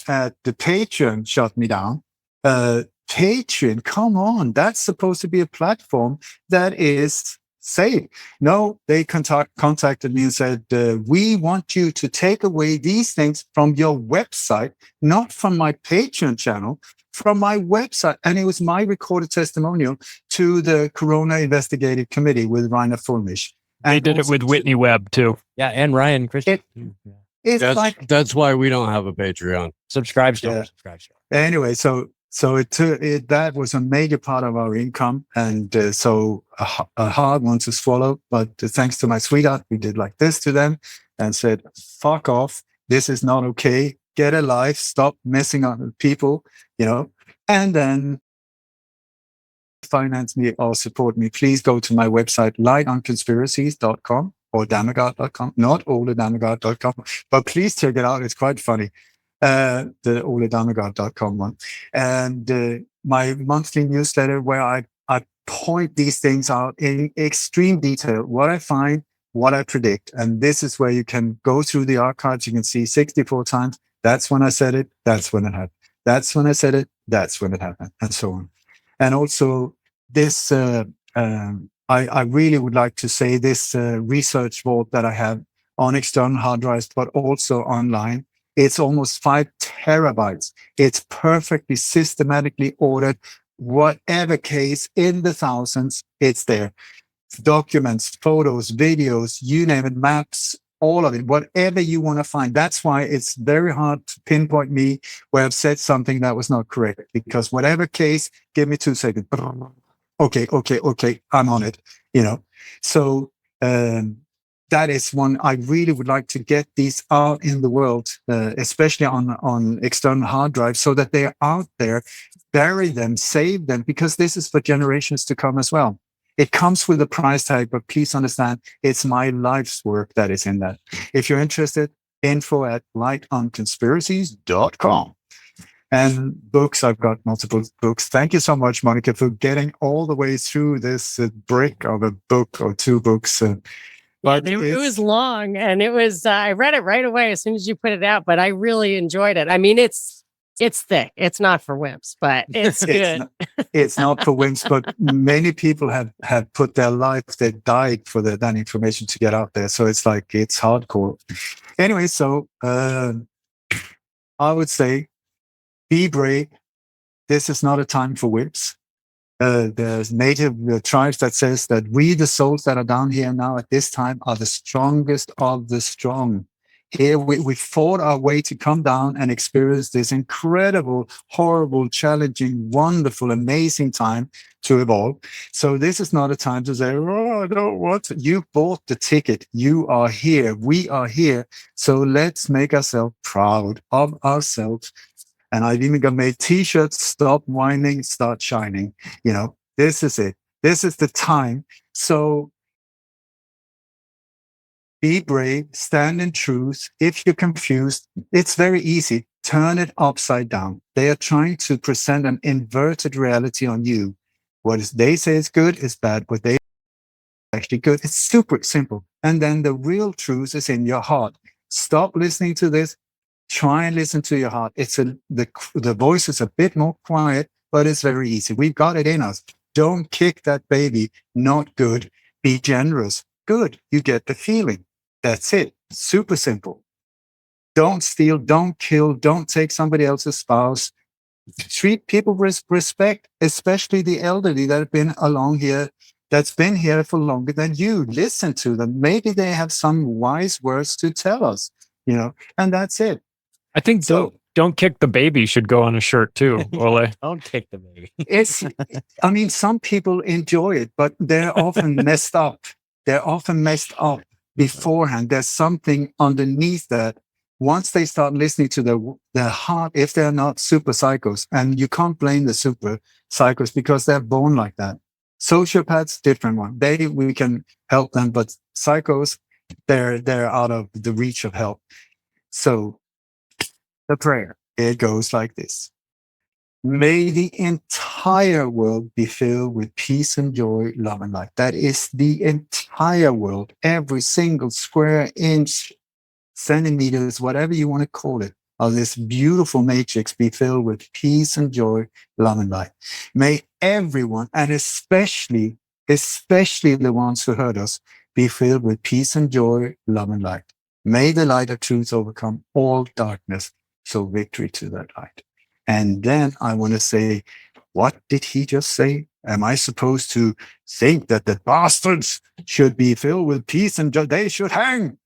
at the Patreon shut me down. Patreon, come on, that's supposed to be a platform that is safe. No, they contacted me and said, we want you to take away these things from your website, not from my Patreon channel, from my website. And it was my recorded testimonial to the Corona Investigative Committee with Rainer Fulmish. And they did it with Whitney Webb too. Yeah, and Ryan Christian. That's why we don't have a Patreon. Subscribe. Anyway, so that was a major part of our income, and so a hard one to swallow. But thanks to my sweetheart, we did like this to them and said, "Fuck off! This is not okay. Get a life. Stop messing on people." And then finance me or support me. Please go to my website, lightonconspiracies.com or damagard.com. Not oledamagard.com, but please check it out. It's quite funny. The oledamagard.com one, and my monthly newsletter where I point these things out in extreme detail, what I find, what I predict. And this is where you can go through the archives. You can see 64 times. That's when I said it. That's when it happened. That's when I said it. That's when it happened, and so on. And also this I really would like to say this research vault that I have on external hard drives, but also online. It's almost 5 terabytes. It's perfectly systematically ordered. Whatever case in the thousands, it's there. Documents, photos, videos, you name it, maps, all of it, whatever you want to find. That's why it's very hard to pinpoint me where I've said something that was not correct, because whatever case, give me 2 seconds. Okay, I'm on it, you know. So that is one I really would like to get these out in the world, especially on external hard drives, so that they're out there. Bury them, save them, because this is for generations to come as well. It comes with a price tag, but please understand, it's my life's work that is in that. If you're interested, info@lightonconspiracies.com. And books, I've got multiple books. Thank you so much, Monica, for getting all the way through this brick of a book or 2 books. But it was long, and it was, I read it right away as soon as you put it out, but I really enjoyed it. I mean, it's thick. It's not for wimps, but it's good. It's not for wimps, but many people have put their life, they died for that information to get out there. So it's like, it's hardcore. Anyway, so I would say, be brave. This is not a time for wimps. There's native tribes that says that we, the souls that are down here now at this time, are the strongest of the strong. Here we fought our way to come down and experience this incredible, horrible, challenging, wonderful, amazing time to evolve. So this is not a time to say, oh, I don't want to. You bought the ticket. You are here. We are here. So let's make ourselves proud of ourselves. And I've even got made t-shirts, stop whining, start shining. You know, this is it. This is the time. So be brave, stand in truth. If you're confused, it's very easy. Turn it upside down. They are trying to present an inverted reality on you. What they say is good is bad. What they actually good, it's super simple. And then the real truth is in your heart. Stop listening to this. Try and listen to your heart. The voice is a bit more quiet, but it's very easy. We've got it in us. Don't kick that baby. Not good. Be generous. Good. You get the feeling. That's it. Super simple. Don't steal. Don't kill. Don't take somebody else's spouse. Treat people with respect, especially the elderly that have been along here, that's been here for longer than you. Listen to them. Maybe they have some wise words to tell us, you know, and that's it. I think don't kick the baby should go on a shirt too, Ole. Don't kick the baby. I mean, some people enjoy it, but they're often messed up. They're often messed up beforehand. There's something underneath that. Once they start listening to their heart, if they're not super psychos, and you can't blame the super psychos because they're born like that. Sociopaths, different one. We can help them, but psychos, they're out of the reach of help. So the prayer, it goes like this. May the entire world be filled with peace and joy, love and light. That is the entire world, every single square inch, centimeters, whatever you want to call it, of this beautiful matrix be filled with peace and joy, love and light. May everyone, and especially the ones who hurt us, be filled with peace and joy, love and light. May the light of truth overcome all darkness. So victory to that light. And then I want to say, what did he just say? Am I supposed to think that the bastards should be filled with peace and joy? They should hang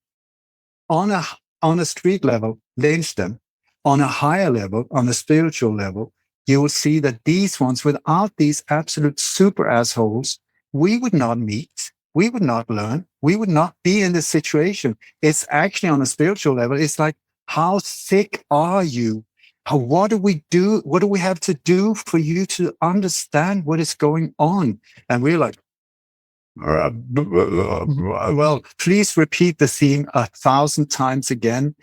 on a street level, lynch them. On a higher level, on a spiritual level, you will see that these ones, without these absolute super assholes, we would not meet. We would not learn. We would not be in this situation. It's actually on a spiritual level. It's like, how thick are you? What do we do? What do we have to do for you to understand what is going on? And we're like, well, please repeat the theme 1,000 times again.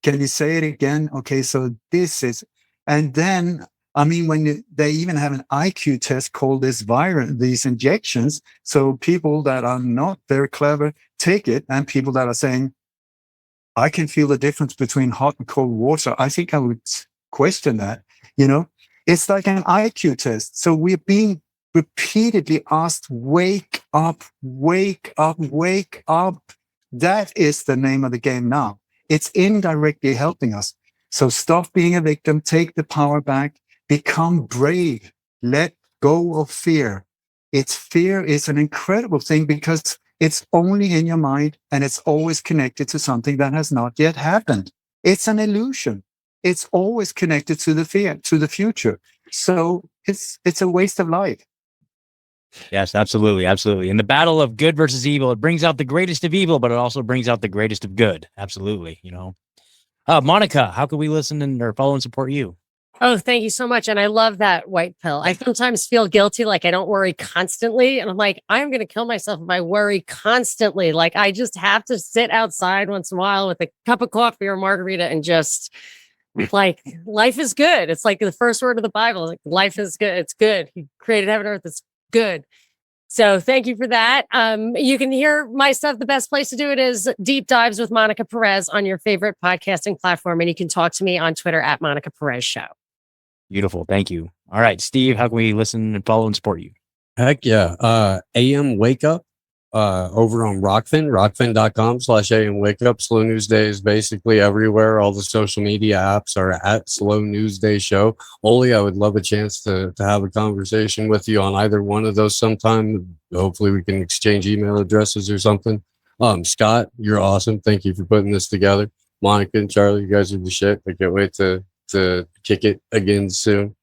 Can you say it again? Okay, so this is, and then, I mean, when they even have an IQ test called this virus, these injections. So people that are not very clever take it, and people that are saying, I can feel the difference between hot and cold water. I think I would question that, you know, it's like an IQ test. So we're being repeatedly asked, wake up, wake up, wake up. That is the name of the game now. It's indirectly helping us. So stop being a victim, take the power back, become brave, let go of fear. Fear is an incredible thing because it's only in your mind and it's always connected to something that has not yet happened. It's an illusion. It's always connected to the fear, to the future. So it's a waste of life. Yes, absolutely. Absolutely. In the battle of good versus evil, it brings out the greatest of evil, but it also brings out the greatest of good. Absolutely. Monica, how can we listen or follow and support you? Oh, thank you so much. And I love that white pill. I sometimes feel guilty, like I don't worry constantly. And I'm like, I'm going to kill myself if I worry constantly. Like I just have to sit outside once in a while with a cup of coffee or margarita and just like, life is good. It's like the first word of the Bible. Like, life is good. It's good. He created heaven and earth. It's good. So thank you for that. You can hear my stuff. The best place to do it is Deep Dives with Monica Perez on your favorite podcasting platform. And you can talk to me on Twitter at Monica Perez Show. Beautiful. Thank you. All right, Steve, how can we listen and follow and support you? Heck yeah. AM Wake Up over on Rockfin, rockfin.com/AM Wake Up. Slow News Day is basically everywhere. All the social media apps are at Slow News Day Show. Oli, I would love a chance to have a conversation with you on either one of those sometime. Hopefully we can exchange email addresses or something. Scott, you're awesome. Thank you for putting this together. Monica and Charlie, you guys are the shit. I can't wait to kick it again soon.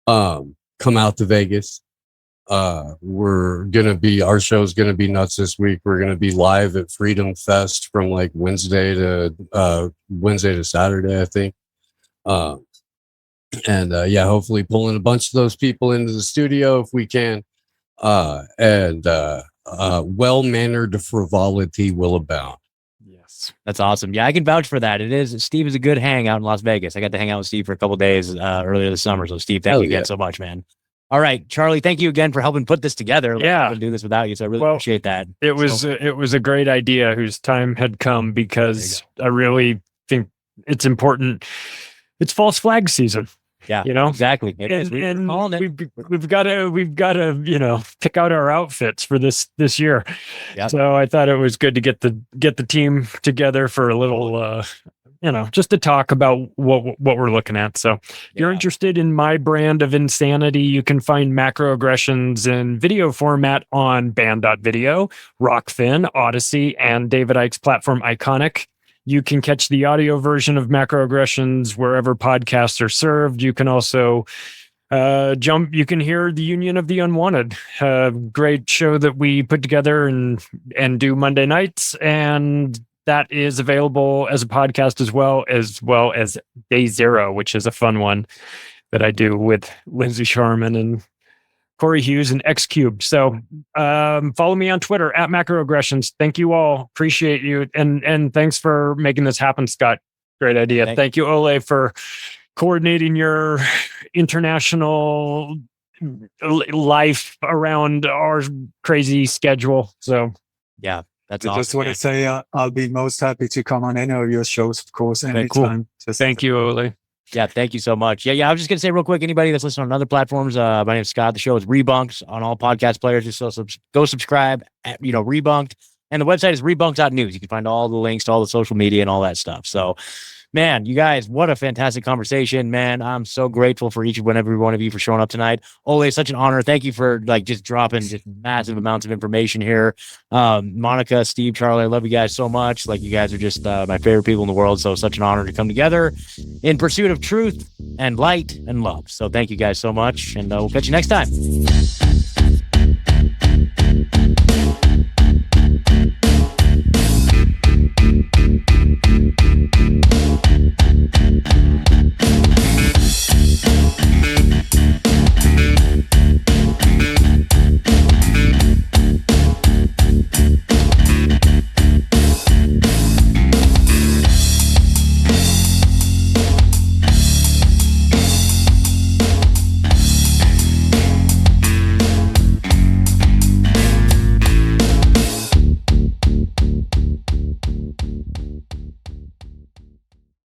Come out to Vegas. Our show's gonna be nuts this week. We're gonna be live at Freedom Fest from like Wednesday to Saturday, I think. Hopefully pulling a bunch of those people into the studio if we can. Well-mannered frivolity will abound. That's awesome. Yeah, I can vouch for that. Steve is a good hang out in Las Vegas. I got to hang out with Steve for a couple of days earlier this summer. So Steve, thank you again so much, man. All right, Charlie, thank you again for helping put this together. Yeah. I couldn't do this without you. So I really appreciate that. It was a great idea whose time had come because I really think it's important. It's false flag season. Yeah, exactly. We've got to pick out our outfits for this year. Yep. So I thought it was good to get the team together for a little just to talk about what we're looking at. So if you're interested in my brand of insanity, you can find Macroaggressions in video format on band.video, Rockfin, Odyssey, and David Icke's platform Iconic. You can catch the audio version of Macroaggressions wherever podcasts are served. You can also you can hear the Union of the Unwanted, great show that we put together and do Monday nights. And that is available as a podcast as well as Day Zero, which is a fun one that I do with Lindsay Sharman and Corey Hughes and X Cubed. So follow me on Twitter at Macroaggressions. Thank you all. Appreciate you. And thanks for making this happen, Scott. Great idea. Thank you, Ole, for coordinating your international life around our crazy schedule. So yeah, that's awesome. I just want to say I'll be most happy to come on any of your shows, of course, anytime. Cool. Thank you, Ole. Yeah, thank you so much. Yeah, I was just going to say real quick, anybody that's listening on other platforms, my name is Scott. The show is Rebunked on all podcast players. Just go subscribe at, Rebunked. And the website is rebunked.news. You can find all the links to all the social media and all that stuff. So, man, you guys, what a fantastic conversation, man. I'm so grateful for each and every one of you for showing up tonight. Ole, it's such an honor. Thank you for just dropping just massive amounts of information here. Monica, Steve, Charlie, I love you guys so much. You guys are just my favorite people in the world. So such an honor to come together in pursuit of truth and light and love. So thank you guys so much. And we'll catch you next time.